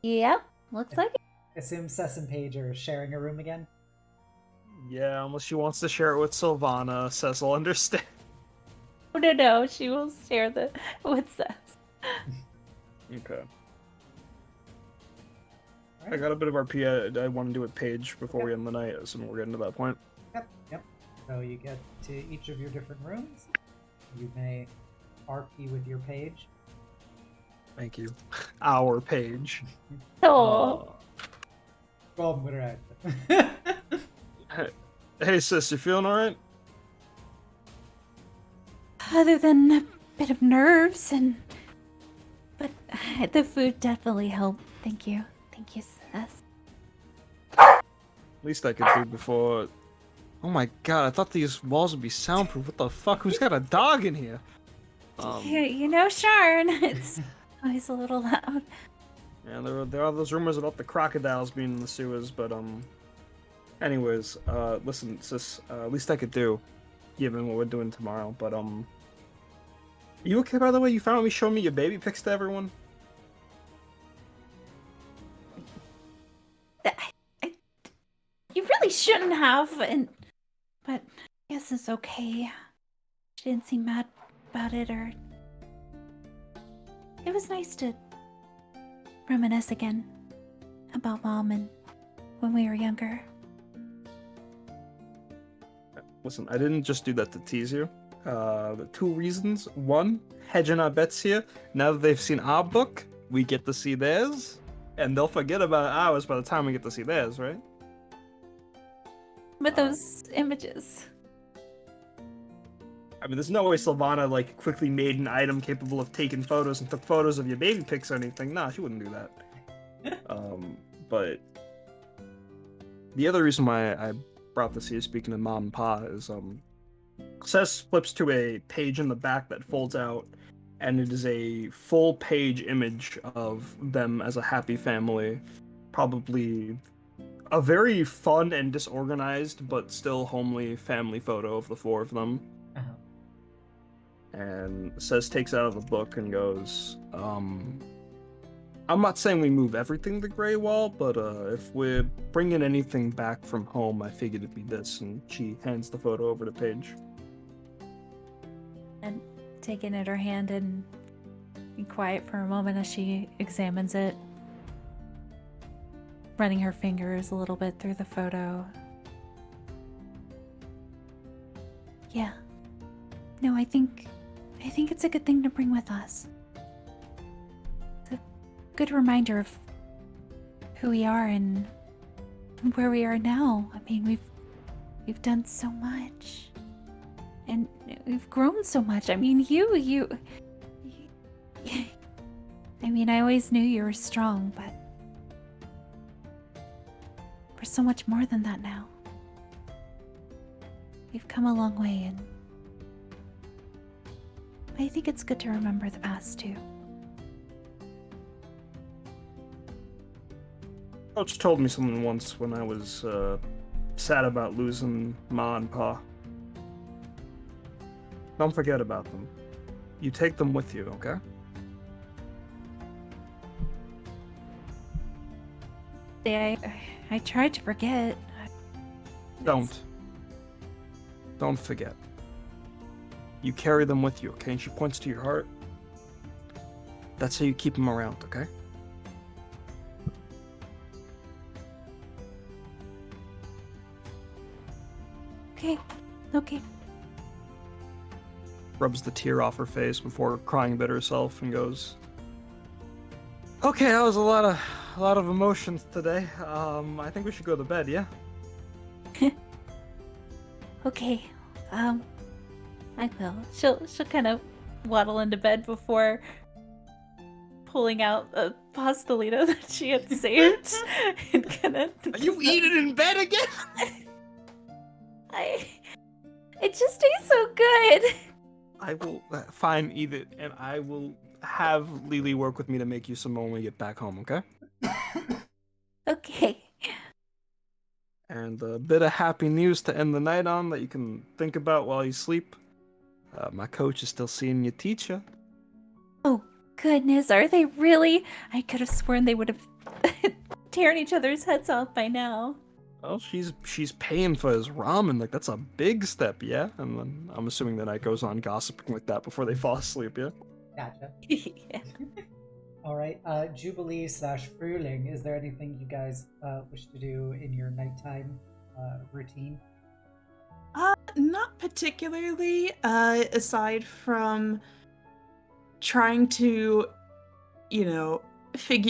Yep, looks like it. Assume Cess and Paige are sharing a room again. Yeah, unless she wants to share it with Sylvana, Cess will understand. Oh, no, she will share the with us. Okay. All right. I got a bit of RP I want to do with Paige before we end the night, so we're getting to that point. Yep. So you get to each of your different rooms. You may RP with your page. Thank you. Our Paige. Oh, Well, right. Hey sis, you feeling alright? other than a bit of nerves but the food definitely helped. Thank you, Sis. At least I could do before. Oh my god, I thought these walls would be soundproof. What the fuck? Who's got a dog in here? Yeah, you know, Sharn, it's always a little loud. Yeah, there are those rumors about the crocodiles being in the sewers, but anyways, listen, sis, at least I could do, given what we're doing tomorrow. But you okay, by the way? You found me showing me your baby pics to everyone? You really shouldn't have, but I guess it's okay. She didn't seem mad about it, or it was nice to reminisce again about Mom and when we were younger. Listen, I didn't just do that to tease you. The two reasons. One, hedging our bets here. Now that they've seen our book, we get to see theirs, and they'll forget about ours by the time we get to see theirs, right? But those images. I mean, there's no way Sylvana, like, quickly made an item capable of taking photos and took photos of your baby pics or anything. Nah, she wouldn't do that. But the other reason why I brought this here, speaking of Mom and Pa, is, Cess flips to a page in the back that folds out, and it is a full-page image of them as a happy family. Probably a very fun and disorganized, but still homely family photo of the four of them. Uh-huh. And Cess takes out of the book and goes, I'm not saying we move everything to Grey Wall, but if we're bringing anything back from home, I figured it'd be this. And she hands the photo over to Paige. And taking it her hand and be quiet for a moment as she examines it, running her fingers a little bit through the photo. Yeah. No, I think it's a good thing to bring with us. It's a good reminder of who we are and where we are now. I mean, we've done so much. And we've grown so much. I mean, you I mean, I always knew you were strong, but we're so much more than that now. We've come a long way, and I think it's good to remember the past, too. Coach told me something once when I was sad about losing Ma and Pa. Don't forget about them. You take them with you, okay? I tried to forget. Don't forget. You carry them with you, okay? And she points to your heart. That's how you keep them around, okay? Okay. Rubs the tear off her face before crying a bit herself and goes, okay, that was a lot of emotions today. I think we should go to bed, yeah? Okay. I will. She'll kind of waddle into bed before pulling out a pastelito that she had saved and gonna. You eat it in bed again? It just tastes so good. I will fine eat it, and I will have Lily work with me to make you some more when we get back home, okay? Okay. And a bit of happy news to end the night on that you can think about while you sleep. My coach is still seeing you teach you. Oh, goodness, are they really? I could have sworn they would have torn each other's heads off by now. Well, she's paying for his ramen. Like, that's a big step, yeah? And then I'm assuming the night goes on gossiping like that before they fall asleep, yeah? Gotcha. Yeah. All right, Jubilee / Fruhling, is there anything you guys wish to do in your nighttime routine? Not particularly, aside from trying to,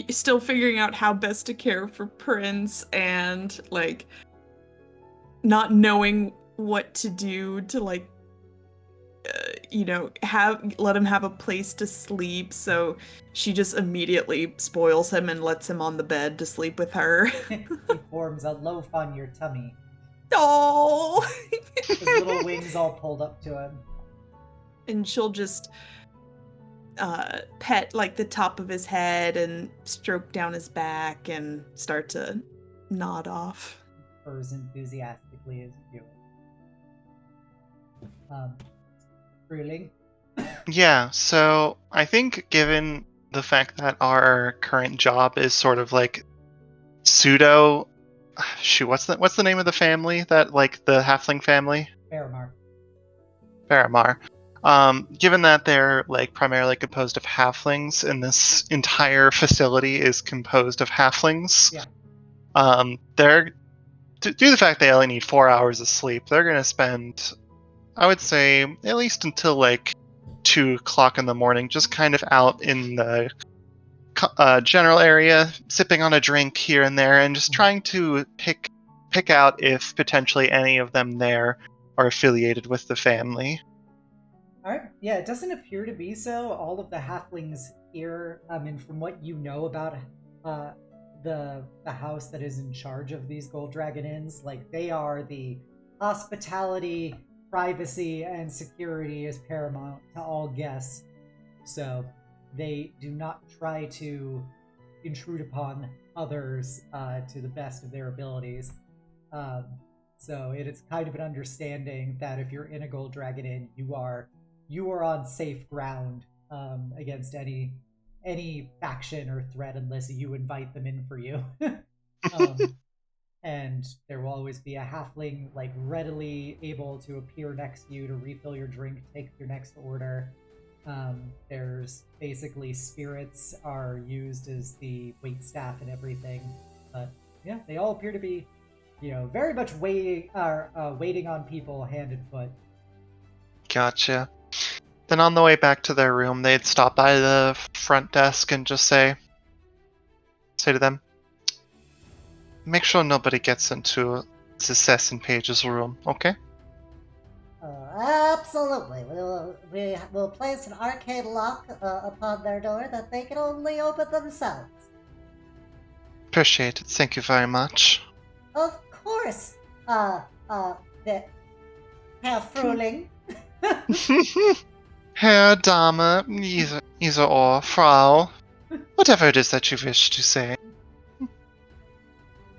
still figuring out how best to care for Prince and, like, not knowing what to do to, like, let him have a place to sleep, so she just immediately spoils him and lets him on the bed to sleep with her. He forms a loaf on your tummy. Oh! His little wings all pulled up to him. And she'll just pet, like, the top of his head and stroke down his back and start to nod off. Purrs enthusiastically as you do it. Fruhling? Yeah, so I think given the fact that our current job is sort of like pseudo, what's the name of the family that, like, the halfling family? Faramar. Given that they're, like, primarily composed of halflings, and this entire facility is composed of halflings, they're, due to the fact they only need 4 hours of sleep, they're going to spend, I would say, at least until, like, 2 o'clock in the morning, just kind of out in the general area, sipping on a drink here and there, and just trying to pick out if potentially any of them there are affiliated with the family. Alright, yeah, it doesn't appear to be so. All of the halflings here, I mean, from what you know about the house that is in charge of these Gold Dragon Inns, like, they are the hospitality, privacy, and security is paramount to all guests. So they do not try to intrude upon others to the best of their abilities. So it is kind of an understanding that if you're in a Gold Dragon Inn, you are on safe ground against any faction or threat unless you invite them in for you. And there will always be a halfling, like, readily able to appear next to you to refill your drink, take your next order. There's basically spirits are used as the waitstaff and everything. But yeah, they all appear to be, very much waiting on people hand and foot. Gotcha. Then on the way back to their room, they'd stop by the front desk and just say to them, make sure nobody gets into the Assassin Page's room, okay? Absolutely. We will place an arcane lock upon their door that they can only open themselves. Appreciate it. Thank you very much. Of course. The Herr Fruhling. Herr, Dame, either or, Frau, whatever it is that you wish to say.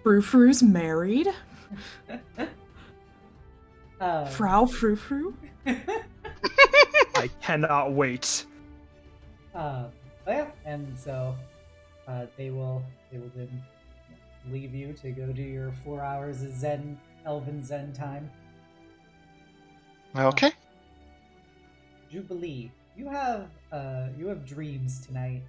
Frou-Frou's married? Frau Frou-Frou? I cannot wait. Yeah, and so they will then leave you to go do your 4 hours of Elven Zen time. Okay. Jubilee, you have dreams tonight.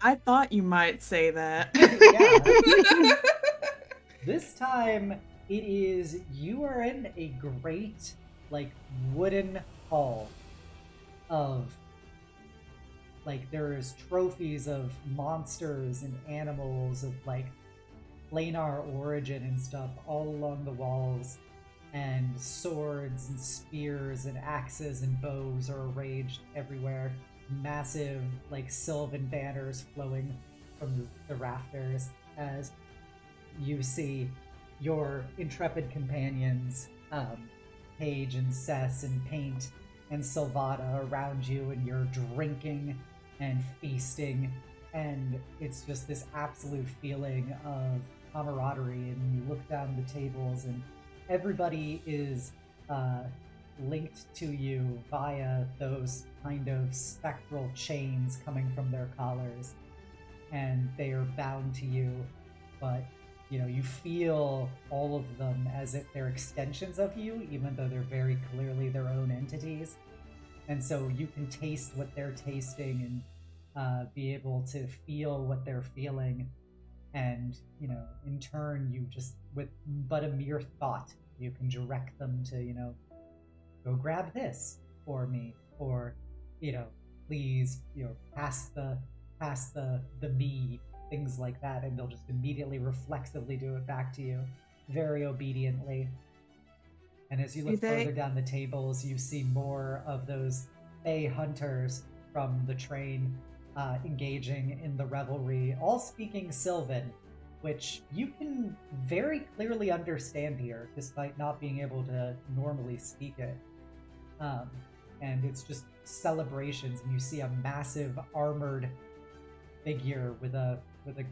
I thought you might say that. Yeah. This time it is you are in a great, like, wooden hall of, like, there is trophies of monsters and animals of, like, planar origin and stuff all along the walls, and swords and spears and axes and bows are arranged everywhere. massive, like, sylvan banners flowing from the rafters as you see your intrepid companions, Paige and Cess and Paint and Sylvata around you, and you're drinking and feasting, and it's just this absolute feeling of camaraderie. And you look down the tables, and everybody is linked to you via those kind of spectral chains coming from their collars, and they are bound to you, but you feel all of them as if they're extensions of you, even though they're very clearly their own entities. And so you can taste what they're tasting and be able to feel what they're feeling. And, in turn, you just, with but a mere thought, you can direct them to, go grab this for me, or, please, pass the mead, things like that, and they'll just immediately reflexively do it back to you very obediently. And as you look further down the tables, you see more of those Fey hunters from the train engaging in the revelry, all speaking Sylvan, which you can very clearly understand here, despite not being able to normally speak it. And it's just celebrations, and you see a massive armored figure with a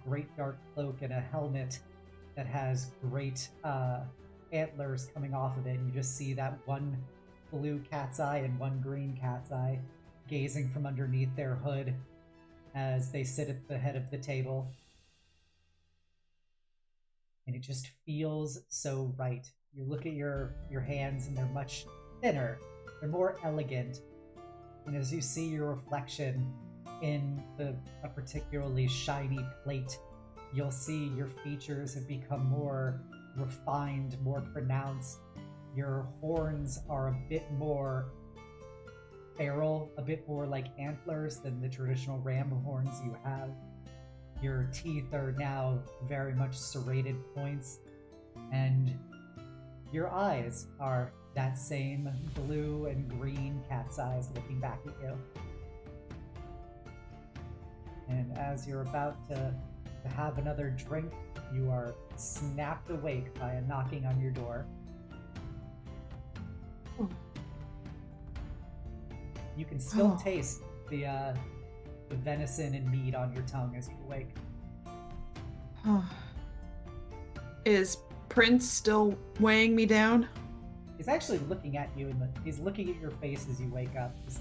great dark cloak and a helmet that has great antlers coming off of it. And you just see that one blue cat's eye and one green cat's eye gazing from underneath their hood as they sit at the head of the table. And it just feels so right. You look at your hands, and they're much thinner. They're more elegant. And as you see your reflection in a particularly shiny plate, you'll see your features have become more refined, more pronounced. Your horns are a bit more feral, a bit more like antlers than the traditional ram horns you have. Your teeth are now very much serrated points, and your eyes are that same blue and green cat's eyes looking back at you. And as you're about to have another drink, you are snapped awake by a knocking on your door. You can still taste the venison and meat on your tongue as you awake. Is Prince still weighing me down? He's actually looking at you, he's looking at your face as you wake up. Just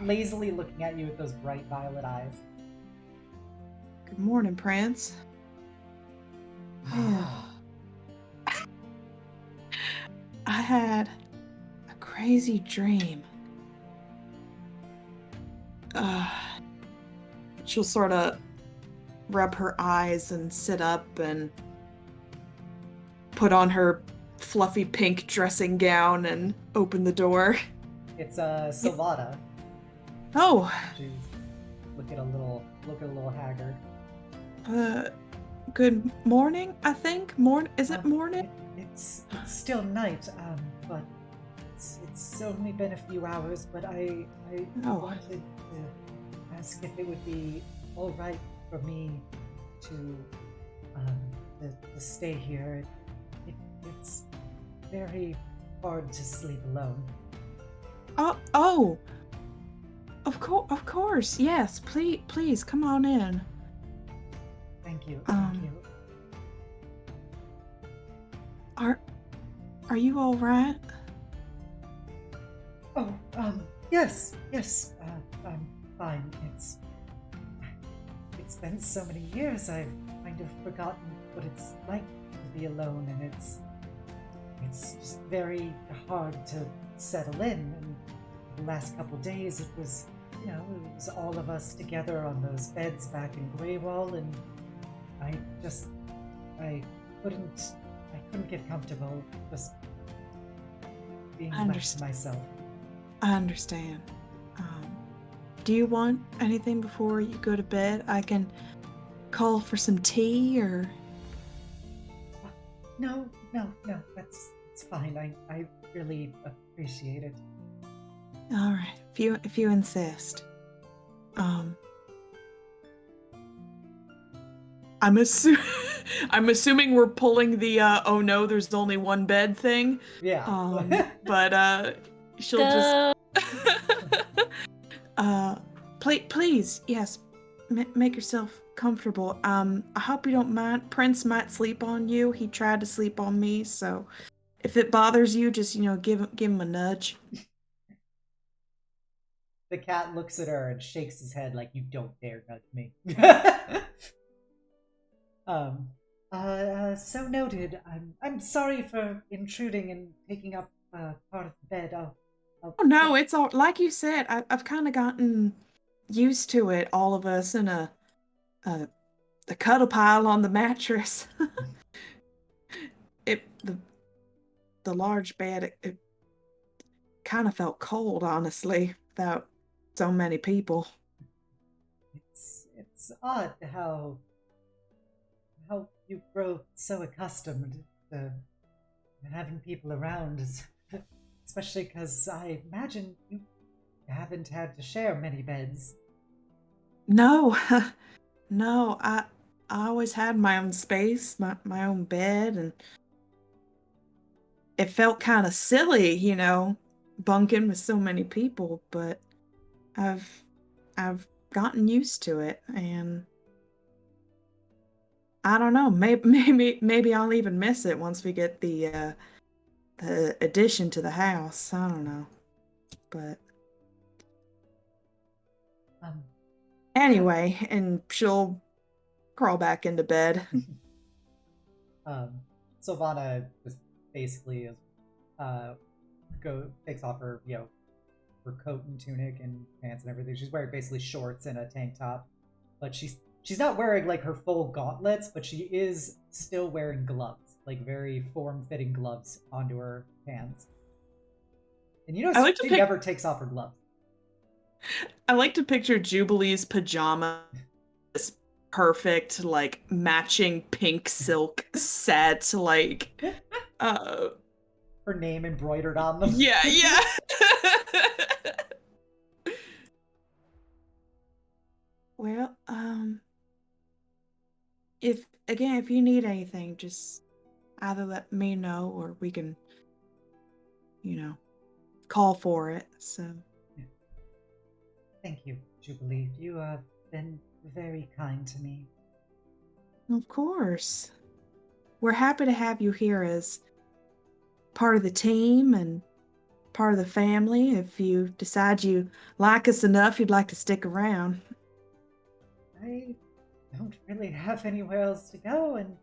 lazily looking at you with those bright violet eyes. Good morning, Prince. I had a crazy dream. She'll sort of rub her eyes and sit up and put on her fluffy pink dressing gown and open the door. It's Sylvata. Oh. She's looking a little haggard. Good morning, I think. Is it morning? It's still night, but it's only been a few hours, but I wanted to ask if it would be all right for me to stay here. It's very hard to sleep alone. Of course. Yes, please come on in. Thank you. Are you all right? Oh, yes, I'm fine. It's been so many years, I've kind of forgotten what it's like to be alone, and it's just very hard to settle in. And the last couple days, it was all of us together on those beds back in Greywall, and I couldn't get comfortable just being left to myself. I understand. Do you want anything before you go to bed? I can call for some tea, or... No, it's fine. I really appreciate it. All right, if you insist. I'm assuming we're pulling the oh no, there's only one bed thing. Yeah. But she'll Go. just please, yes, make yourself comfortable. I hope you don't mind. Prince might sleep on you. He tried to sleep on me, so if it bothers you, just give him a nudge. The cat looks at her and shakes his head like, you don't dare nudge me. So noted. I'm sorry for intruding and taking up part of the bed. Oh no, it's all like you said. I've kind of gotten used to it. All of us in a cuddle pile on the mattress. The large bed. It kind of felt cold, honestly, without so many people. It's odd how you grow so accustomed to having people around, especially because I imagine you haven't had to share many beds. No, no, I always had my own space, my own bed, and it felt kind of silly, bunking with so many people, but I've gotten used to it, and I don't know, maybe I'll even miss it once we get the addition to the house. I don't know, but anyway, and she'll crawl back into bed. Sylvana just basically takes off her her coat and tunic and pants and everything. She's wearing basically shorts and a tank top, but she's not wearing like her full gauntlets, but she is still wearing gloves, like very form-fitting gloves onto her hands. And she never takes off her gloves. I like to picture Jubilee's pajamas, perfect, like matching pink silk set, like her name embroidered on them. Yeah. Well, if you need anything, just either let me know or we can, call for it. So. Thank you, Jubilee. You have been very kind to me. Of course. We're happy to have you here as part of the team and part of the family. If you decide you like us enough, you'd like to stick around. I don't really have anywhere else to go, and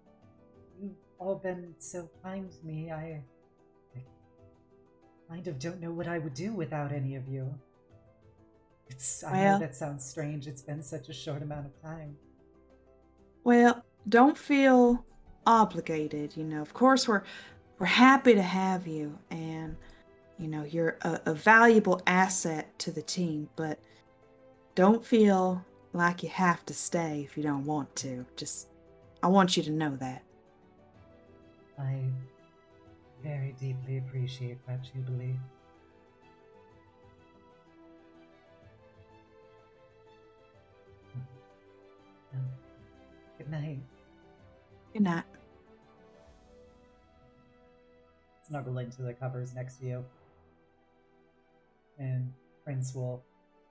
you've all been so kind to me. I kind of don't know what I would do without any of you. I know that sounds strange. It's been such a short amount of time. Well, don't feel obligated. Of course, we're happy to have you, and you're a valuable asset to the team. But don't feel like you have to stay if you don't want to. I want you to know that. I very deeply appreciate that, Jubilee. Good night. Good night. Snuggle into the covers next to you. And Prince will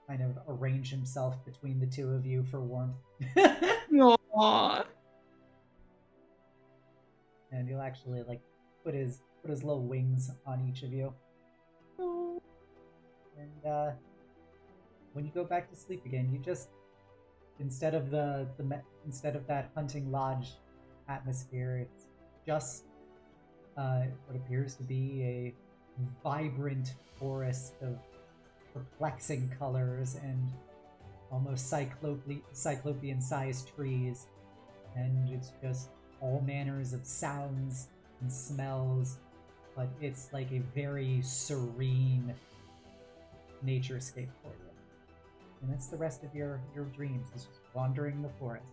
kind of arrange himself between the two of you for warmth. Aww. And he'll actually put his little wings on each of you. Aww. And when you go back to sleep again, you just instead of that hunting lodge atmosphere, it's just what appears to be a vibrant forest of perplexing colors and almost cyclopean-sized trees, and it's just all manners of sounds and smells, but it's like a very serene naturescape for you. And that's the rest of your dreams, is just wandering the forest.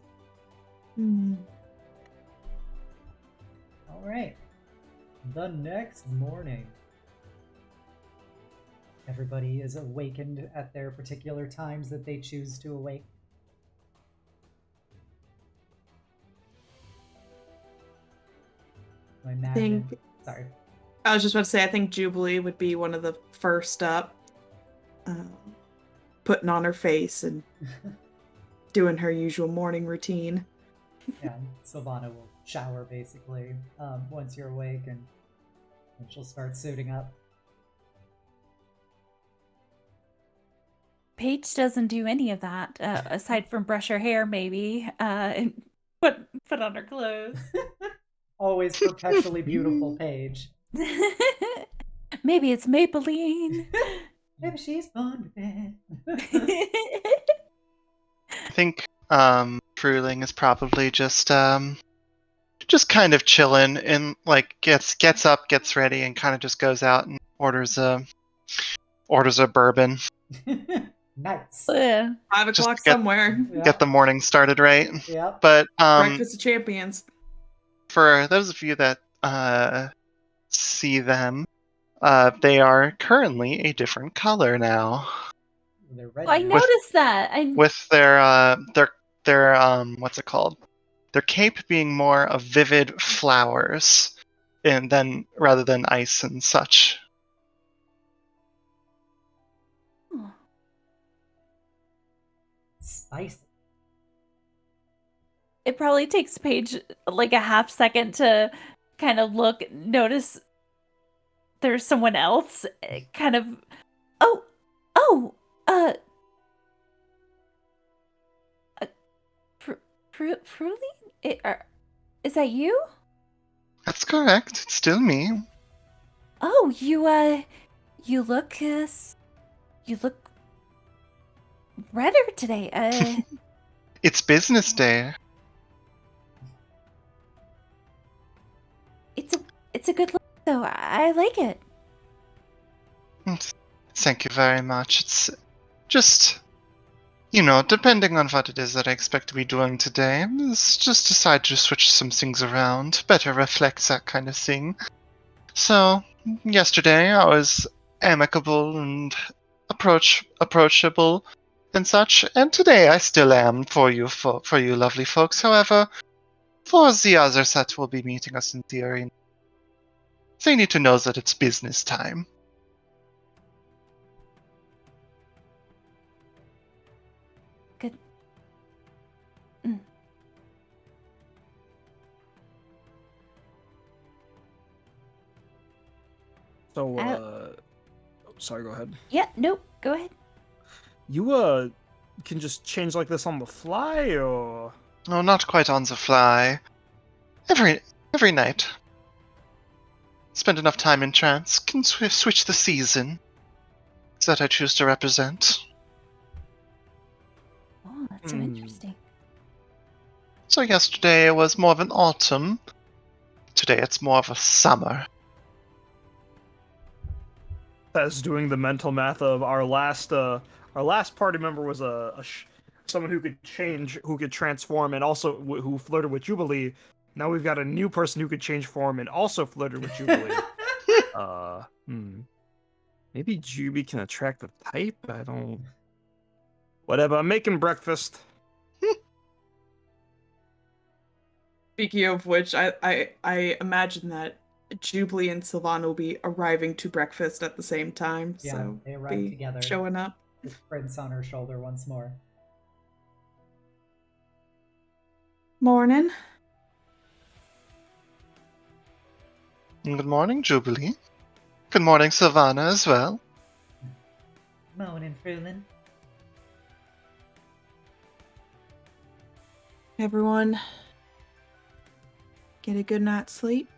All right. The next morning. everybody is awakened at their particular times that they choose to awake. I imagine. Sorry. I was just about to say, I think Jubilee would be one of the first up, putting on her face and doing her usual morning routine. Yeah, Sylvana will shower basically once you're awake, and she'll start suiting up. Paige doesn't do any of that, aside from brush her hair, maybe, and put on her clothes. Always perpetually beautiful Paige. Maybe it's Maybelline. Maybe she's born with it. I think Fruhling is probably just kind of chilling and like gets up, gets ready, and kind of just goes out and orders a bourbon. Nice. Yeah. 5 o'clock somewhere. Get the morning started right. Yep. But Breakfast of champions. for those of you that see them, they are currently a different color now. They're ready. I noticed that. With their what's it called? Their cape being more of vivid flowers, rather than ice and such. Oh. Spicy. It probably takes Paige like a half second to kind of notice there's someone else. Kind of, Fruhling? Is that you? That's correct. It's still me. Oh, you look redder today. It's business day. It's a good look, though. I like it. Thank you very much. It's just, depending on what it is that I expect to be doing today, let's just decide to switch some things around. Better reflect that kind of thing. So, yesterday I was amicable and approachable and such, and today I still am for you lovely folks. However, for the others that will be meeting us in the arena, they need to know that it's business time. Good. So, sorry, go ahead. Yeah, nope, go ahead. You, can just change like this on the fly, or? No, not quite on the fly. Every night. Spend enough time in trance, can switch the season that I choose to represent. Oh, that's so interesting. So yesterday it was more of an autumn. Today it's more of a summer. That's doing the mental math of our last party member was someone who could change, who could transform, and also who flirted with Jubilee. Now we've got a new person who could change form and also flirted with Jubilee. Maybe Juby can attract the type? I don't... Whatever, I'm making breakfast. Speaking of which, I imagine that Jubilee and Sylvana will be arriving to breakfast at the same time. Yeah, so they arrive together. Showing up. With Prince on her shoulder once more. Morning. Good morning, Jubilee. Good morning, Sylvana, as well. Morning, Fruhling. Everyone, get a good night's sleep.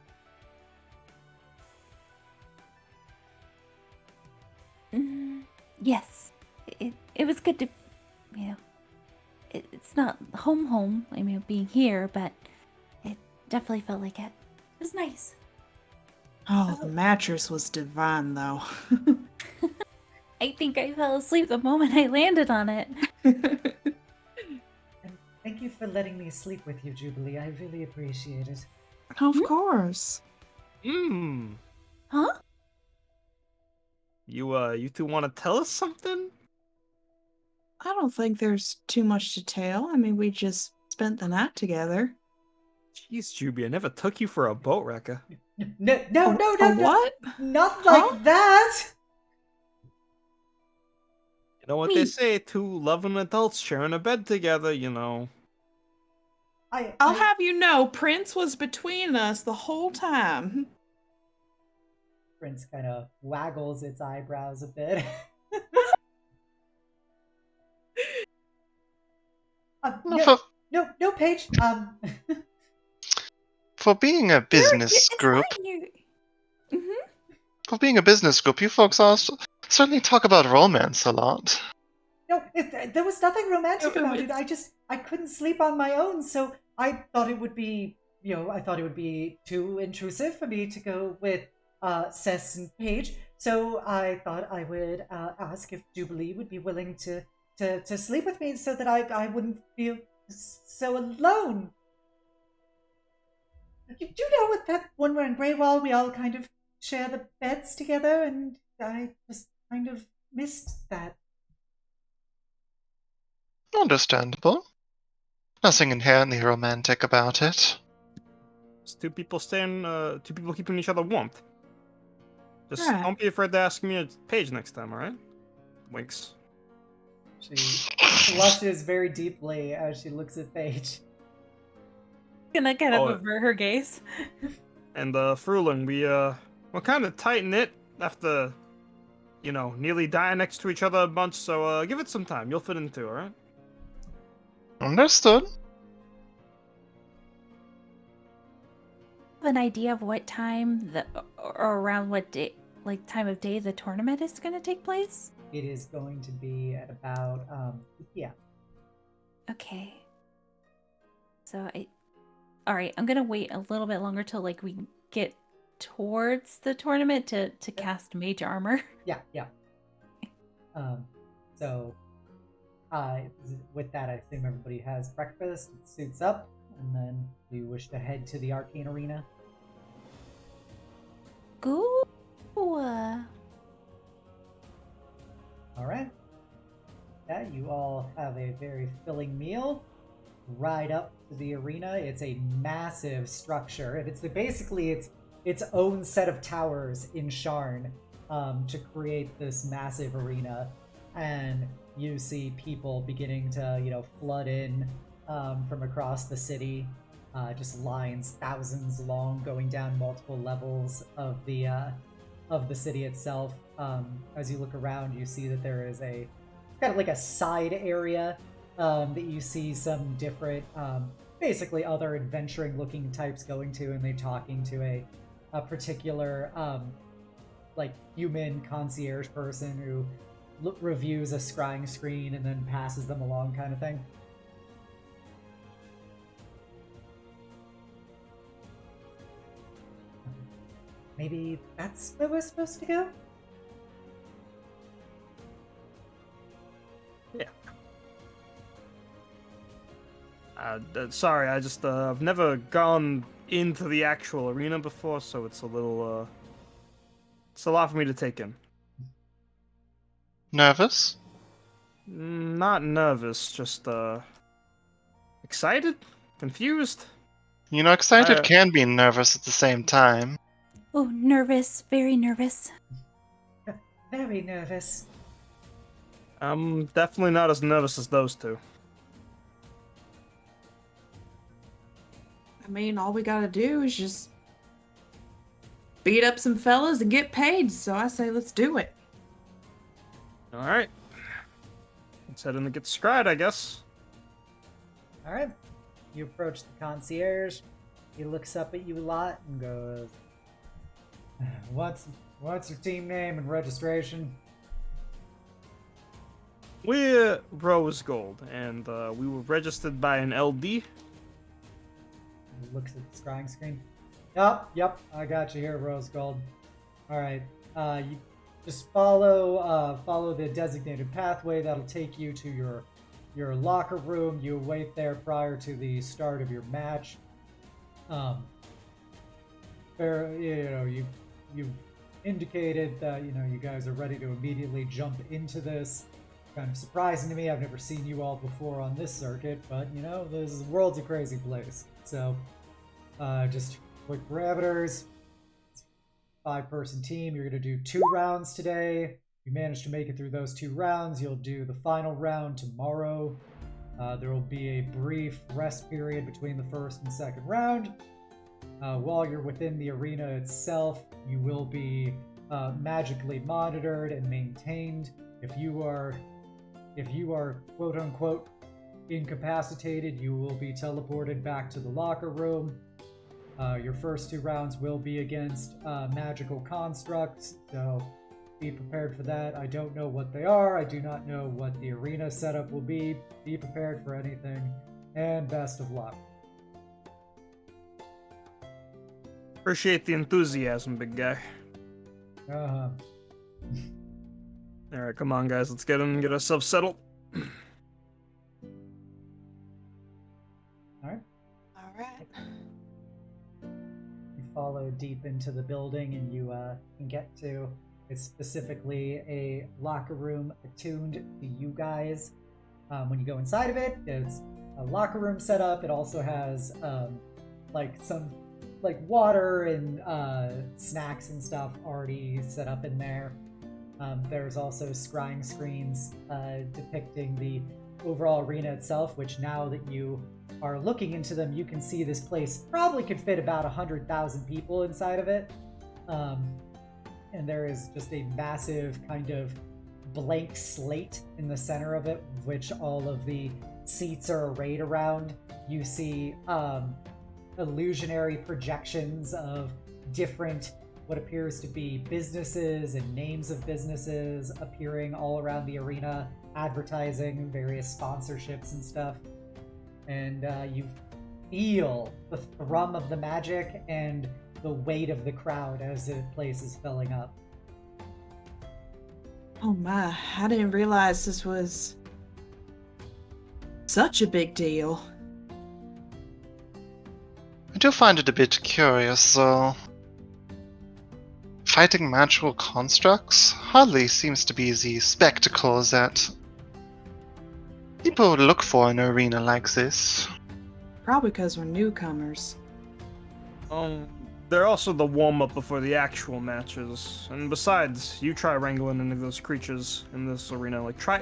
Yes, it was good to, it's not home. I mean, being here, but it definitely felt like it. It was nice. Oh, the mattress was divine, though. I think I fell asleep the moment I landed on it. And thank you for letting me sleep with you, Jubilee. I really appreciate it. Of course. Huh? You two want to tell us something? I don't think there's too much to tell. I mean, we just spent the night together. Jeez, Juby, I never took you for a boat wrecker. No, What? not Huh? like that. You know what they say, two loving adults sharing a bed together, you know. I'll have you know, Prince was between us the whole time. Prince kind of waggles its eyebrows a bit. No, Paige. For being a business group, you folks also certainly talk about romance a lot. No, there was nothing romantic No, about it. I couldn't sleep on my own, so I thought it would be, too intrusive for me to go with Cess and Paige. So I thought I would ask if Jubilee would be willing to sleep with me, so that I wouldn't feel so alone. Do you know with that when we're in Greywall, we all kind of share the beds together, and I just kind of missed that. Understandable. Nothing inherently romantic about it. It's two people keeping each other warmth. Just Right. don't be afraid to ask me a page next time, alright? Winks. She blushes very deeply as she looks at Paige. Gonna kind of avert her gaze. And Fruhling, we're kind of tight-knit after, nearly dying next to each other a bunch, so give it some time. You'll fit in too, alright? Understood. Have an idea of what time or around what day, like time of day the tournament is going to take place? It is going to be at about, yeah. Okay. So alright, I'm going to wait a little bit longer till like we get towards the tournament to cast mage armor. Yeah. So, with that, I assume everybody has breakfast, suits up, and then we wish to head to the Arcane Arena. Ooh. Alright. Yeah, you all have a very filling meal. Ride up to the arena. It's a massive structure, and it's basically its own set of towers in Sharn to create this massive arena. And you see people beginning to, flood in from across the city. Just lines, thousands long, going down multiple levels of the city itself. As you look around, you see that there is a kind of like a side area that you see some different, basically other adventuring-looking types going to, and they're talking to a particular, like, human concierge person who reviews a scrying screen and then passes them along, kind of thing. Maybe that's where we're supposed to go? Yeah. Sorry, I just, I've never gone into the actual arena before, so it's a little, it's a lot for me to take in. Nervous? Not nervous, just, excited? Confused? Excited can be nervous at the same time. Oh, nervous. Very nervous. Very nervous. I'm definitely not as nervous as those two. I mean, all we gotta do is just beat up some fellas and get paid, so I say let's do it. Alright. Let's head in and get scryed, I guess. Alright. You approach the concierge. He looks up at you a lot and goes, What's your team name and registration? We're Rose Gold, and we were registered by an LD. He looks at the scrying screen. Yep, I got you here, Rose Gold. Alright, you just follow the designated pathway that'll take you to your locker room. You wait there prior to the start of your match. You indicated that, you guys are ready to immediately jump into this. Kind of surprising to me. I've never seen you all before on this circuit, but, this world's a crazy place. So, just quick parameters. 5-person team. You're going to do 2 rounds today. If you manage to make it through those 2 rounds, you'll do the final round tomorrow. There will be a brief rest period between the first and second round. While you're within the arena itself, you will be magically monitored and maintained. If you are quote unquote incapacitated, you will be teleported back to the locker room. Your first 2 rounds will be against magical constructs, so be prepared for that. I don't know what they are. I do not know what the arena setup will be. Be prepared for anything, and best of luck. Appreciate the enthusiasm, big guy. Uh-huh. All right, come on, guys. Let's get in and get ourselves settled. All right. All right. You follow deep into the building, and you can get to. It's specifically a locker room attuned to you guys. When you go inside of it, it's a locker room setup. It also has some water and snacks and stuff already set up in there. There's also scrying screens depicting the overall arena itself, which now that you are looking into them, you can see this place probably could fit about 100,000 people inside of it. And there is just a massive kind of blank slate in the center of it, which all of the seats are arrayed around. You see illusionary projections of different, what appears to be businesses and names of businesses appearing all around the arena, advertising various sponsorships and stuff. And you feel the thrum of the magic and the weight of the crowd as the place is filling up. Oh my, I didn't realize this was such a big deal. I do find it a bit curious, though. Fighting magical constructs hardly seems to be the spectacle that people would look for in an arena like this. Probably because we're newcomers. They're also the warm-up before the actual matches. And besides, you try wrangling any of those creatures in this arena. Like, try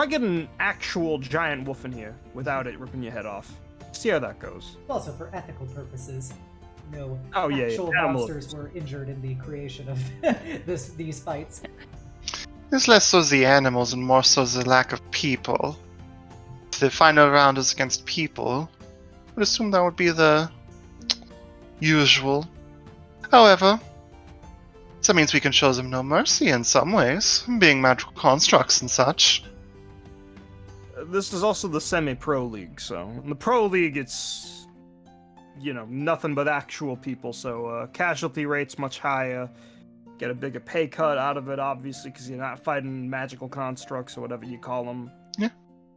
getting an actual giant wolf in here without it ripping your head off. See how that goes. Also, for ethical purposes, no actual monsters were injured in the creation of these fights. It's less so the animals and more so the lack of people. If the final round is against people, I would assume that would be the usual. However, that means we can show them no mercy in some ways, being magical constructs and such. This is also the semi-pro league, so in the pro league it's, nothing but actual people, so casualty rate's much higher, get a bigger pay cut out of it, obviously, because you're not fighting magical constructs or whatever you call them. Yeah.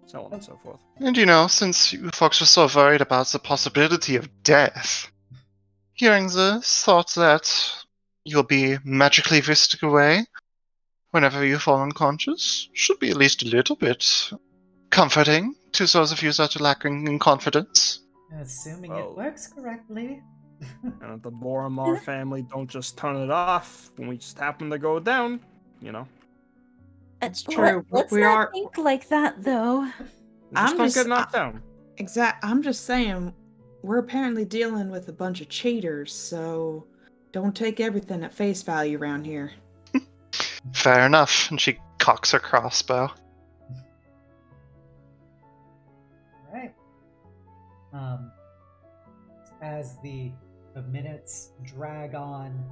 So on and so forth. And since you folks are so worried about the possibility of death, hearing the thought that you'll be magically whisked away whenever you fall unconscious should be at least a little bit comforting to those of you that are lacking in confidence. Assuming it works correctly. And if the Boromar family don't just turn it off when we just happen to go down, It's true. Let's not think like that, though. Just don't get knocked down. I'm just saying, we're apparently dealing with a bunch of cheaters, so don't take everything at face value around here. Fair enough. And she cocks her crossbow. Right. As the minutes drag on,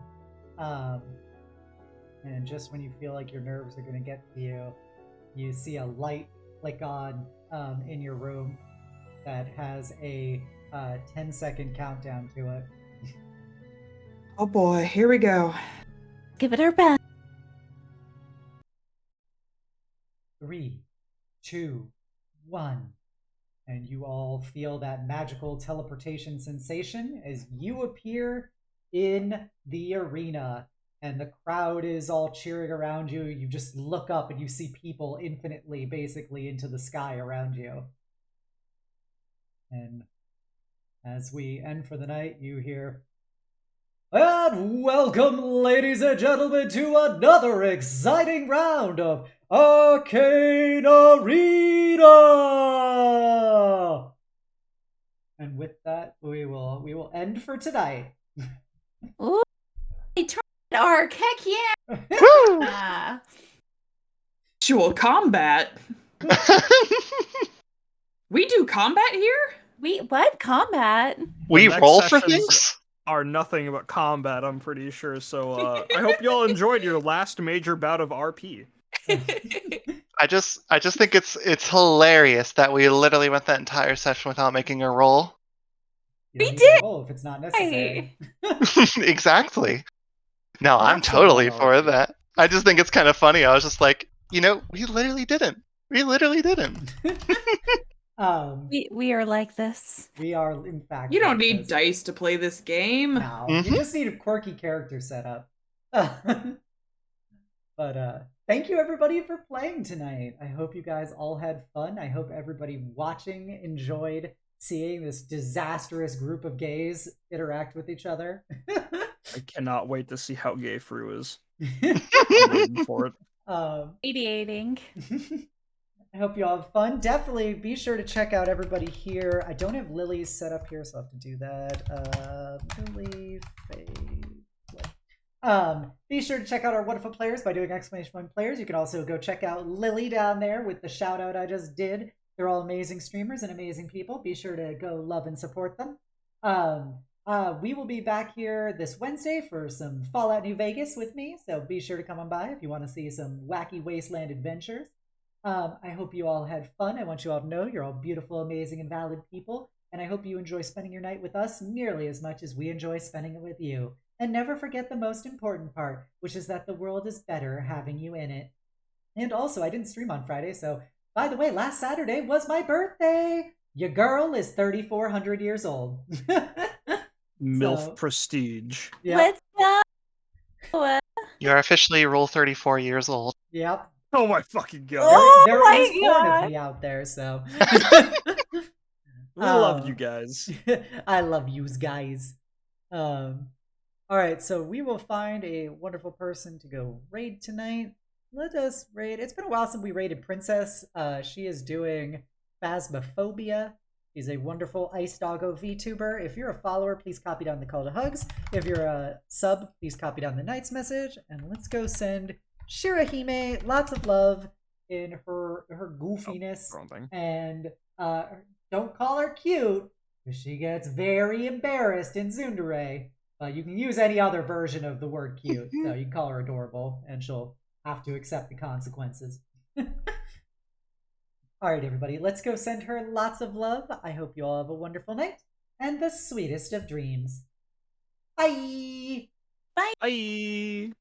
and just when you feel like your nerves are going to get to you, you see a light click on in your room that has a 10-second countdown to it. Oh boy, here we go. Give it our best. 3, 2, 1. And you all feel that magical teleportation sensation as you appear in the arena. and the crowd is all cheering around you. You just look up and you see people infinitely, basically, into the sky around you. And as we end for the night, you hear, "And welcome, ladies and gentlemen, to another exciting round of Arcane Arena!" And with that, we will end for tonight. Ooh, Eternal Arc, heck yeah! Woo! Actual combat. We do combat here? What? Combat? We next roll for sessions things? Are nothing but combat, I'm pretty sure. So I hope you all enjoyed your last major bout of RP. I just think it's hilarious that we literally went that entire session without making a roll. You don't We need did! to roll if it's not necessary. Exactly. No, I'm That's totally the for one. that. I just think it's kind of funny. I was just like, we literally didn't. We literally didn't. We are like this. We are, in fact. You don't like need this. dice to play this game. No, you Mhm. just need a quirky character setup. But thank you everybody for playing tonight. I hope you guys all had fun. I hope everybody watching enjoyed seeing this disastrous group of gays interact with each other. I cannot wait to see how gay Fru is. I'm waiting for it. Radiating. I hope you all have fun. Definitely be sure to check out everybody here. I don't have Lily's set up here, so I'll have to do that. Lily, be sure to check out our wonderful players by doing !point players. You can also go check out Lily down there with the shout out I just did. They're all amazing streamers and amazing people. Be sure to go love and support them. We will be back here this Wednesday for some Fallout New Vegas with me, so be sure to come on by if you want to see some wacky wasteland adventures. I hope you all had fun. I want you all to know you're all beautiful, amazing, and valid people, and I hope you enjoy spending your night with us nearly as much as we enjoy spending it with you. And never forget the most important part, which is that the world is better having you in it. And also, I didn't stream on Friday, so by the way, last Saturday was my birthday! Your girl is 3,400 years old. MILF prestige. Yep. Let's go. You are officially Rule 34 years old. Yep. Oh my fucking god. Oh there my is porn God. of me out there, so. We love you guys. I love yous guys. Alright, so we will find a wonderful person to go raid tonight. Let us raid. It's been a while since we raided Princess. She is doing Phasmophobia. She's a wonderful Ice Doggo VTuber. If you're a follower, please copy down the call to hugs. If you're a sub, please copy down the Knight's message. And let's go send Shirahime lots of love in her goofiness. And don't call her cute, because she gets very embarrassed in Tsundere. You can use any other version of the word cute. So you can call her adorable, and she'll have to accept the consequences. Alright, everybody, let's go send her lots of love. I hope you all have a wonderful night, and the sweetest of dreams. Bye! Bye.